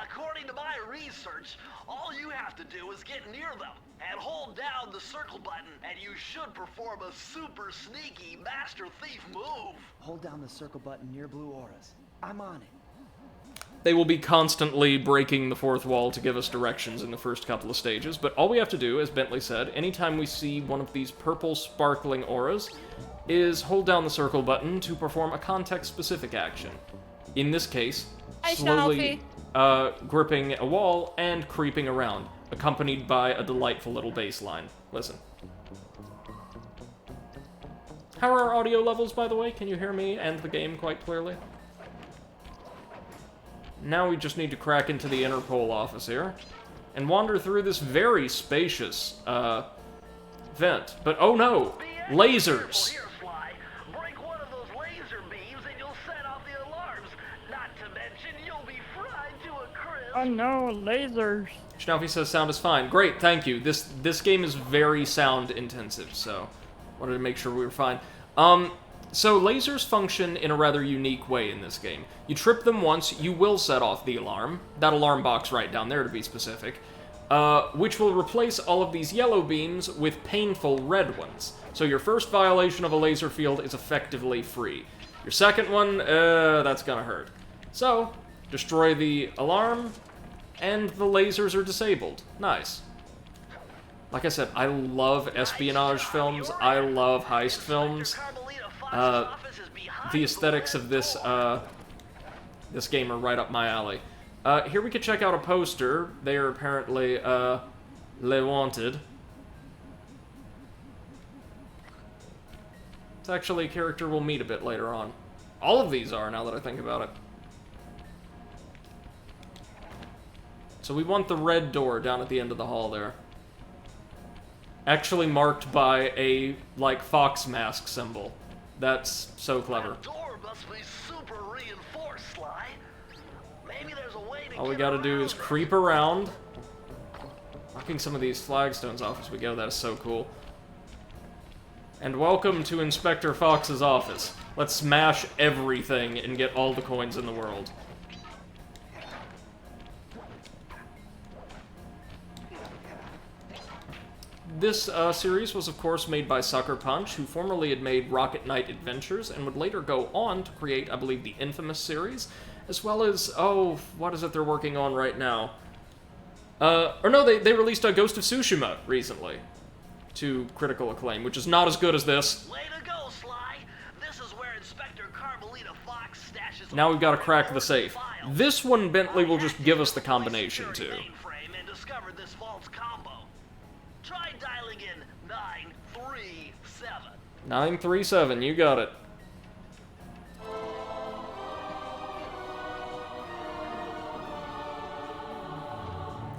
According to my research, all you have to do is get near them and hold down the circle button, and you should perform a super sneaky master thief move. Hold down the circle button near blue auras. I'm on it. They will be constantly breaking the fourth wall to give us directions in the first couple of stages, but all we have to do, as Bentley said, anytime we see one of these purple sparkling auras, is hold down the circle button to perform a context-specific action. In this case, slowly gripping a wall and creeping around, accompanied by a delightful little bass line. Listen. How are our audio levels, by the way? Can you hear me and the game quite clearly? Now we just need to crack into the Interpol office here and wander through this very spacious vent. But oh no! Lasers! Break one of those laser beams and you'll set off the alarms. Not to mention you'll be fried to a crisp. Oh no, lasers. Schnaufy says sound is fine. Great, thank you. This game is very sound intensive, so wanted to make sure we were fine. So lasers function in a rather unique way in this game. You trip them once, you will set off the alarm. That alarm box right down there, to be specific. Which will replace all of these yellow beams with painful red ones. So your first violation of a laser field is effectively free. Your second one, that's gonna hurt. So, destroy the alarm, and the lasers are disabled. Nice. Like I said, I love espionage films, I love heist films. The aesthetics of this, this game are right up my alley. Here we could check out a poster. They are apparently, Les Wanted. It's actually a character we'll meet a bit later on. All of these are, now that I think about it. So we want the red door down at the end of the hall there. Actually marked by a, like, fox mask symbol. That's so clever. Door must be super reinforced, Sly. Maybe there's a way to All we gotta do is creep around. Knocking some of these flagstones off as we go, that is so cool. And welcome to Inspector Fox's office. Let's smash everything and get all the coins in the world. This series was, of course, made by Sucker Punch, who formerly had made Rocket Knight Adventures, and would later go on to create, I believe, the Infamous series, as well as, oh, what is it they're working on right now? Or no, they released Ghost of Tsushima recently, to critical acclaim, which is not as good as this. Way to go, Sly. This is where Inspector Carmelita Fox stashes. Now we've got to crack the safe. This one, Bentley will just give us the combination to. And discovered this vault's combo. Try dialing in 937. 937, you got it.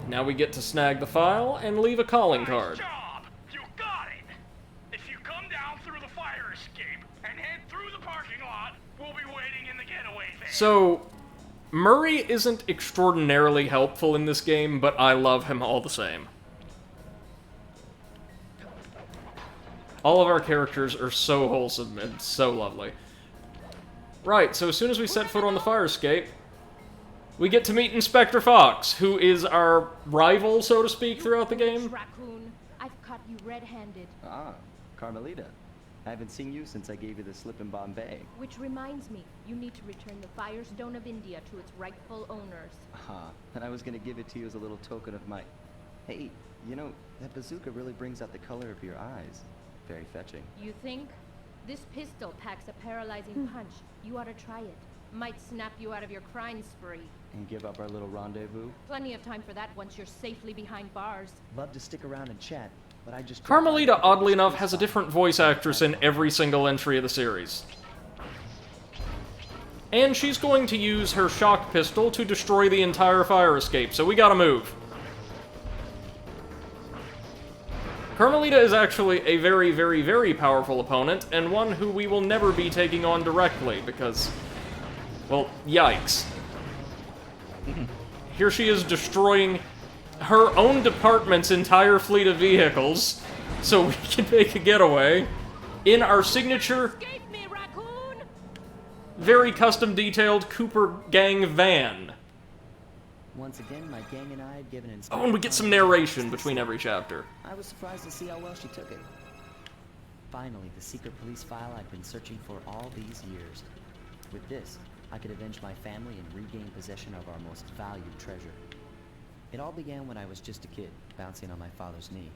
Now we get to snag the file and leave a calling card. You got it! If you come down through the fire escape and head through the parking lot, we'll be waiting in the getaway van. So, Murray isn't extraordinarily helpful in this game, but I love him all the same. All of our characters are so wholesome and so lovely. Right, so as soon as we set foot on the fire escape, we get to meet Inspector Fox, who is our rival, so to speak, throughout the game. Raccoon, I've caught you red-handed. Ah, Carmelita. I haven't seen you since I gave you the slip in Bombay. Which reminds me, you need to return the Firestone of India to its rightful owners. And I was gonna give it to you as a little token of my... Hey, you know, that bazooka really brings out the color of your eyes. Very fetching. You think? This pistol packs a paralyzing punch. You ought to try it. Might snap you out of your crime spree. And give up our little rendezvous? Plenty of time for that once you're safely behind bars. Love to stick around and chat, but I just... Carmelita, oddly enough, has a different voice actress in every single entry of the series. And she's going to use her shock pistol to destroy the entire fire escape, so we gotta move. Carmelita is actually a very, very, very powerful opponent, and one who we will never be taking on directly, because, well, yikes. Here she is destroying her own department's entire fleet of vehicles, so we can make a getaway in our signature, very custom detailed Cooper gang van. Once again, my gang and I had given Oh, and we get some narration between every chapter. I was surprised to see how well she took it. Finally, the secret police file I'd been searching for all these years. With this, I could avenge my family and regain possession of our most valued treasure. It all began when I was just a kid, bouncing on my father's knee.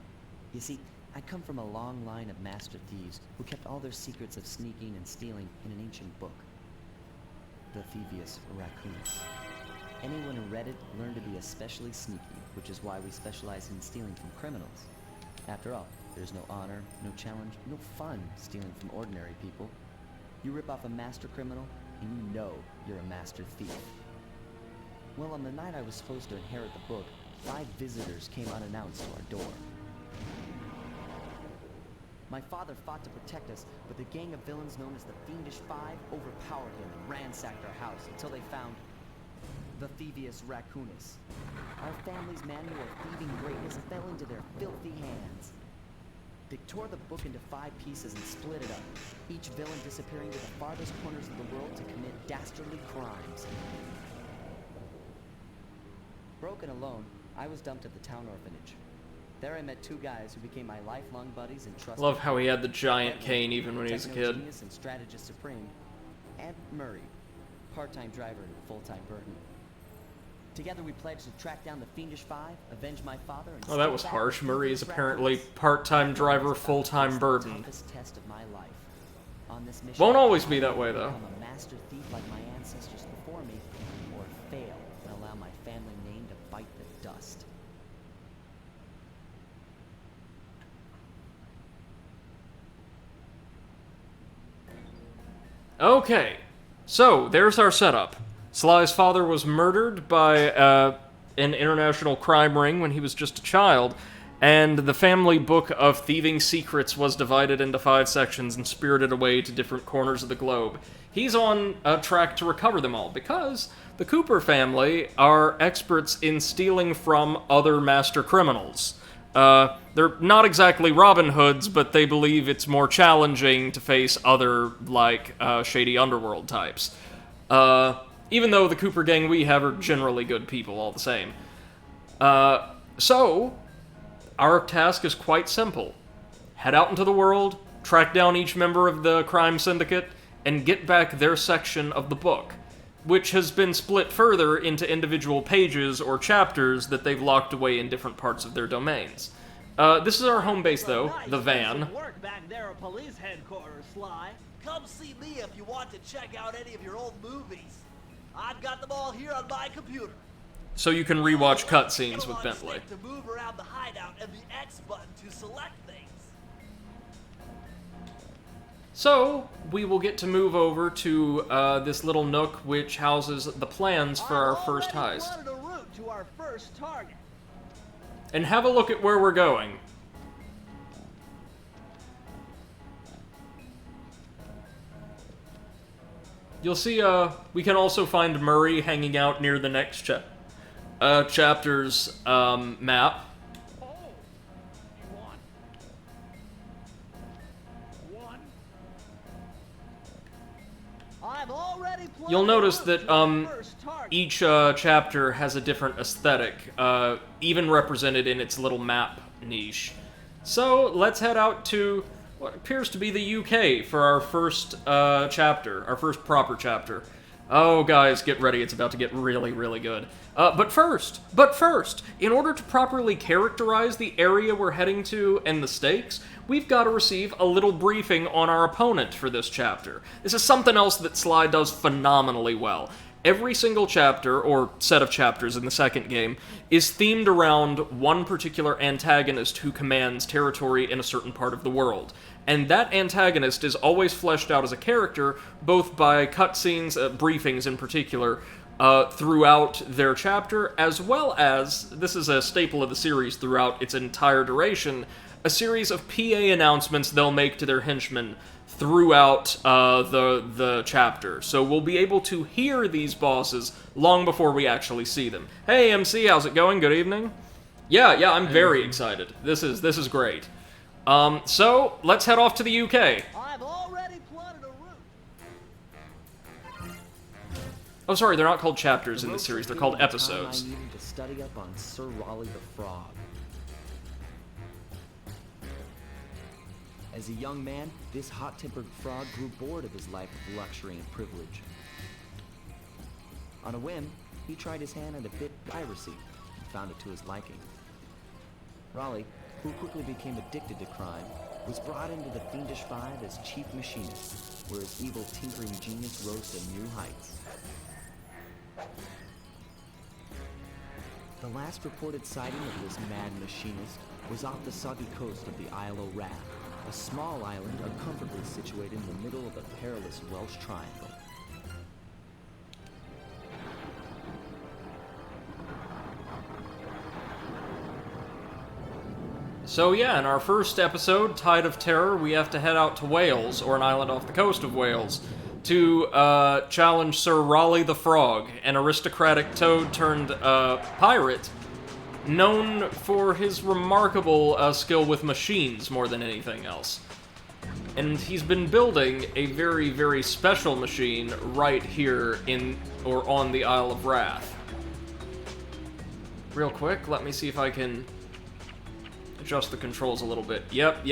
You see, I come from a long line of master thieves who kept all their secrets of sneaking and stealing in an ancient book. The Thievius Raccoonus. Anyone who read it learned to be especially sneaky, which is why we specialize in stealing from criminals. After all, there's no honor, no challenge, no fun stealing from ordinary people. You rip off a master criminal, and you know you're a master thief. Well, on the night I was supposed to inherit the book, 5 visitors came unannounced to our door. My father fought to protect us, but the gang of villains known as the Fiendish Five overpowered him and ransacked our house until they found the Thievius Raccoonus. Our family's manual of thieving greatness fell into their filthy hands. They tore the book into 5 pieces and split it up, each villain disappearing to the farthest corners of the world to commit dastardly crimes. Broken alone, I was dumped at the town orphanage. There I met 2 guys who became my lifelong buddies and trusted. Love how he had the giant cane even when he was a kid. Techno-genius and strategist supreme, and Murray, part-time driver and full-time burden. Together we pledged to track down the Fiendish Five, avenge my father, and oh, that was harsh. Murray is apparently part-time driver, full-time burden. Test of my life. On this mission, won't always be that way, though. Become a master thief like my ancestors before me, or fail and allow my family name to bite the dust. Okay, so there's our setup. Sly's father was murdered by an international crime ring when he was just a child, and the family book of thieving secrets was divided into 5 sections and spirited away to different corners of the globe. He's on a track to recover them all, because the Cooper family are experts in stealing from other master criminals. They're not exactly Robin Hoods, but they believe it's more challenging to face other, like, shady underworld types. Even though the Cooper gang we have are generally good people all the same. So, our task is quite simple. Head out into the world, track down each member of the crime syndicate, and get back their section of the book, which has been split further into individual pages or chapters that they've locked away in different parts of their domains. This is our home base, though, the van. Work back there at police headquarters, Sly. Come see me if you want to check out any of your old movies. I've got them all here on my computer. So you can rewatch cutscenes with Bentley. To move around the hideout and the X button to select things. So, we will get to move over to this little nook which houses the plans for our first heist. A route to our first target. And have a look at where we're going. You'll see, we can also find Murray hanging out near the next chapter's map. You'll notice that each chapter has a different aesthetic, even represented in its little map niche. So let's head out to what appears to be the UK for our first chapter, our first proper chapter. Oh, guys, get ready. It's about to get really, really good. But first, in order to properly characterize the area we're heading to and the stakes, we've got to receive a little briefing on our opponent for this chapter. This is something else that Sly does phenomenally well. Every single chapter, or set of chapters in the second game, is themed around one particular antagonist who commands territory in a certain part of the world. And that antagonist is always fleshed out as a character, both by cutscenes, briefings in particular, throughout their chapter, as well as, this is a staple of the series throughout its entire duration, a series of PA announcements they'll make to their henchmen throughout the chapter. So we'll be able to hear these bosses long before we actually see them. Hey MC, how's it going? Good evening. Yeah, I'm very excited. This is great. So let's head off to the UK. I've already plotted a route. Oh, sorry, they're not called chapters in this series. They're called episodes. I needed to study up on Sir Raleigh the Frog. As a young man, this hot-tempered frog grew bored of his life of luxury and privilege. On a whim, he tried his hand at a bit of piracy and found it to his liking. Raleigh, who quickly became addicted to crime, was brought into the Fiendish Five as chief machinist, where his evil tinkering genius rose to new heights. The last reported sighting of this mad machinist was off the soggy coast of the Isle of Wrath, a small island uncomfortably situated in the middle of a perilous Welsh triangle. So yeah, in our first episode, Tide of Terror, we have to head out to Wales, or an island off the coast of Wales, to challenge Sir Raleigh the Frog, an aristocratic toad-turned-pirate, known for his remarkable skill with machines more than anything else. And he's been building a very, very special machine right here on the Isle of Wrath. Real quick, let me see if I can adjust the controls a little bit. Yep.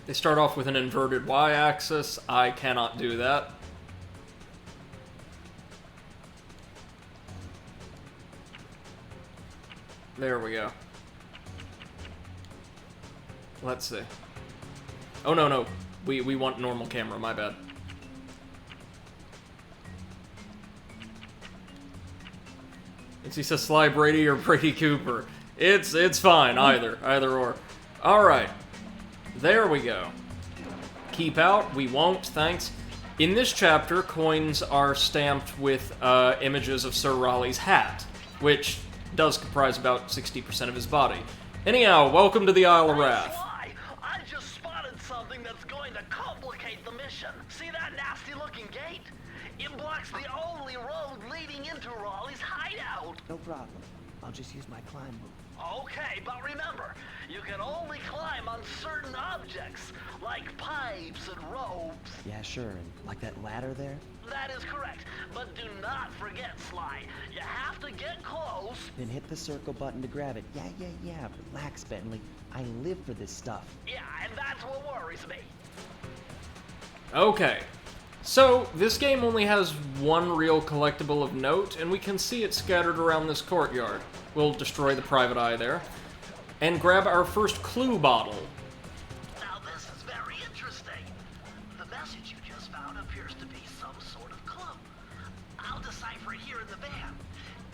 They start off with an inverted Y-axis. I cannot do that. There we go. Let's see. Oh, no. We want normal camera, my bad. He says Sly Brady or Brady Cooper. It's fine, either or. Alright. There we go. Keep out, we won't, thanks. In this chapter, coins are stamped with images of Sir Raleigh's hat, which does comprise about 60% of his body. Anyhow, welcome to the Isle of Wrath. I just spotted something that's going to complicate the mission. See that nasty-looking gate? It blocks the only road leading into Raleigh's hideout. No problem. I'll just use my climb move. Okay, but remember, you can only climb on certain objects, like pipes and ropes. Yeah, sure. And like that ladder there? That is correct. But do not forget, Sly. You have to get close. Then hit the circle button to grab it. Yeah. Relax, Bentley. I live for this stuff. Yeah, and that's what worries me. Okay. So, this game only has one real collectible of note, and we can see it scattered around this courtyard. We'll destroy the private eye there, and grab our first clue bottle. Now this is very interesting. The message you just found appears to be some sort of clue. I'll decipher it here in the van.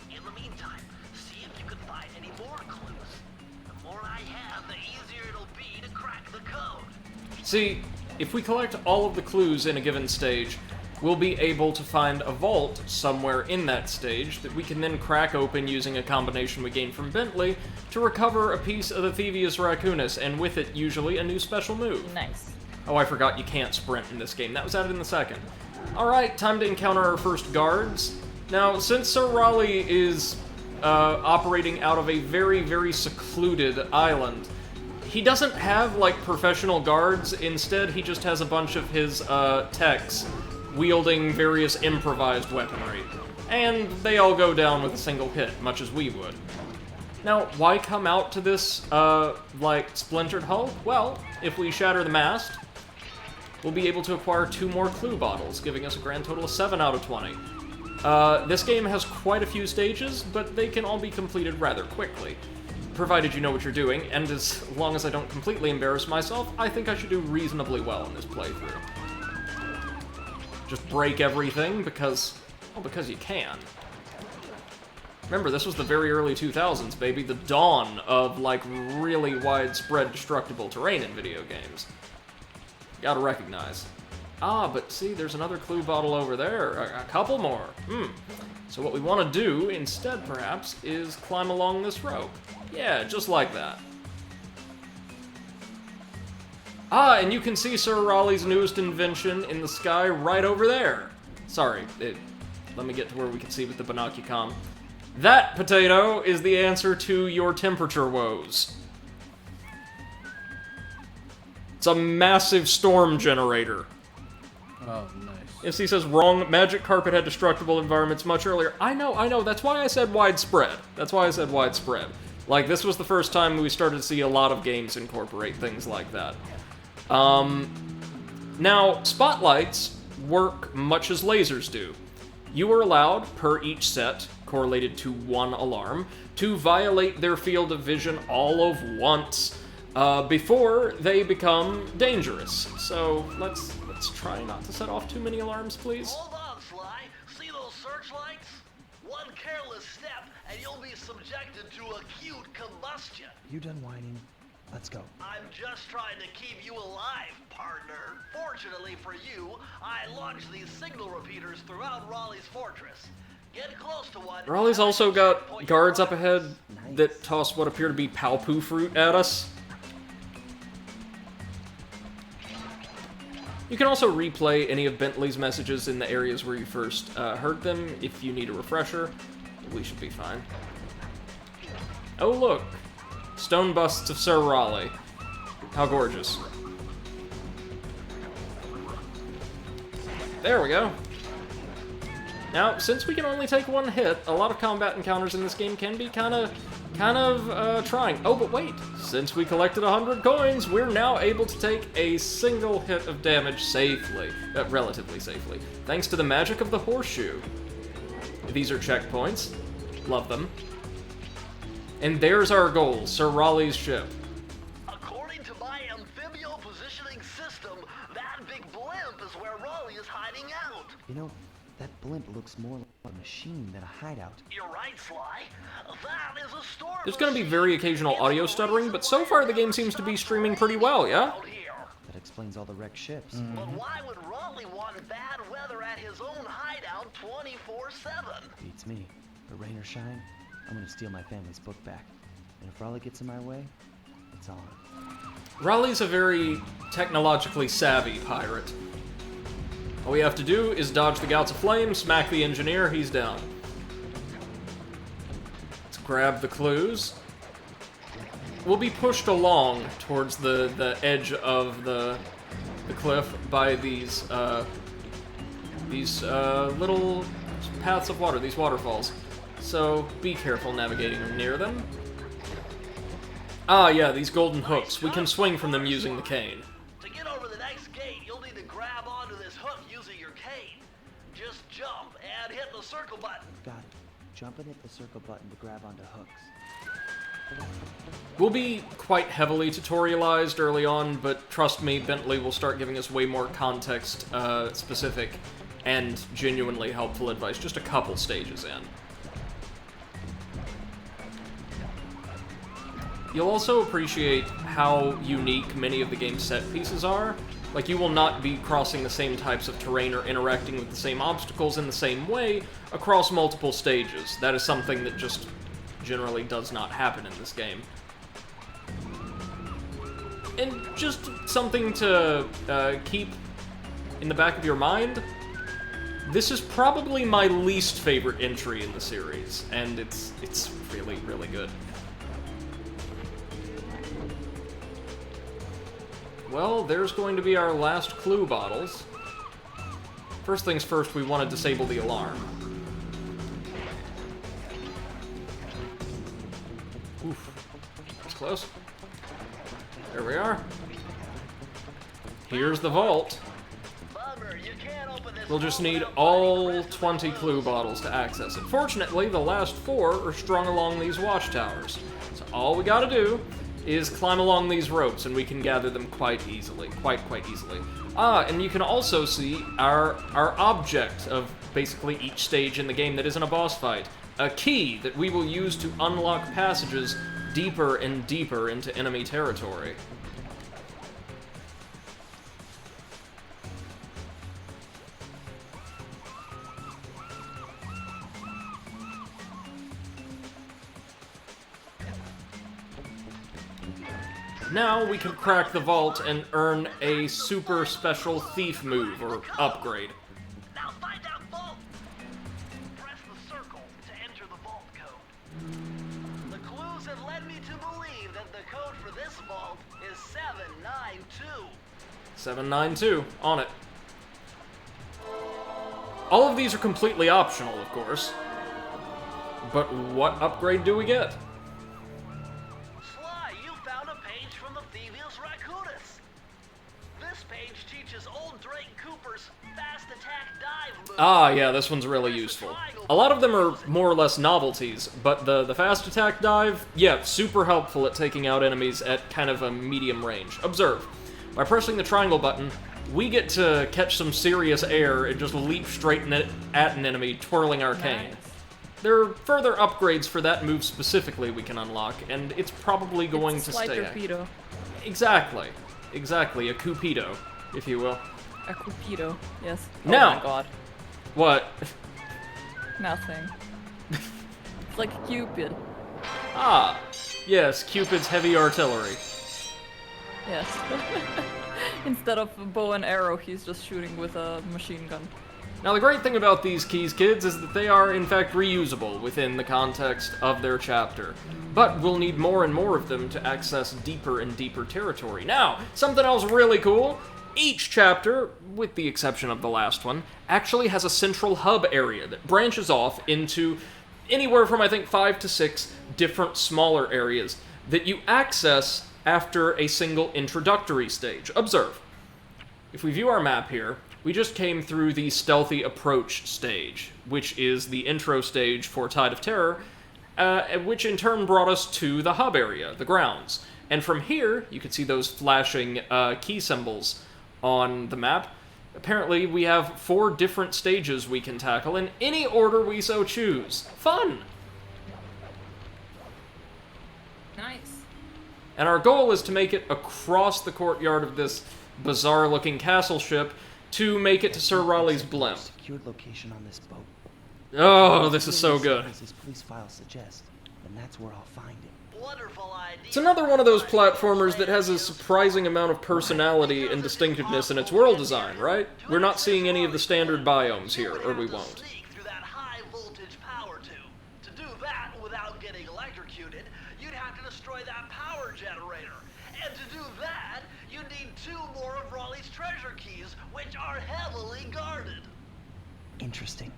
In the meantime, see if you can find any more clues. The more I have, the easier it'll be to crack the code. See, if we collect all of the clues in a given stage, we'll be able to find a vault somewhere in that stage that we can then crack open using a combination we gain from Bentley to recover a piece of the Thievius Raccoonus, and with it, usually, a new special move. Nice. Oh, I forgot you can't sprint in this game. That was added in the second. Alright, time to encounter our first guards. Now, since Sir Raleigh is operating out of a very, very secluded island, he doesn't have, like, professional guards. Instead, he just has a bunch of his techs wielding various improvised weaponry. And they all go down with a single hit, much as we would. Now, why come out to this, like, splintered hull? Well, if we shatter the mast, we'll be able to acquire 2 more clue bottles, giving us a grand total of 7 out of 20. This game has quite a few stages, but they can all be completed rather quickly, provided you know what you're doing, and as long as I don't completely embarrass myself, I think I should do reasonably well in this playthrough. Just break everything because, well, because you can. Remember, this was the very early 2000s, baby, the dawn of, like, really widespread destructible terrain in video games. Gotta recognize. Ah, but see, there's another clue bottle over there. A couple more. So what we want to do, instead, perhaps, is climb along this rope. Yeah, just like that. Ah, and you can see Sir Raleigh's newest invention in the sky right over there. Sorry, let me get to where we can see with the binocucom. That, potato, is the answer to your temperature woes. It's a massive storm generator. Oh, nice. Yes, he says, wrong, Magic Carpet had destructible environments much earlier. I know, that's why I said widespread. That's why I said widespread. Like, this was the first time we started to see a lot of games incorporate things like that. Now, spotlights work much as lasers do. You are allowed, per each set, correlated to 1 alarm, to violate their field of vision all of once, before they become dangerous. So, let's try not to set off too many alarms, please. Hold on, Sly. See those searchlights? One careless step, and you'll be subjected to acute combustion. You done whining? Let's go. I'm just trying to keep you alive, partner. Fortunately for you, I launched these signal repeaters throughout Raleigh's fortress. Get close to one. Raleigh's also got guards up ahead that toss what appear to be Palpoo fruit at us. You can also replay any of Bentley's messages in the areas where you first heard them if you need a refresher. We should be fine. Oh look! Stone busts of Sir Raleigh. How gorgeous. There we go. Now, since we can only take 1 hit, a lot of combat encounters in this game can be kind of trying. Oh, but wait! Since we collected 100 coins, we're now able to take a single hit of damage safely. Relatively safely. Thanks to the magic of the horseshoe. These are checkpoints. Love them. And there's our goal, Sir Raleigh's ship. According to my amphibio positioning system, that big blimp is where Raleigh is hiding out. You know, that blimp looks more like a machine than a hideout. You're right, Sly. That is a storm. There's gonna be very occasional audio stuttering, but so far the game seems to be streaming pretty well, yeah? That explains all the wrecked ships. But why would Raleigh want bad weather at his own hideout 24/7? Beats me. But rain or shine, I'm gonna steal my family's book back. And if Raleigh gets in my way, it's on. Raleigh's a very technologically savvy pirate. All we have to do is dodge the gouts of flame, smack the engineer, he's down. Let's grab the clues. We'll be pushed along towards the edge of the cliff by these little paths of water, these waterfalls. So be careful navigating near them. Ah, yeah, these golden hooks. We can swing from them using the cane. To get over the next gate, you'll need to grab onto this hook using your cane. Just jump and hit the circle button. Got it. Jump and hit the circle button to grab onto hooks. We'll be quite heavily tutorialized early on, but trust me, Bentley will start giving us way more context, specific and genuinely helpful advice just a couple stages in. You'll also appreciate how unique many of the game's set pieces are. Like, you will not be crossing the same types of terrain or interacting with the same obstacles in the same way across multiple stages. That is something that just generally does not happen in this game. And just something to keep in the back of your mind, this is probably my least favorite entry in the series, and it's really, really good. Well, there's going to be our last clue bottles. First things first, we want to disable the alarm. Oof. That's close. There we are. Here's the vault. We'll just need all 20 clue bottles to access it. Fortunately, the last 4 are strung along these watchtowers. So all we gotta do is climb along these ropes, and we can gather them quite easily. Quite easily. Ah, and you can also see our object of basically each stage in the game that isn't a boss fight. A key that we will use to unlock passages deeper and deeper into enemy territory. Now we can crack the vault and earn a super special thief move, or upgrade. Now find out vault! Press the circle to enter the vault code. The clues have led me to believe that the code for this vault is 792. 792, on it. All of these are completely optional, of course. But what upgrade do we get? Sly, you found a page from the Thievius Raccoonus. This page teaches old Drake Cooper's fast attack dive move. Ah, yeah, this one's really useful. A lot of them are more or less novelties, but the fast attack dive, yeah, super helpful at taking out enemies at kind of a medium range. Observe. By pressing the triangle button, we get to catch some serious air and just leap straight at an enemy, twirling our cane. There are further upgrades for that move specifically we can unlock, and it's probably going to stay. Torpedo. Exactly. Exactly, a Cupido, if you will. A Cupido, yes. Oh Now, my god. What? Nothing. It's like Cupid. Ah, yes, Cupid's heavy artillery. Yes. Instead of a bow and arrow, he's just shooting with a machine gun. Now, the great thing about these keys, kids, is that they are, in fact, reusable within the context of their chapter. But we'll need more and more of them to access deeper and deeper territory. Now, something else really cool. Each chapter, with the exception of the last one, actually has a central hub area that branches off into anywhere from, I think, 5 to 6 different smaller areas that you access after a single introductory stage. Observe. If we view our map here, we just came through the stealthy approach stage, which is the intro stage for Tide of Terror, which in turn brought us to the hub area, the grounds. And from here, you can see those flashing key symbols on the map. Apparently, we have 4 different stages we can tackle in any order we so choose. Fun! Nice. And our goal is to make it across the courtyard of this bizarre-looking castle ship to make it to Sir Raleigh's blimp. Secured location on this boat. Oh, this is so good. His police files suggest, and that's where I'll find him. Wonderful idea. It's another one of those platformers that has a surprising amount of personality and distinctiveness in its world design, right? We're not seeing any of the standard biomes here, or we won't. Through that high voltage power tube. To do that without getting electrocuted, you'd have to destroy that power generator. And to do that, you need 2 more of Raleigh's treasure keys, which are heavily guarded. Interesting.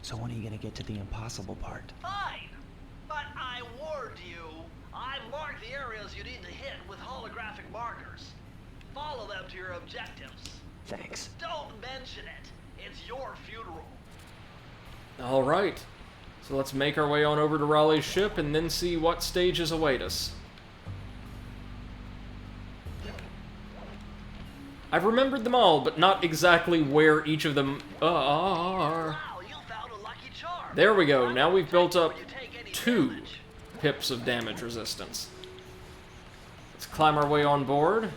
So when are you gonna get to the impossible part? Fine, but I warned you. I marked the areas you need to hit with holographic markers. Follow them to your objectives. Thanks. Don't mention it. It's your funeral. All right. So let's make our way on over to Raleigh's ship and then see what stages await us. I've remembered them all, but not exactly where each of them are. There we go. Now we've built up 2 pips of damage resistance. Let's climb our way on board.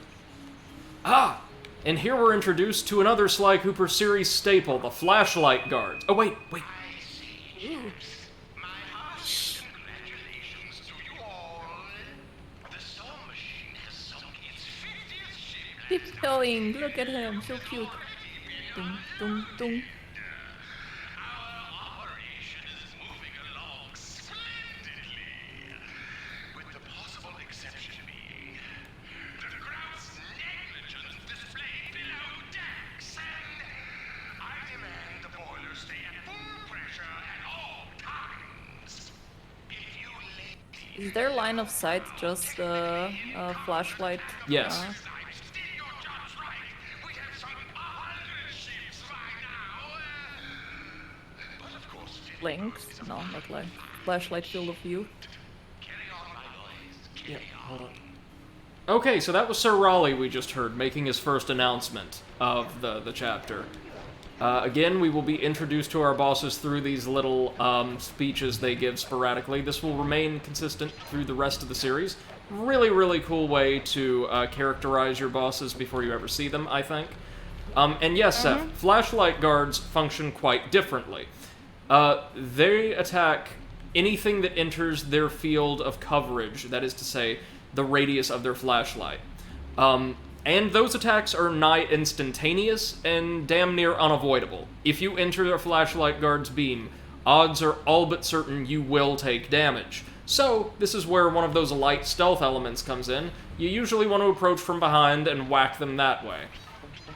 Ah! And here we're introduced to another Sly Cooper series staple, the flashlight guards. Oh, wait. Keep going. Look at him. So cute. Dum, dum, dum. Is their line of sight just a flashlight? Yes. blinks? No, not like flashlight field of view. Yeah, hold on. Okay, so that was Sir Raleigh we just heard making his first announcement of the chapter. Again, we will be introduced to our bosses through these little speeches they give sporadically. This will remain consistent through the rest of the series. Really, really cool way to characterize your bosses before you ever see them, I think. And yes, Seth, flashlight guards function quite differently. They attack anything that enters their field of coverage, that is to say, the radius of their flashlight. And those attacks are nigh instantaneous and damn near unavoidable. If you enter a flashlight guard's beam, odds are all but certain you will take damage. So, this is where one of those light stealth elements comes in. You usually want to approach from behind and whack them that way.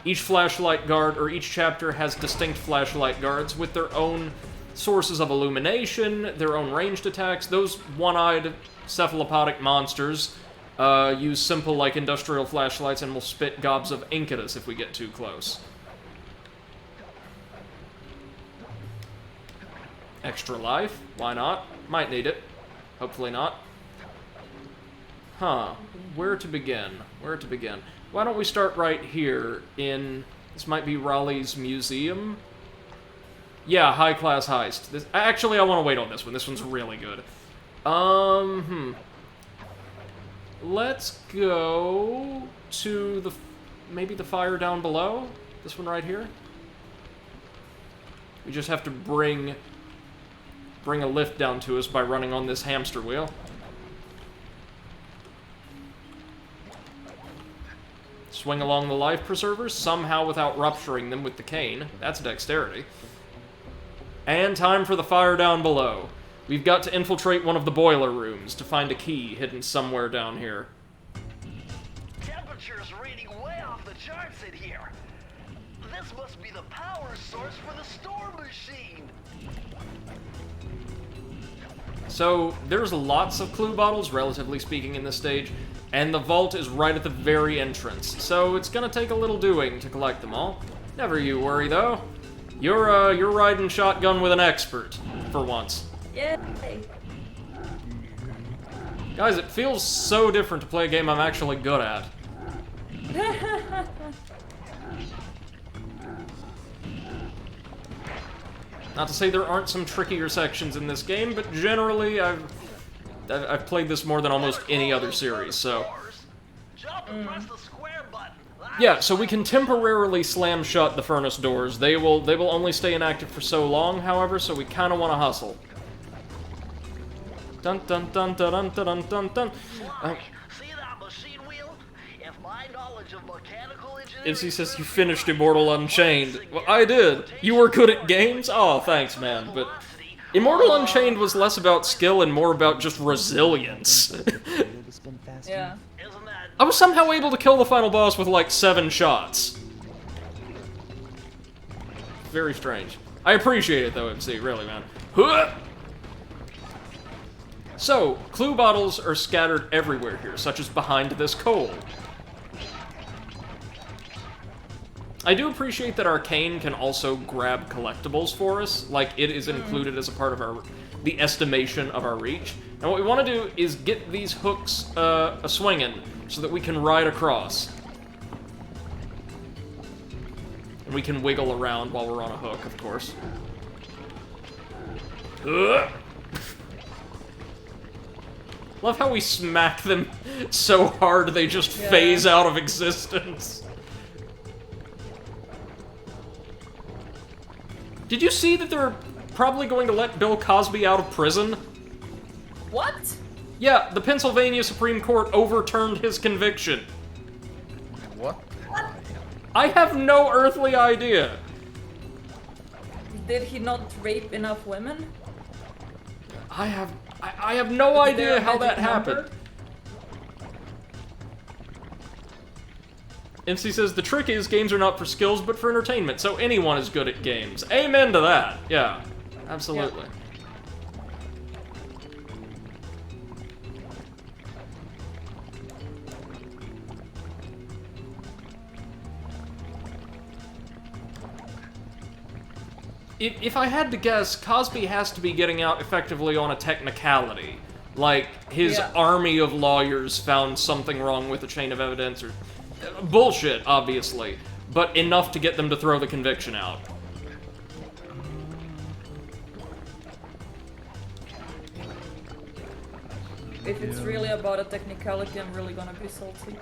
Each flashlight guard, or each chapter, has distinct flashlight guards with their own sources of illumination, their own ranged attacks. Those one-eyed cephalopodic monsters use simple, like, industrial flashlights and will spit gobs of ink at us if we get too close. Extra life? Why not? Might need it. Hopefully not. Huh. Where to begin? Where to begin? Why don't we start right here in... This might be Raleigh's museum? Yeah, high-class heist. Actually, I want to wait on this one. This one's really good. Let's go to the... maybe the fire down below? This one right here? We just have to bring a lift down to us by running on this hamster wheel. Swing along the life preservers, somehow without rupturing them with the cane. That's dexterity. And time for the fire down below. We've got to infiltrate one of the boiler rooms to find a key hidden somewhere down here. Temperature's reading way off the charts in here. This must be the power source for the storm machine. So, there's lots of clue bottles, relatively speaking, in this stage, and the vault is right at the very entrance, so it's gonna take a little doing to collect them all. Never you worry, though. You're riding shotgun with an expert, for once. Yay! Guys, it feels so different to play a game I'm actually good at. Not to say there aren't some trickier sections in this game, but generally I've played this more than almost any other series, so... Yeah, so we can temporarily slam shut the furnace doors. They will only stay inactive for so long, however, so we kind of want to hustle. Dun dun dun dun dun dun dun dun. See that machine wheel? If my knowledge of mechanical engineering... Izzy says you finished Immortal Unchained. Well, I did. You were good at games? Oh, thanks, man. But Immortal Unchained was less about skill and more about just resilience. Yeah. I was somehow able to kill the final boss with like 7 shots. Very strange. I appreciate it though, MC, really, man. So, clue bottles are scattered everywhere here, such as behind this coal. I do appreciate that Arcane can also grab collectibles for us, like it is included as a part of the estimation of our reach. And what we want to do is get these hooks a-swinging so that we can ride across. And we can wiggle around while we're on a hook, of course. Love how we smack them so hard they just phase out of existence. Did you see that they're probably going to let Bill Cosby out of prison? What? Yeah, the Pennsylvania Supreme Court overturned his conviction. What? I have no earthly idea. Did he not rape enough women? I have no idea how that happened. MC says, the trick is games are not for skills, but for entertainment, so anyone is good at games. Amen to that. Yeah, absolutely. Yeah. if I had to guess, Cosby has to be getting out effectively on a technicality. Like, his army of lawyers found something wrong with the chain of evidence, or... bullshit, obviously. But enough to get them to throw the conviction out. If it's really about a technicality, I'm really gonna be salty.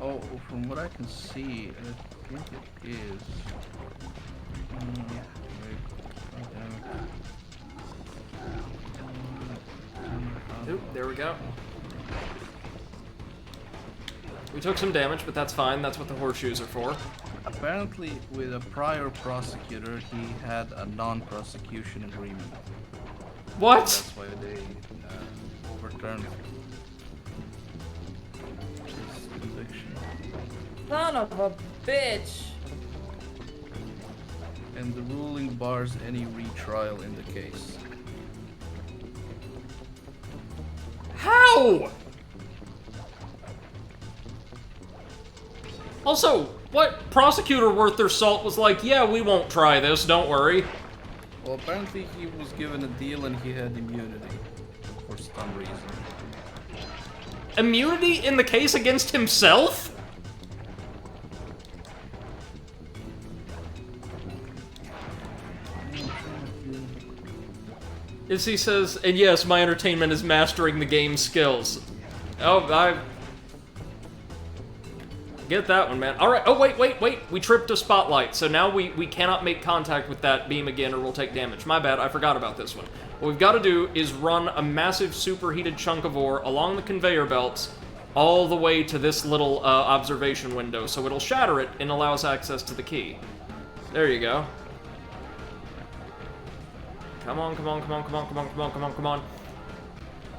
Oh, from what I can see, I think it is... Oop, there we go. We took some damage, but that's fine. That's what the horseshoes are for. Apparently, with a prior prosecutor, he had a non-prosecution agreement. What? That's why they overturned his conviction. Son of a bitch! And the ruling bars any retrial in the case. How? Also, what prosecutor worth their salt was like, yeah, we won't try this, don't worry. Well, apparently he was given a deal and he had immunity for some reason. Immunity in the case against himself? As he says, and yes, my entertainment is mastering the game's skills. Oh, I... get that one, man. Alright, oh, wait. We tripped a spotlight, so now we cannot make contact with that beam again or we'll take damage. My bad, I forgot about this one. What we've got to do is run a massive superheated chunk of ore along the conveyor belts all the way to this little observation window, so it'll shatter it and allow us access to the key. There you go. Come on.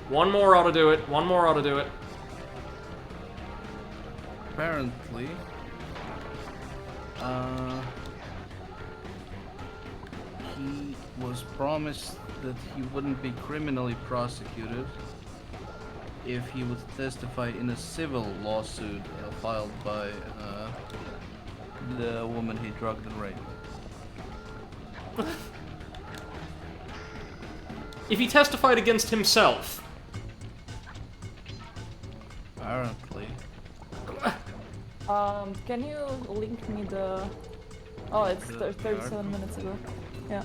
One more ought to do it. Apparently, he was promised that he wouldn't be criminally prosecuted if he would testify in a civil lawsuit filed by the woman he drugged and raped. If he testified against himself. Apparently. Can you link me the... Oh, it's 37 minutes ago. Yeah.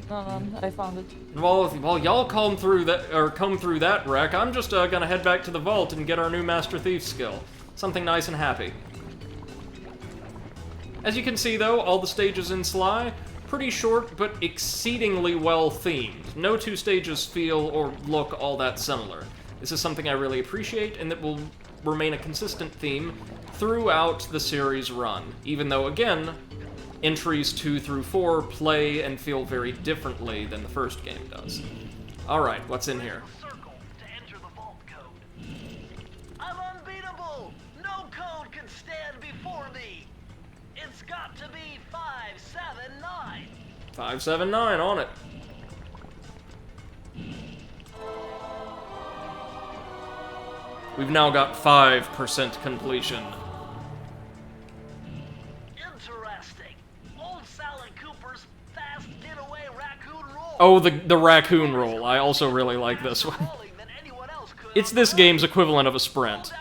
No, I found it. While y'all comb through that wreck, I'm just gonna head back to the vault and get our new Master Thief skill. Something nice and happy. As you can see, though, all the stages in Sly, pretty short, but exceedingly well themed. No two stages feel or look all that similar. This is something I really appreciate, and that will remain a consistent theme throughout the series run, even though, again, entries 2 through 4 play and feel very differently than the first game does. Alright, what's in here? I'm unbeatable! No code can stand before me! It's got to be 579! 579, on it. We've now got 5% completion. Interesting. Old Sally Cooper's fast getaway raccoon roll. Oh, the raccoon roll. I also really like this one. It's this game's equivalent of a sprint.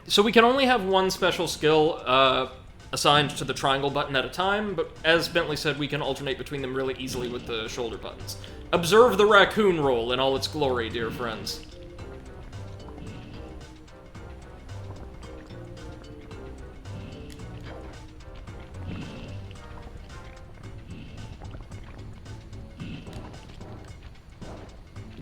So we can only have one special skill assigned to the triangle button at a time, but as Bentley said, we can alternate between them really easily with the shoulder buttons. Observe the raccoon roll in all its glory, dear friends.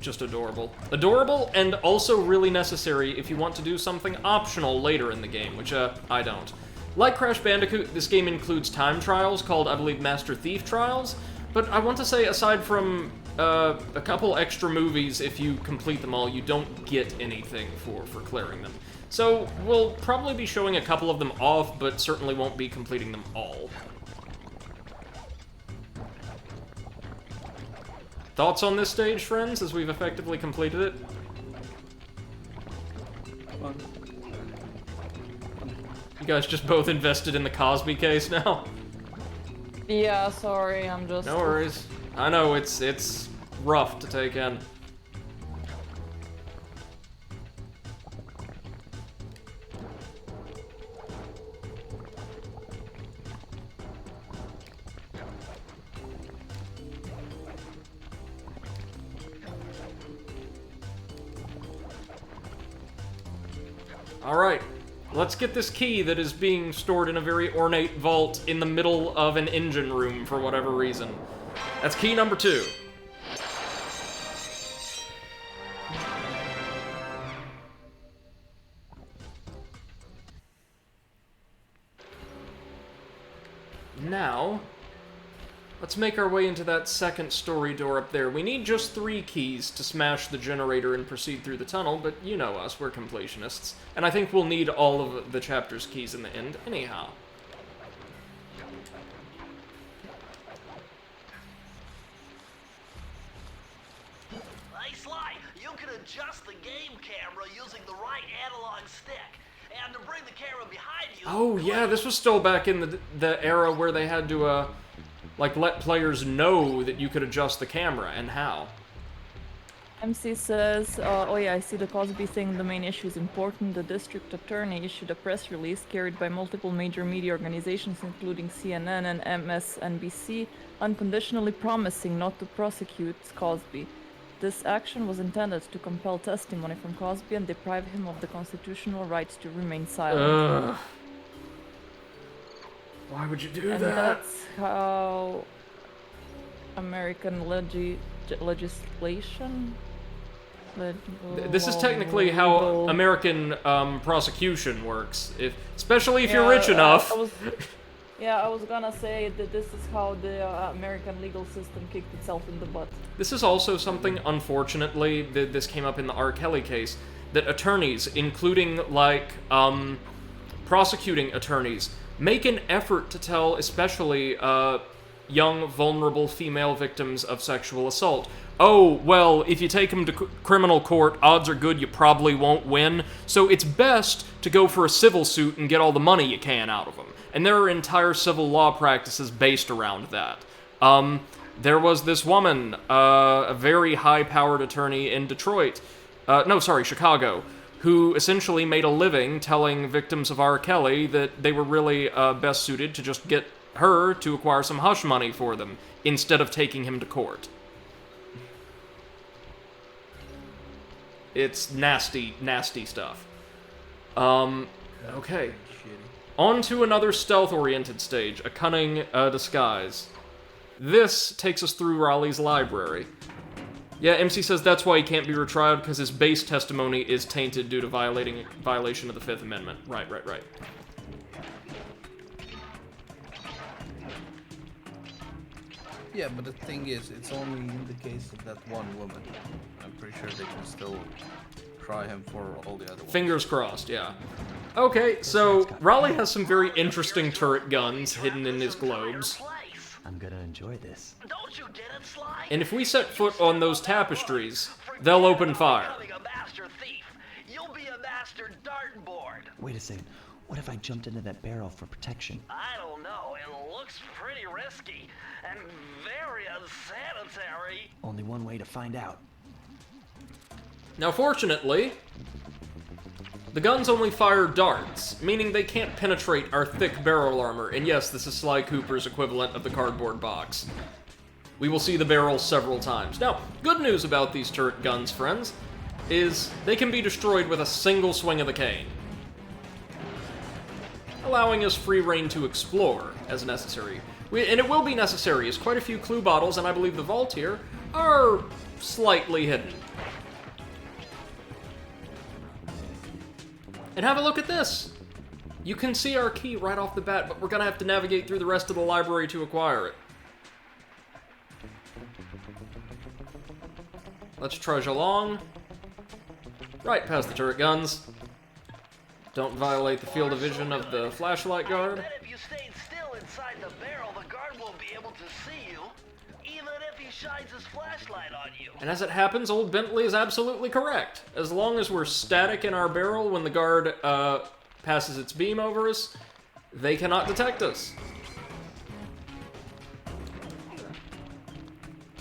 Just adorable. Adorable, and also really necessary if you want to do something optional later in the game, which, I don't. Like Crash Bandicoot, this game includes time trials called, I believe, Master Thief Trials, but I want to say, aside from a couple extra movies, if you complete them all, you don't get anything for clearing them. So, we'll probably be showing a couple of them off, but certainly won't be completing them all. Thoughts on this stage, friends, as we've effectively completed it? You guys just both invested in the Cosby case now? Yeah, sorry, I'm just... No worries. I know, it's rough to take in. Alright, let's get this key that is being stored in a very ornate vault in the middle of an engine room for whatever reason. That's key number 2. Now, let's make our way into that second story door up there. We need just 3 keys to smash the generator and proceed through the tunnel, but you know us, we're completionists. And I think we'll need all of the chapter's keys in the end, anyhow. Hey, Sly, you can adjust the game camera using the right analog stick. And to bring the camera behind you... Oh, yeah, this was still back in the era where they had to, like, let players know that you could adjust the camera, and how. MC says, oh yeah, I see the Cosby thing, the main issue is important. The district attorney issued a press release carried by multiple major media organizations, including CNN and MSNBC, unconditionally promising not to prosecute Cosby. This action was intended to compel testimony from Cosby and deprive him of the constitutional rights to remain silent. Ugh. Why would you do and that? That's how American legislation... This is technically how American prosecution works, especially if you're rich enough. I was gonna say that this is how the American legal system kicked itself in the butt. This is also something, unfortunately, that this came up in the R. Kelly case, that attorneys, including, like, prosecuting attorneys, make an effort to tell, especially, young, vulnerable female victims of sexual assault, oh, well, if you take them to criminal court, odds are good you probably won't win, so it's best to go for a civil suit and get all the money you can out of them. And there are entire civil law practices based around that. There was this woman, a very high-powered attorney in Chicago, who essentially made a living telling victims of R. Kelly that they were really best suited to just get her to acquire some hush money for them, instead of taking him to court. It's nasty, nasty stuff. Okay. On to another stealth-oriented stage, a cunning disguise. This takes us through Raleigh's library. Yeah, MC says that's why he can't be retried, because his base testimony is tainted due to violation of the Fifth Amendment. Right. Yeah, but the thing is, it's only in the case of that one woman. I'm pretty sure they can still try him for all the other ones. Fingers crossed, yeah. Okay, so Raleigh has some very interesting turret guns hidden in his globes. I'm gonna enjoy this. Don't you get it, Sly? And if we set foot on those tapestries, they'll open fire. Becoming a master thief. You'll be a master dartboard. Wait a second. What if I jumped into that barrel for protection? I don't know. It looks pretty risky and very unsanitary. Only one way to find out. Now, fortunately, the guns only fire darts, meaning they can't penetrate our thick barrel armor, and yes, this is Sly Cooper's equivalent of the cardboard box. We will see the barrel several times. Now, good news about these turret guns, friends, is they can be destroyed with a single swing of the cane, allowing us free reign to explore as necessary. And it will be necessary, as quite a few clue bottles, and I believe the vault here, are slightly hidden. And have a look at this! You can see our key right off the bat, but we're gonna have to navigate through the rest of the library to acquire it. Let's trudge along. Right past the turret guns. Don't violate the field of vision of the flashlight guard. I bet if you stayed still inside the barrel, the guard won't be able to see you, even if he shines his flashlight on you. And as it happens, old Bentley is absolutely correct. As long as we're static in our barrel when the guard passes its beam over us, they cannot detect us.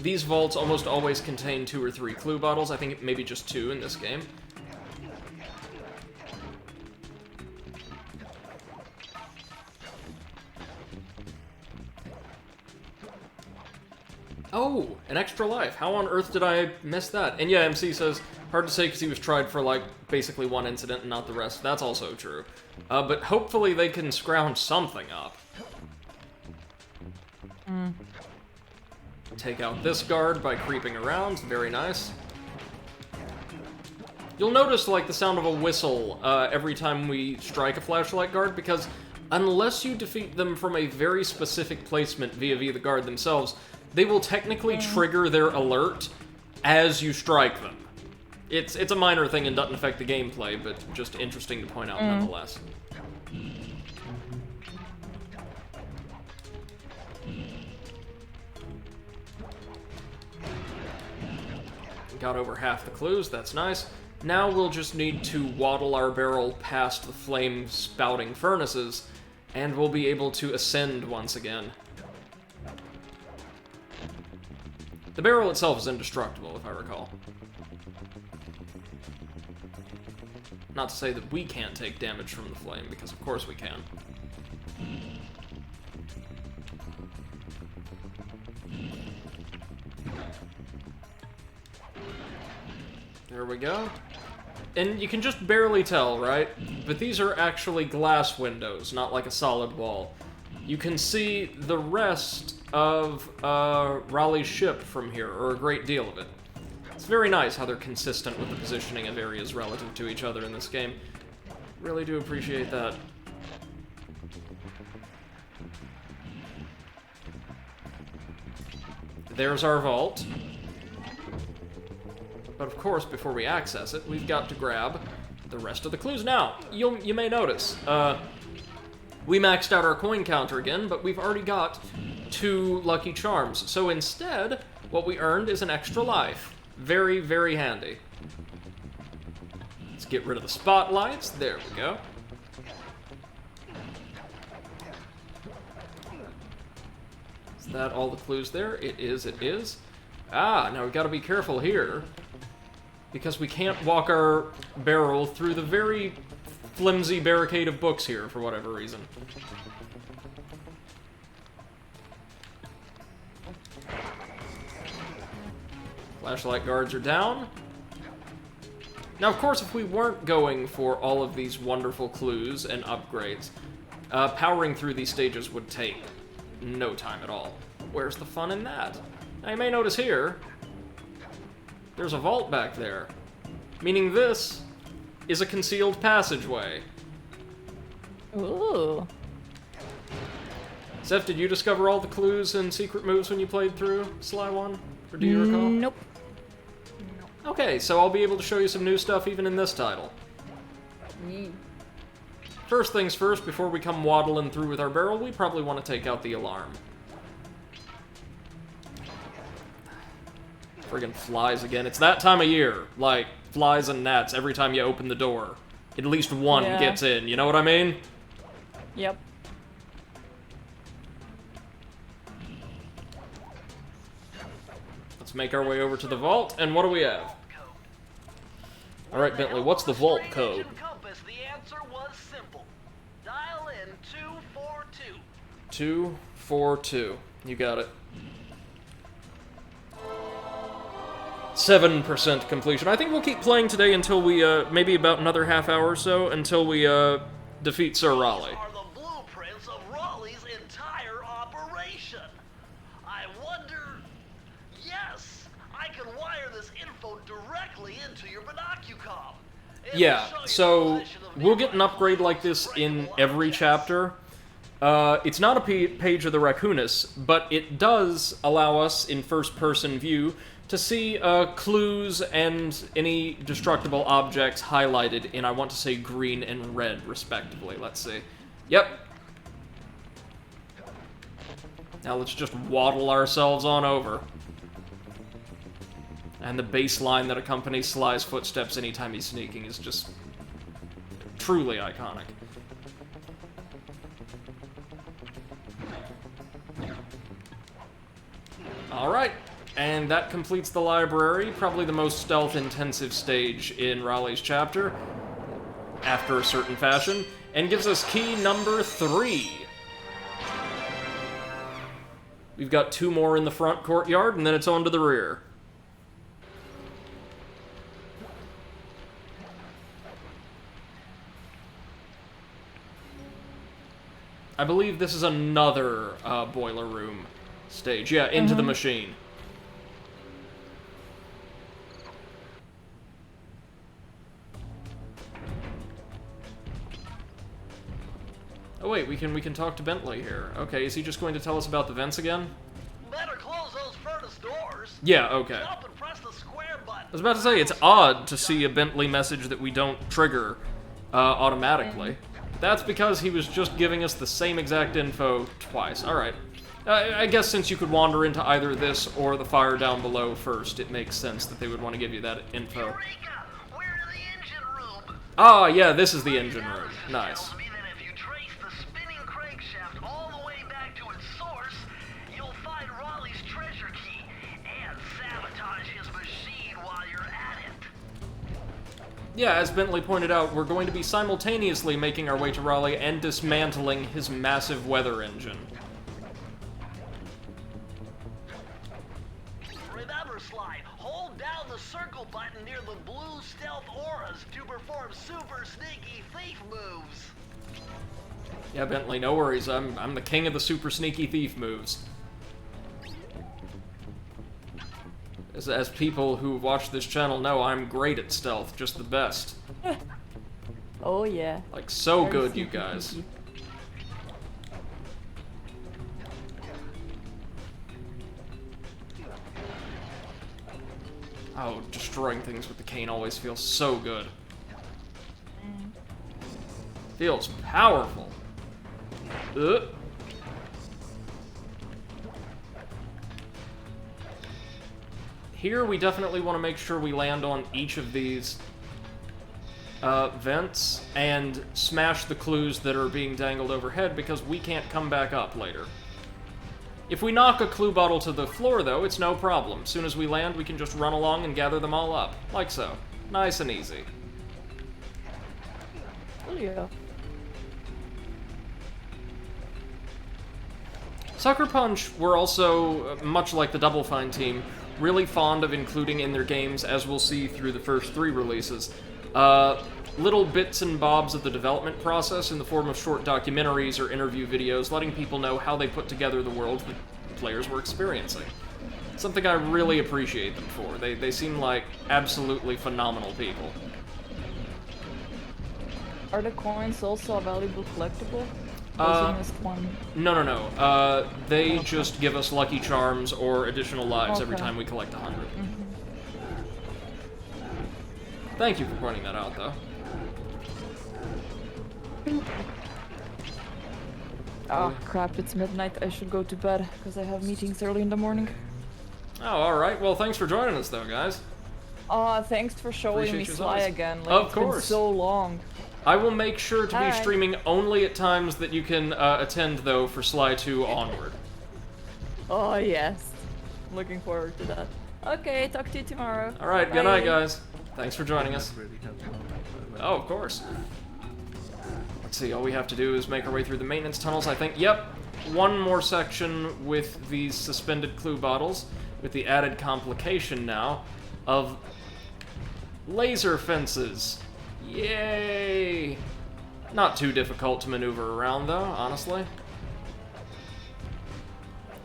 These vaults almost always contain 2 or 3 clue bottles. I think maybe just 2 in this game. Oh, an extra life. How on earth did I miss that? And yeah, MC says, hard to say because he was tried for, like, basically one incident and not the rest. That's also true. But hopefully they can scrounge something up. Take out this guard by creeping around. Very nice. You'll notice, like, the sound of a whistle every time we strike a flashlight guard, because unless you defeat them from a very specific placement via the guard themselves, they will technically trigger their alert as you strike them. It's a minor thing and doesn't affect the gameplay, but just interesting to point out nonetheless. Got over half the clues, that's nice. Now we'll just need to waddle our barrel past the flame-spouting furnaces, and we'll be able to ascend once again. The barrel itself is indestructible, if I recall. Not to say that we can't take damage from the flame, because of course we can. There we go. And you can just barely tell, right? But these are actually glass windows, not like a solid wall. You can see the rest of Raleigh's ship from here, or a great deal of it. It's very nice how they're consistent with the positioning of areas relative to each other in this game. Really do appreciate that. There's our vault. But of course, before we access it, we've got to grab the rest of the clues. Now, you may notice, we maxed out our coin counter again, but we've already got 2 lucky charms. So instead, what we earned is an extra life. Very, very handy. Let's get rid of the spotlights. There we go. Is that all the clues there? It is, it is. Ah, now we've got to be careful here, because we can't walk our barrel through the very flimsy barricade of books here, for whatever reason. Flashlight guards are down. Now, of course, if we weren't going for all of these wonderful clues and upgrades, powering through these stages would take no time at all. Where's the fun in that? Now, you may notice here, there's a vault back there, meaning this is a concealed passageway. Ooh. Zeph, did you discover all the clues and secret moves when you played through Sly 1? Or do you recall? Nope. Okay, so I'll be able to show you some new stuff even in this title. First things first, before we come waddling through with our barrel, we probably want to take out the alarm. Friggin' flies again. It's that time of year. Like, flies and gnats every time you open the door. At least one gets in, you know what I mean? Yep. Let's make our way over to the vault, and what do we have? Alright, Bentley, what's the vault code? The answer was simple. Dial in 242. 242. You got it. 7% completion. I think we'll keep playing today until we, maybe about another half hour or so, until we, defeat Sir Raleigh. Are the blueprints of Raleigh's entire operation. I wonder... Yes, I can wire this info directly into your binocucom. Yeah, so we'll get an upgrade like this in every chapter. It's not a page of the Raccoonus, but it does allow us, in first-person view, to see clues and any destructible objects highlighted in, I want to say, green and red, respectively. Let's see. Yep. Now let's just waddle ourselves on over. And the bass line that accompanies Sly's footsteps anytime he's sneaking is just truly iconic. Alright, and that completes the library, probably the most stealth-intensive stage in Raleigh's chapter, after a certain fashion, and gives us key number 3. We've got 2 more in the front courtyard, and then it's on to the rear. I believe this is another boiler room stage. Yeah, into the machine. Oh wait, we can talk to Bentley here. Okay, is he just going to tell us about the vents again? Better close those furnace doors. Yeah, okay. Jump and press the square button. I was about to say, it's odd to see a Bentley message that we don't trigger automatically. That's because he was just giving us the same exact info twice. Alright. I guess since you could wander into either this or the fire down below first, it makes sense that they would want to give you that info. Eureka! We're in the engine room. Ah, yeah, this is the engine room. Nice. Tells me that if you trace the spinning crankshaft all the way back to its source, you'll find Raleigh's treasure key and sabotage his machine while you're at it. Yeah, as Bentley pointed out, we're going to be simultaneously making our way to Raleigh and dismantling his massive weather engine. Remember, Sly, hold down the circle button near the blue stealth auras to perform super sneaky thief moves. Yeah, Bentley, no worries. I'm the king of the super sneaky thief moves. As people who watch this channel know, I'm great at stealth, just the best. Oh yeah. Like, so Very good, you sneaky guys. sneaky. Oh, destroying things with the cane always feels so good. Feels powerful. Ugh. Here, we definitely want to make sure we land on each of these vents and smash the clues that are being dangled overhead, because we can't come back up later. If we knock a clue bottle to the floor, though, it's no problem. As soon as we land, we can just run along and gather them all up. Like so. Nice and easy. Oh yeah. Sucker Punch were also, much like the Double Fine team, really fond of including in their games, as we'll see through the first 3 releases, little bits and bobs of the development process in the form of short documentaries or interview videos, letting people know how they put together the world that the players were experiencing. Something I really appreciate them for. They seem like absolutely phenomenal people. Are the coins also a valuable collectible? Or is it just one? No. They just give us lucky charms or additional lives every Okay. time we collect 100. Thank you for pointing that out, though. Oh crap, it's midnight. I should go to bed, because I have meetings early in the morning. Oh, alright. Well, thanks for joining us, though, guys. Thanks for showing Appreciate me you as Sly always. again. Like, Of it's been course. so long. I will make sure to be Alright. streaming only at times that you can attend, though, for Sly 2 onward. Oh yes. Looking forward to that. Okay, talk to you tomorrow. Alright, good night, Bye. guys. Thanks for joining us. Oh, of course. Let's see, all we have to do is make our way through the maintenance tunnels, I think. Yep, one more section with these suspended clue bottles, with the added complication now of laser fences. Yay! Not too difficult to maneuver around, though, honestly.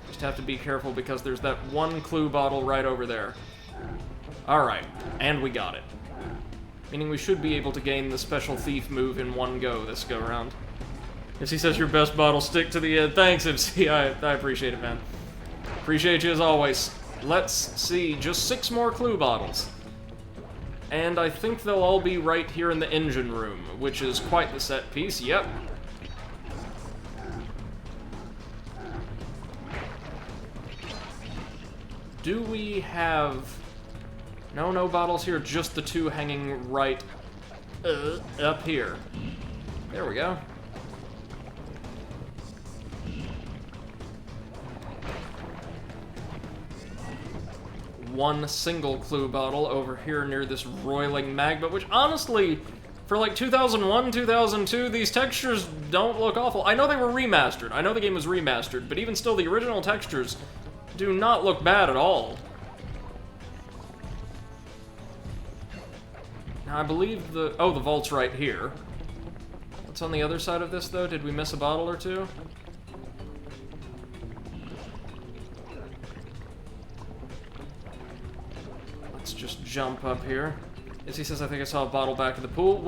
Just have to be careful because there's that one clue bottle right over there. Alright, and we got it. Meaning we should be able to gain the special thief move in one go this go-around. MC says your best bottle, stick to the end. Thanks, MC. I appreciate it, man. Appreciate you as always. Let's see, just 6 more clue bottles. And I think they'll all be right here in the engine room, which is quite the set piece. Yep. Do we have... No bottles here, just the 2 hanging right up here. There we go. one single clue bottle over here near this roiling magma, which honestly, for like 2001, 2002, these textures don't look awful. I know they were remastered. I know the game was remastered, but even still, the original textures do not look bad at all. Now, I believe the vault's right here. What's on the other side of this, though? Did we miss a bottle or two? Let's just jump up here. As he says, I think I saw a bottle back in the pool.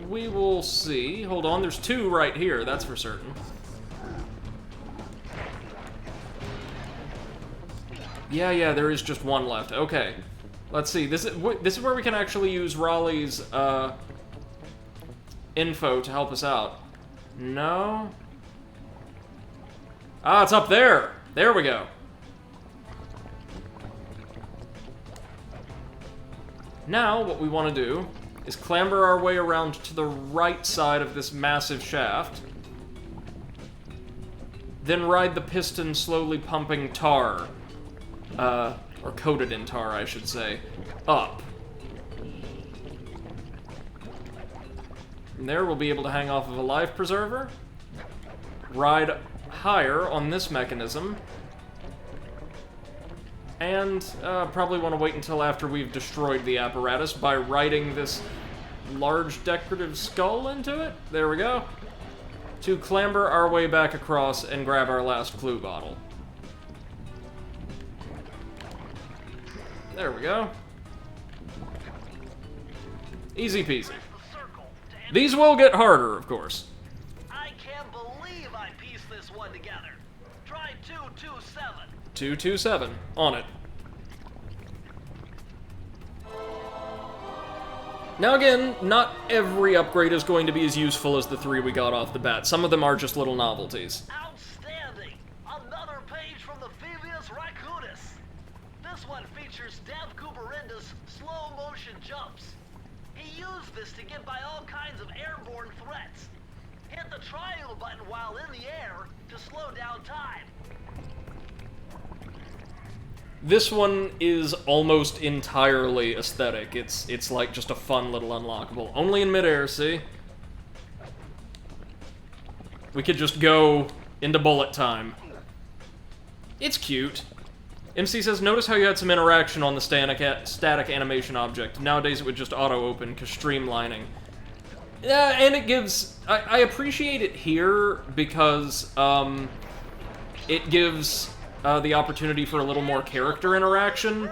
We will see. Hold on, there's two right here, that's for certain. Yeah, there is just one left. Okay. Let's see. This is where we can actually use Raleigh's info to help us out. No? Ah, it's up there! There we go. Now, what we want to do is clamber our way around to the right side of this massive shaft. Then ride the piston slowly pumping tar. Or coated in tar, I should say, up. From there, we'll be able to hang off of a life preserver, ride higher on this mechanism, and probably want to wait until after we've destroyed the apparatus by riding this large decorative skull into it. There we go. To clamber our way back across and grab our last clue bottle. There we go. Easy peasy. These will get harder, of course. I can't believe I pieced this one together. Try 227. 227. On it. Now again, not every upgrade is going to be as useful as the three we got off the bat. Some of them are just little novelties. Outstanding! Another page from the Phoebius Raccoonus. This one features Dev Cooperenda's slow-motion jumps. He used this to get by all kinds of airborne threats. Hit the triangle button while in the air to slow down time. This one is almost entirely aesthetic. It's like just a fun little unlockable. Only in midair, see? We could just go into bullet time. It's cute. MC says, notice how you had some interaction on the static animation object. Nowadays it would just auto-open, because streamlining. Yeah, and it gives... I appreciate it here, because it gives the opportunity for a little more character interaction.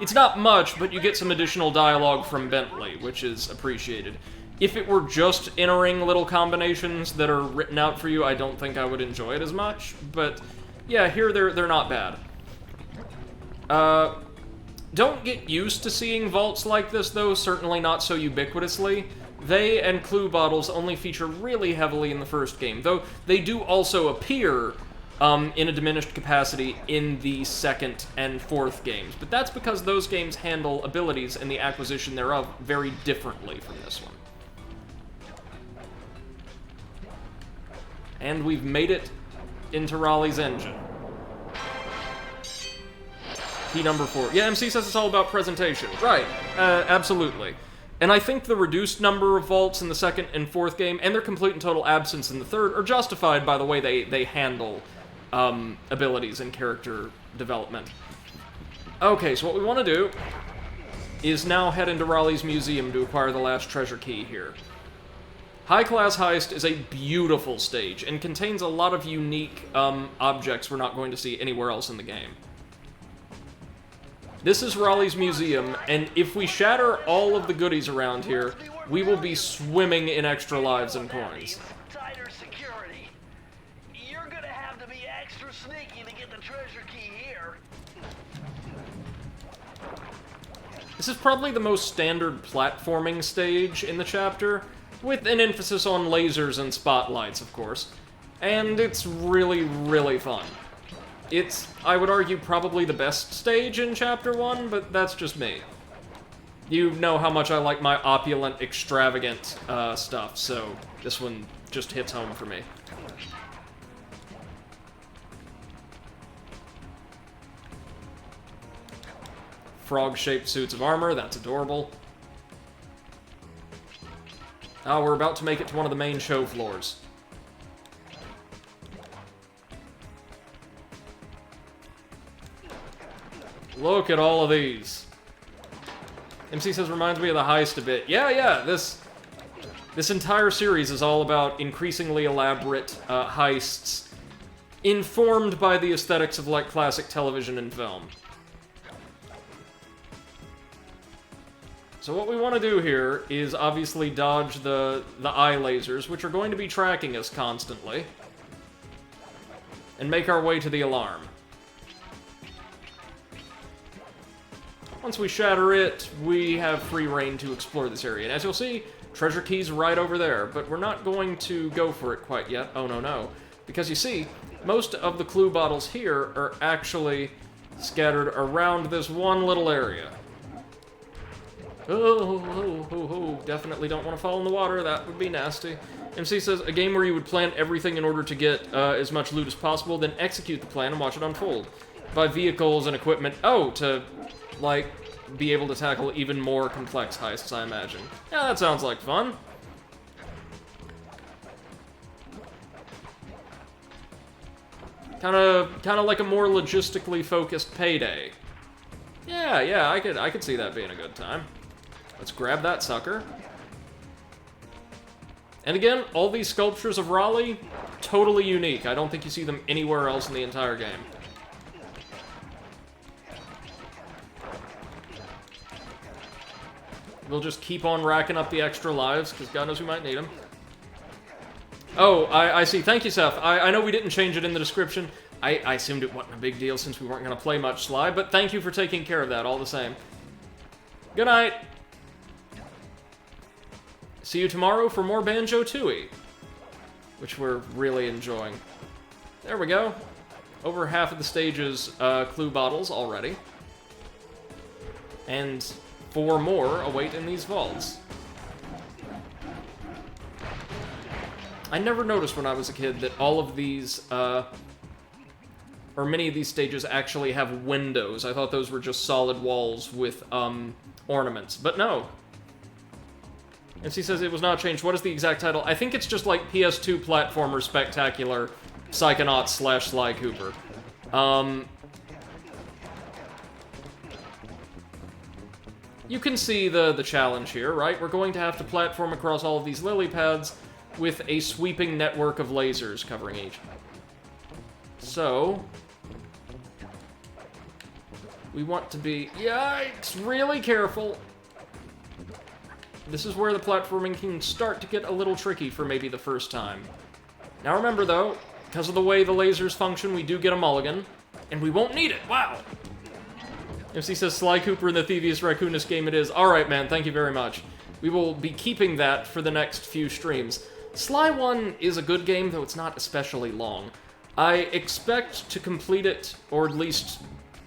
It's not much, but you get some additional dialogue from Bentley, which is appreciated. If it were just entering little combinations that are written out for you, I don't think I would enjoy it as much, but yeah, here they're not bad. Don't get used to seeing vaults like this, though, certainly not so ubiquitously. They and clue bottles only feature really heavily in the first game, though they do also appear in a diminished capacity in the second and fourth games. But that's because those games handle abilities and the acquisition thereof very differently from this one. And we've made it into Raleigh's engine. Key number 4. Yeah, MC says it's all about presentation. Right, absolutely. And I think the reduced number of vaults in the second and fourth game, and their complete and total absence in the third, are justified by the way they handle abilities and character development. Okay, so what we want to do is now head into Raleigh's museum to acquire the last treasure key here. High Class Heist is a beautiful stage, and contains a lot of unique objects we're not going to see anywhere else in the game. This is Raleigh's museum, and if we shatter all of the goodies around here, we will be swimming in extra lives and coins. Tighter security. You're gonna have to be extra sneaky to get the treasure key here. This is probably the most standard platforming stage in the chapter, with an emphasis on lasers and spotlights, of course. And it's really, really fun. It's, I would argue, probably the best stage in Chapter 1, but that's just me. You know how much I like my opulent, extravagant stuff, so this one just hits home for me. frog-shaped suits of armor. That's adorable. Oh, we're about to make it to one of the main show floors. Look at all of these. MC says, reminds me of the heist a bit. Yeah, this entire series is all about increasingly elaborate heists, informed by the aesthetics of, like, classic television and film. So what we want to do here is obviously dodge the eye lasers, which are going to be tracking us constantly, and make our way to the alarm. Once we shatter it, we have free reign to explore this area. And as you'll see, treasure key's right over there, but we're not going to go for it quite yet. Oh, no. Because you see, most of the clue bottles here are actually scattered around this one little area. Oh, definitely don't want to fall in the water. That would be nasty. MC says, a game where you would plan everything in order to get as much loot as possible, then execute the plan and watch it unfold. Buy vehicles and equipment. Oh, to, like, be able to tackle even more complex heists, I imagine. Yeah, that sounds like fun. Kind of like a more logistically focused Payday. Yeah, I could see that being a good time. Let's grab that sucker. And again, all these sculptures of Raleigh, totally unique. I don't think you see them anywhere else in the entire game. We'll just keep on racking up the extra lives, because God knows we might need them. Oh, I see. Thank you, Seth. I know we didn't change it in the description. I assumed it wasn't a big deal since we weren't going to play much Sly, but thank you for taking care of that all the same. Good night. See you tomorrow for more Banjo-Tooie, which we're really enjoying. There we go. Over half of the stage's clue bottles already. And 4 more await in these vaults. I never noticed when I was a kid that all of these, or many of these stages actually have windows. I thought those were just solid walls with, ornaments. But no. And she says it was not changed. What is the exact title? I think it's just like PS2 Platformer Spectacular Psychonauts / Sly Cooper. You can see the challenge here, right? We're going to have to platform across all of these lily pads with a sweeping network of lasers covering each. So, we want to be, yikes, really careful. This is where the platforming can start to get a little tricky for maybe the first time. Now remember though, because of the way the lasers function, we do get a mulligan, and we won't need it, wow! MC says, Sly Cooper in the Thievius Raccoonus game it is. Alright man, thank you very much. We will be keeping that for the next few streams. Sly 1 is a good game, though it's not especially long. I expect to complete it, or at least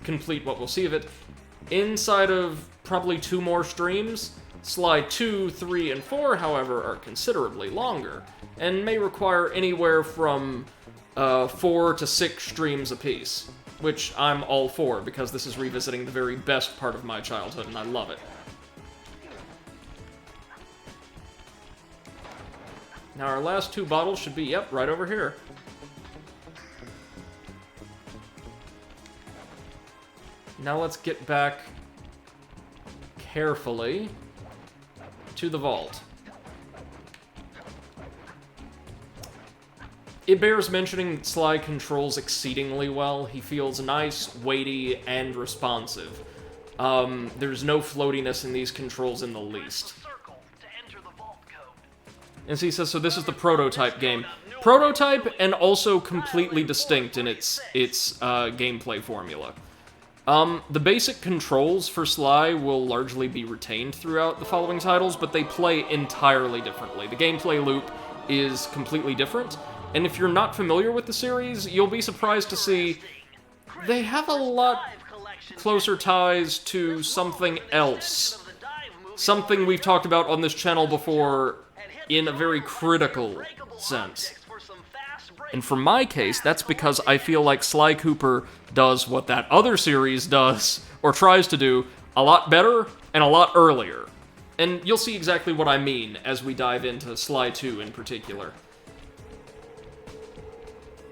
complete what we'll see of it, inside of probably 2 more streams. Sly 2, 3, and 4, however, are considerably longer, and may require anywhere from 4 to 6 streams apiece, which I'm all for, because this is revisiting the very best part of my childhood, and I love it. Now our last 2 bottles should be, yep, right over here. Now let's get back carefully to the vault. It bears mentioning that Sly controls exceedingly well. He feels nice, weighty, and responsive. There's no floatiness in these controls in the least. And he says, so this is the prototype game. Prototype and also completely distinct in its gameplay formula. The basic controls for Sly will largely be retained throughout the following titles, but they play entirely differently. The gameplay loop is completely different, and if you're not familiar with the series, you'll be surprised to see they have a lot closer ties to something else. Something we've talked about on this channel before in a very critical sense. And for my case, that's because I feel like Sly Cooper does what that other series does, or tries to do, a lot better and a lot earlier. And you'll see exactly what I mean as we dive into Sly 2 in particular.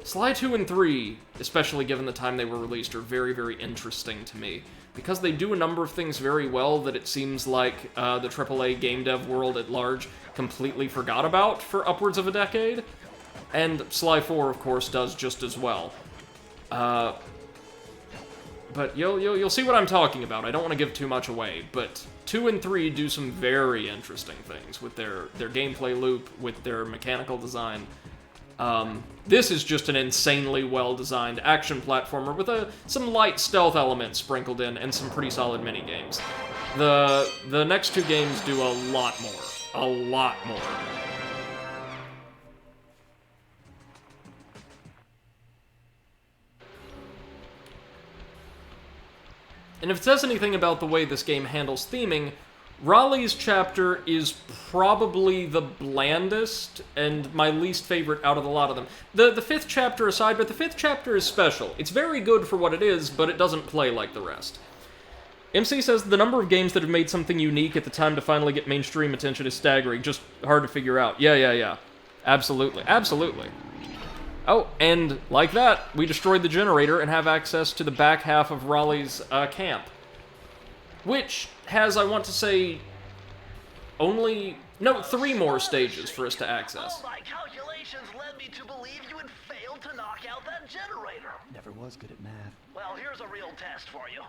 Sly 2 and 3, especially given the time they were released, are very, very interesting to me. Because they do a number of things very well that it seems like the AAA game dev world at large completely forgot about for upwards of a decade. And Sly 4, of course, does just as well. But you'll see what I'm talking about. I don't want to give too much away, but 2 and 3 do some very interesting things with their gameplay loop, with their mechanical design. This is just an insanely well-designed action platformer with some light stealth elements sprinkled in and some pretty solid mini-games. The next 2 games do a lot more. A lot more. And if it says anything about the way this game handles theming, Raleigh's chapter is probably the blandest and my least favorite out of a lot of them. The 5th chapter aside, but the 5th chapter is special. It's very good for what it is, but it doesn't play like the rest. MC says the number of games that have made something unique at the time to finally get mainstream attention is staggering, just hard to figure out. Yeah. Absolutely. Oh, and like that, we destroyed the generator and have access to the back half of Raleigh's camp. Which has, I want to say, only... No, 3 more stages for us to access. All my calculations led me to believe you had failed to knock out that generator. Never was good at math. Well, here's a real test for you.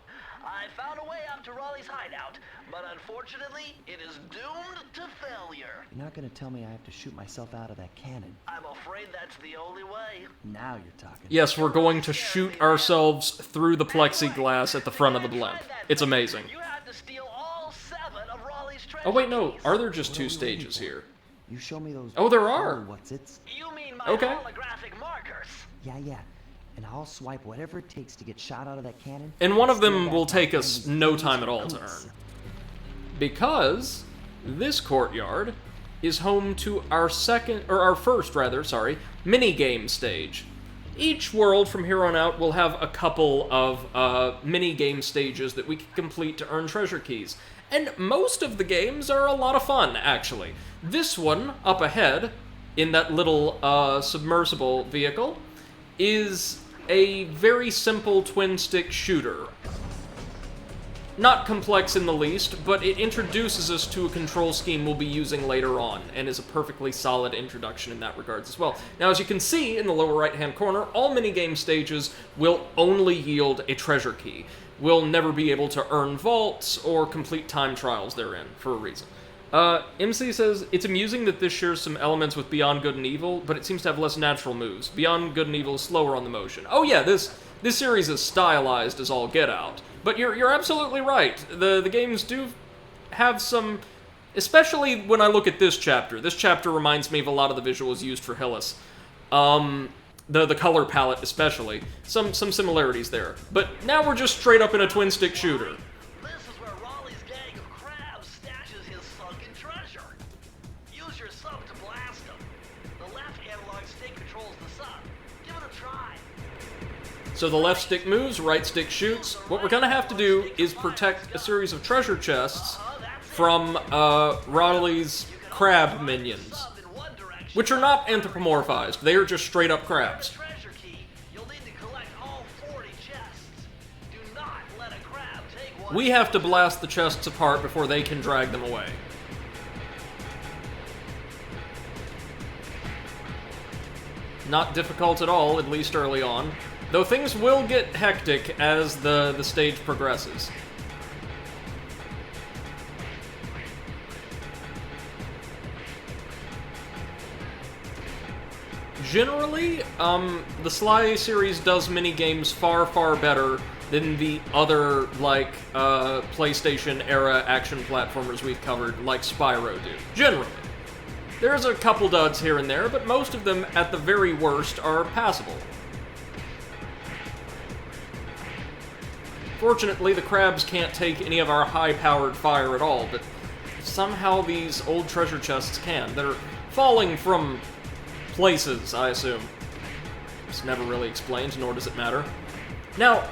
I found a way up to Raleigh's hideout, but unfortunately, it is doomed to failure. You're not gonna tell me I have to shoot myself out of that cannon. I'm afraid that's the only way. Now you're talking. Yes, we're going to shoot ourselves through the plexiglass at the front of the blimp. It's amazing. You had to steal all 7 of Raleigh's treasure Oh wait, no. keys. Are there just 2 stages here? You show me those. Oh, there are. What's it's? You mean my Okay. holographic markers? Yeah. And I'll swipe whatever it takes to get shot out of that cannon. And one of them will take us no time at all to earn. Because this courtyard is home to our first mini-game stage. Each world from here on out will have a couple of mini-game stages that we can complete to earn treasure keys. And most of the games are a lot of fun, actually. This one, up ahead, in that little submersible vehicle, is a very simple twin-stick shooter. Not complex in the least, but it introduces us to a control scheme we'll be using later on, and is a perfectly solid introduction in that regards as well. Now, as you can see in the lower right-hand corner, all minigame stages will only yield a treasure key. We'll never be able to earn vaults or complete time trials therein, for a reason. MC says, it's amusing that this shares some elements with Beyond Good and Evil, but it seems to have less natural moves. Beyond Good and Evil is slower on the motion. Oh yeah, this series is stylized as all get out. But you're absolutely right. The games do have some... Especially when I look at this chapter. This chapter reminds me of a lot of the visuals used for Hillis. The color palette especially. Some similarities there. But now we're just straight up in a twin-stick shooter. So the left stick moves, right stick shoots. What we're gonna have to do is protect a series of treasure chests from Raleigh's crab minions, which are not anthropomorphized. They are just straight up crabs. We have to blast the chests apart before they can drag them away. Not difficult at all, at least early on. Though things will get hectic as the stage progresses. Generally, the Sly series does minigames far better than the other, like, PlayStation-era action platformers we've covered, like Spyro do. Generally. There's a couple duds here and there, but most of them, at the very worst, are passable. Fortunately, the crabs can't take any of our high-powered fire at all, but somehow these old treasure chests can. They're falling from places, I assume. It's never really explained, nor does it matter. Now,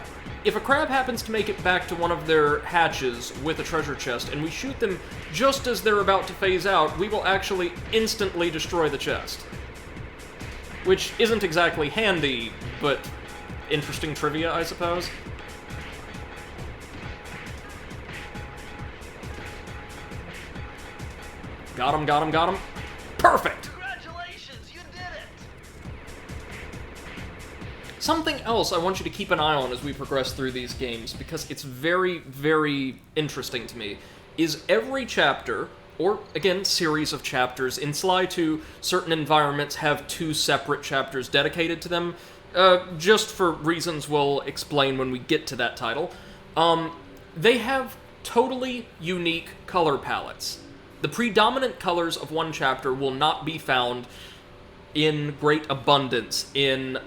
if a crab happens to make it back to one of their hatches with a treasure chest, and we shoot them just as they're about to phase out, we will actually instantly destroy the chest. Which isn't exactly handy, but interesting trivia, I suppose. Got him, got him, got him. Perfect! Congratulations, you did it! Something else I want you to keep an eye on as we progress through these games, because it's very, very interesting to me, is every chapter, or, again, series of chapters, in Sly 2, certain environments have 2 separate chapters dedicated to them, just for reasons we'll explain when we get to that title. They have totally unique color palettes. The predominant colors of one chapter will not be found in great abundance in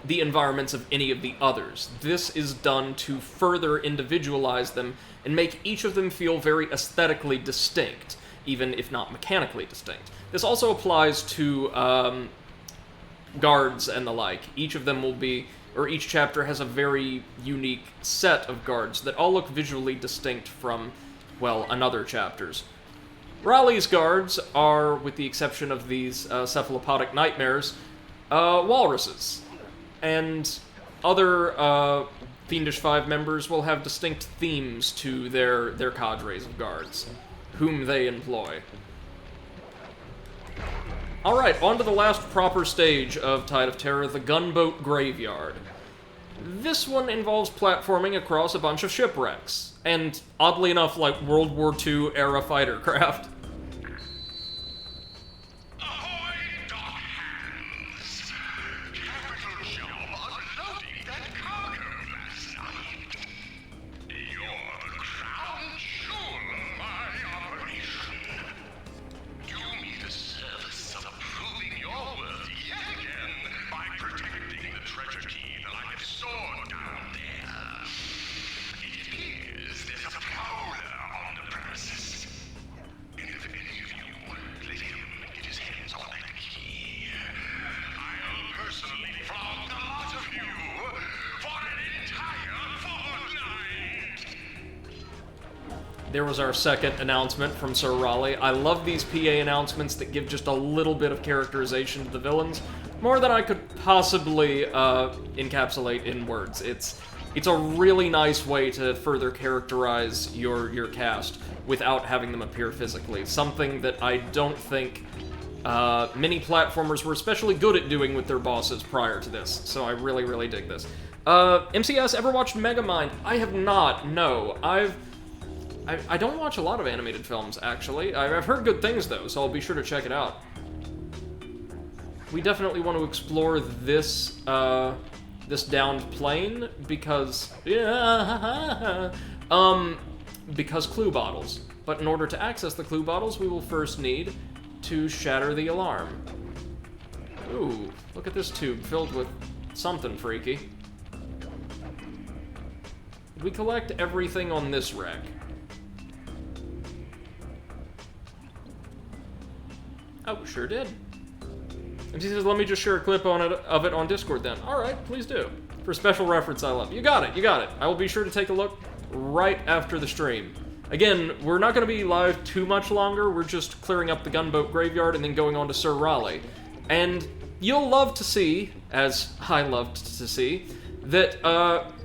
the environments of any of the others. This is done to further individualize them and make each of them feel very aesthetically distinct, even if not mechanically distinct. This also applies to guards and the like. Each of them will be, or each chapter has a very unique set of guards that all look visually distinct from, well, another chapters. Raleigh's guards are, with the exception of these cephalopodic nightmares, walruses. And other Fiendish Five members will have distinct themes to their cadres of guards, whom they employ. Alright, on to the last proper stage of Tide of Terror, the Gunboat Graveyard. This one involves platforming across a bunch of shipwrecks, and oddly enough, like World War II era fighter craft. There was our second announcement from Sir Raleigh. I love these PA announcements that give just a little bit of characterization to the villains, more than I could possibly encapsulate in words. It's a really nice way to further characterize your cast without having them appear physically, something that I don't think many platformers were especially good at doing with their bosses prior to this, so I really, really dig this. MCS, ever watched Megamind? I have not, no. I don't watch a lot of animated films, actually. I've heard good things, though, so I'll be sure to check it out. We definitely want to explore this, this downed plane, because... because clue bottles. But in order to access the clue bottles, we will first need to shatter the alarm. Ooh, look at this tube filled with something freaky. We collect everything on this wreck. Oh, sure did. And he says, let me just share a clip of it on Discord then. Alright, please do. For special reference, I love. You got it, you got it. I will be sure to take a look right after the stream. Again, we're not going to be live too much longer. We're just clearing up the Gunboat Graveyard and then going on to Sir Raleigh. And you'll love to see, as I loved to see, that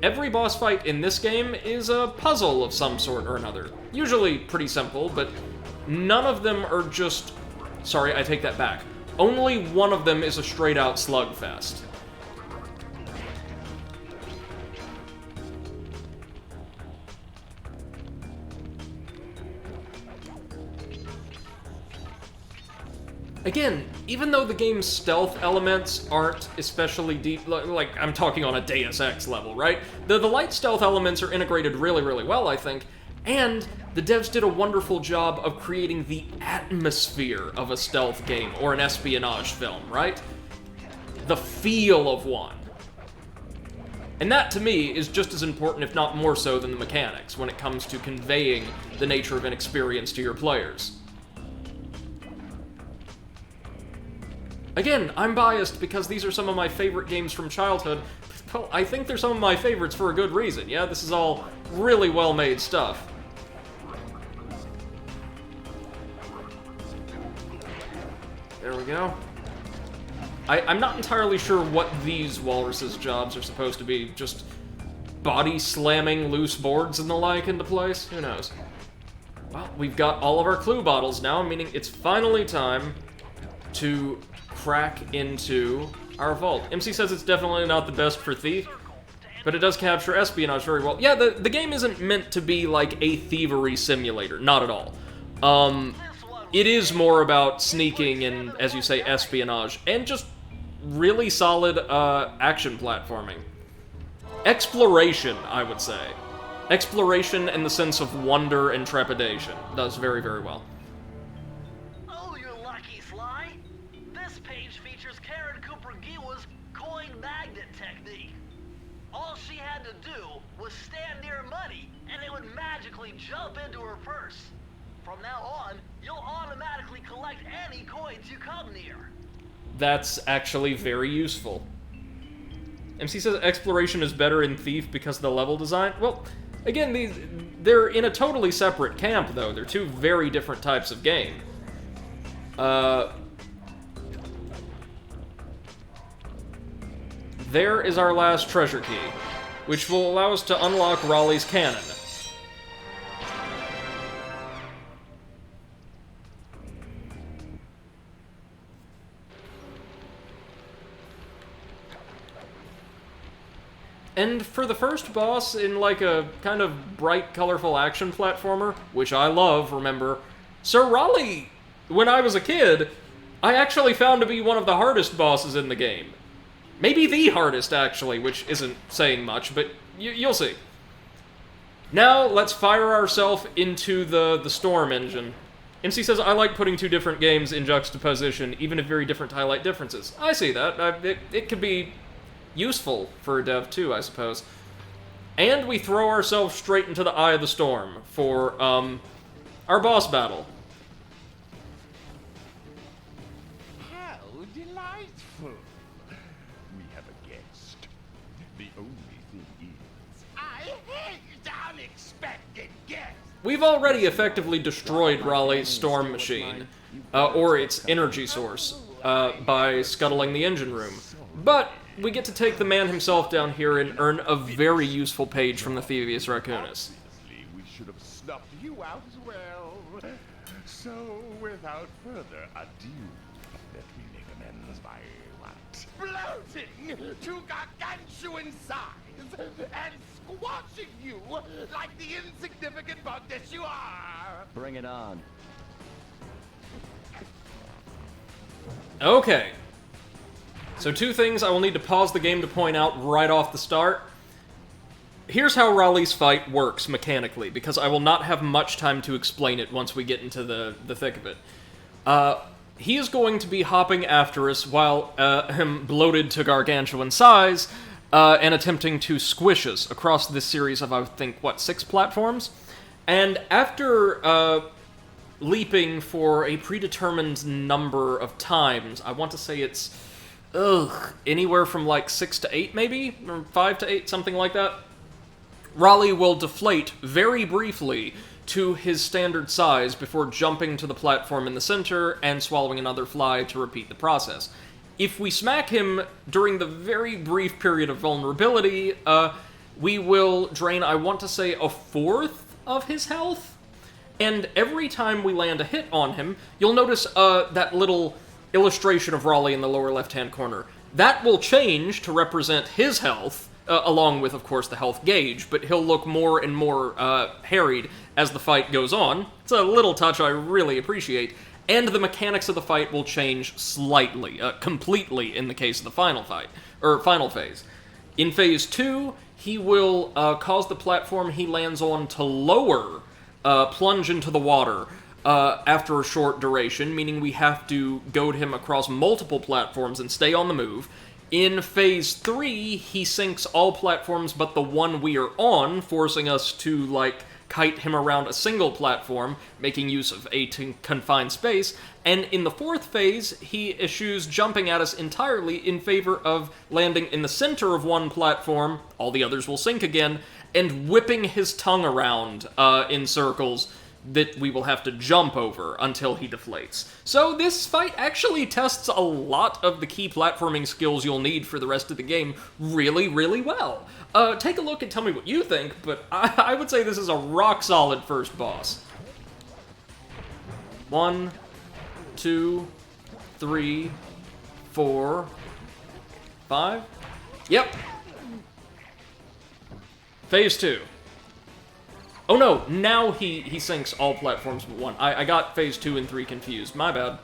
every boss fight in this game is a puzzle of some sort or another. Usually pretty simple, but none of them are just... Sorry, I take that back. Only one of them is a straight-out slugfest. Again, even though the game's stealth elements aren't especially deep, like I'm talking on a Deus Ex level, right? The light stealth elements are integrated really, really well, I think, and the devs did a wonderful job of creating the atmosphere of a stealth game or an espionage film, right? The feel of one. And that, to me, is just as important, if not more so, than the mechanics when it comes to conveying the nature of an experience to your players. Again, I'm biased because these are some of my favorite games from childhood, well, I think they're some of my favorites for a good reason. Yeah, this is all really well-made stuff. There we go. I'm not entirely sure what these walruses' jobs are supposed to be. Just body slamming loose boards and the like into place? Who knows? Well, we've got all of our clue bottles now, meaning it's finally time to crack into our vault. MC says it's definitely not the best for thief, but it does capture espionage very well. Yeah, the game isn't meant to be like a thievery simulator. Not at all. It is more about sneaking and, as you say, espionage, and just really solid action platforming. Exploration, I would say. Exploration in the sense of wonder and trepidation. Does very, very well. Oh, you're lucky, Sly. This page features Karen Cooper-Giwa's coin magnet technique. All she had to do was stand near money, and it would magically jump into her purse. From now on, you'll automatically collect any coins you come near. That's actually very useful. MC says exploration is better in Thief because of the level design. Well, again, they're in a totally separate camp, though. They're two very different types of game. There is our last treasure key, which will allow us to unlock Raleigh's cannon. And for the first boss in, like, a kind of bright, colorful action platformer, which I love, remember, Sir Raleigh, when I was a kid, I actually found to be one of the hardest bosses in the game. Maybe the hardest, actually, which isn't saying much, but you'll see. Now, let's fire ourselves into the Storm engine. MC says, I like putting two different games in juxtaposition, even if very different highlight differences. I see that. It could be useful for a dev too, I suppose. And we throw ourselves straight into the eye of the storm for our boss battle. How delightful! We have a guest. The only thing is, I hate unexpected guests. We've already effectively destroyed Raleigh's storm machine, or its energy source, by scuttling the engine room. But we get to take the man himself down here and earn a very useful page from the Thievius Raccoonus. We should have snuffed you out as well. So, without further ado, let me make amends by what? Bloating to gargantuan size and squashing you like the insignificant bug that you are. Bring it on. Okay. So two things I will need to pause the game to point out right off the start. Here's how Raleigh's fight works mechanically, because I will not have much time to explain it once we get into the thick of it. He is going to be hopping after us while bloated to gargantuan size, and attempting to squish us across this series of, I think, 6 platforms? And after leaping for a predetermined number of times, I want to say it's anywhere from like 6 to 8 maybe? Or 5 to 8, something like that. Raleigh will deflate very briefly to his standard size before jumping to the platform in the center and swallowing another fly to repeat the process. If we smack him during the very brief period of vulnerability, we will drain, I want to say, 1/4 of his health. And every time we land a hit on him, you'll notice that little illustration of Raleigh in the lower left-hand corner. That will change to represent his health, along with, of course, the health gauge, but he'll look more and more harried as the fight goes on. It's a little touch I really appreciate, and the mechanics of the fight will change slightly, completely in the case of the final fight, or final phase. In Phase 2, he will cause the platform he lands on to lower, plunge into the water, after a short duration, meaning we have to goad him across multiple platforms and stay on the move. In Phase 3, he sinks all platforms but the one we are on, forcing us to, like, kite him around a single platform, making use of a confined space, and in the fourth phase, he eschews jumping at us entirely in favor of landing in the center of one platform, all the others will sink again, and whipping his tongue around in circles that we will have to jump over until he deflates. So this fight actually tests a lot of the key platforming skills you'll need for the rest of the game really, really well. Take a look and tell me what you think, but I would say this is a rock-solid first boss. 1, 2, 3, 4, 5. Yep. Phase 2. Oh no, now he sinks all platforms but one. I got phase 2 and 3 confused. My bad.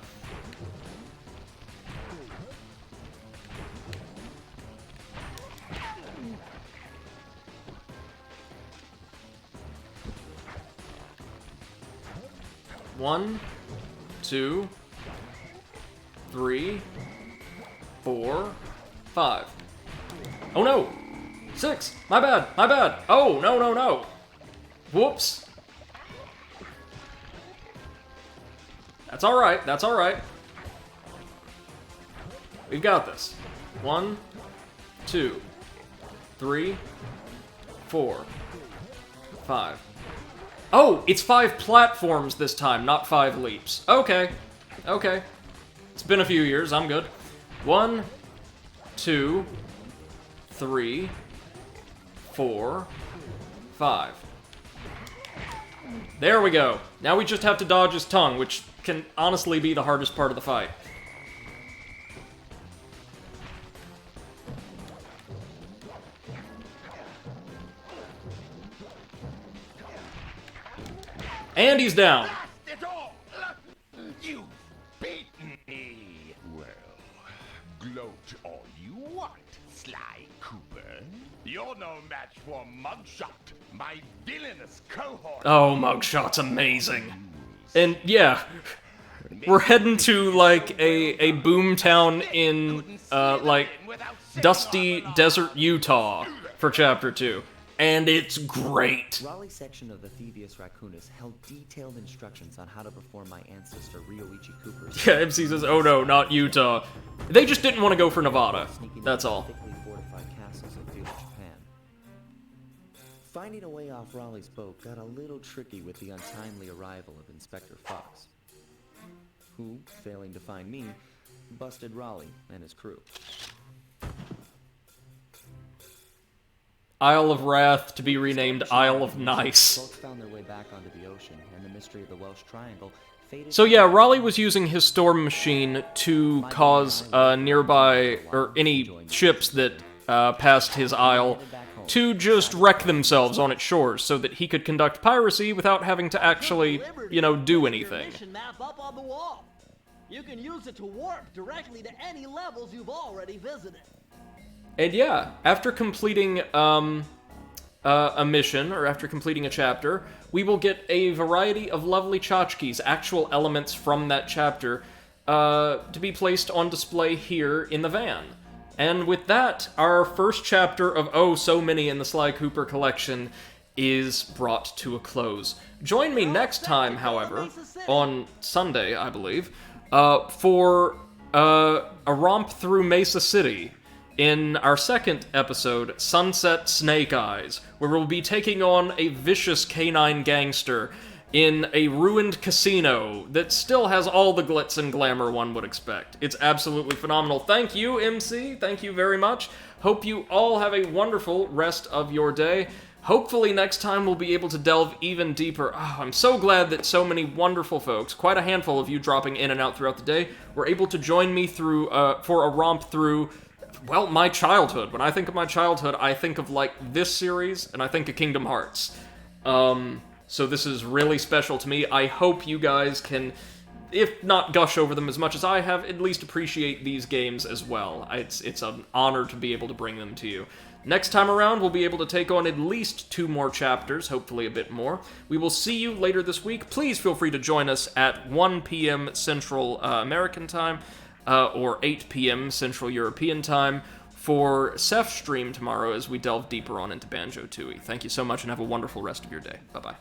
One, 2, 3, 4, 5. Oh no! 6! My bad! My bad! Oh, no, no, no! Whoops. That's alright, that's alright. We've got this. 1, 2, 3, 4, 5. Oh, it's 5 platforms this time, not 5 leaps. Okay. Okay. It's been a few years, I'm good. 1, 2, 3, 4, 5. There we go. Now we just have to dodge his tongue, which can honestly be the hardest part of the fight. And he's down. You've beaten me. Well, gloat all you want, Sly Cooper. You're no match for Mugshot, my villainous cohort. Oh, Mugshot's amazing. And yeah, we're heading to like a boomtown in like dusty desert Utah for chapter 2. And it's great. Raleigh's section of the Thievius Raccoonus held detailed instructions on how to perform my ancestor Ryoichi Cooper's... Yeah, MC says, oh no, not Utah. They just didn't want to go for Nevada. That's all. Thickly fortified castles of feudal Japan. Finding a way off Raleigh's boat got a little tricky with the untimely arrival of Inspector Fox, who, failing to find me, busted Raleigh and his crew. Isle of Wrath to be renamed Isle of Nice. Boats found their way back onto the ocean, and the mystery of the Welsh Triangle faded. So yeah, Raleigh was using his storm machine to cause nearby, or any ships that passed his isle, to just wreck themselves on its shores, so that he could conduct piracy without having to actually, you know, do anything. Map up on the wall. You can use it to warp directly to any levels you've already visited. And yeah, after completing a mission, or after completing a chapter, we will get a variety of lovely tchotchkes, actual elements from that chapter, to be placed on display here in the van. And with that, our first chapter of oh so many in the Sly Cooper collection is brought to a close. Join me next time, however, on Sunday, I believe, for a romp through Mesa City, in our second episode, Sunset Snake Eyes, where we'll be taking on a vicious canine gangster in a ruined casino that still has all the glitz and glamour one would expect. It's absolutely phenomenal. Thank you, MC. Thank you very much. Hope you all have a wonderful rest of your day. Hopefully next time we'll be able to delve even deeper. Oh, I'm so glad that so many wonderful folks, quite a handful of you dropping in and out throughout the day, were able to join me through for a romp through, well, my childhood. When I think of my childhood, I think of, like, this series, and I think of Kingdom Hearts. So this is really special to me. I hope you guys can, if not gush over them as much as I have, at least appreciate these games as well. It's an honor to be able to bring them to you. Next time around, we'll be able to take on at least 2 more chapters, hopefully a bit more. We will see you later this week. Please feel free to join us at 1 p.m. Central American Time, or 8 p.m. Central European Time for Ceph's stream tomorrow as we delve deeper on into Banjo-Tooie. Thank you so much and have a wonderful rest of your day. Bye-bye.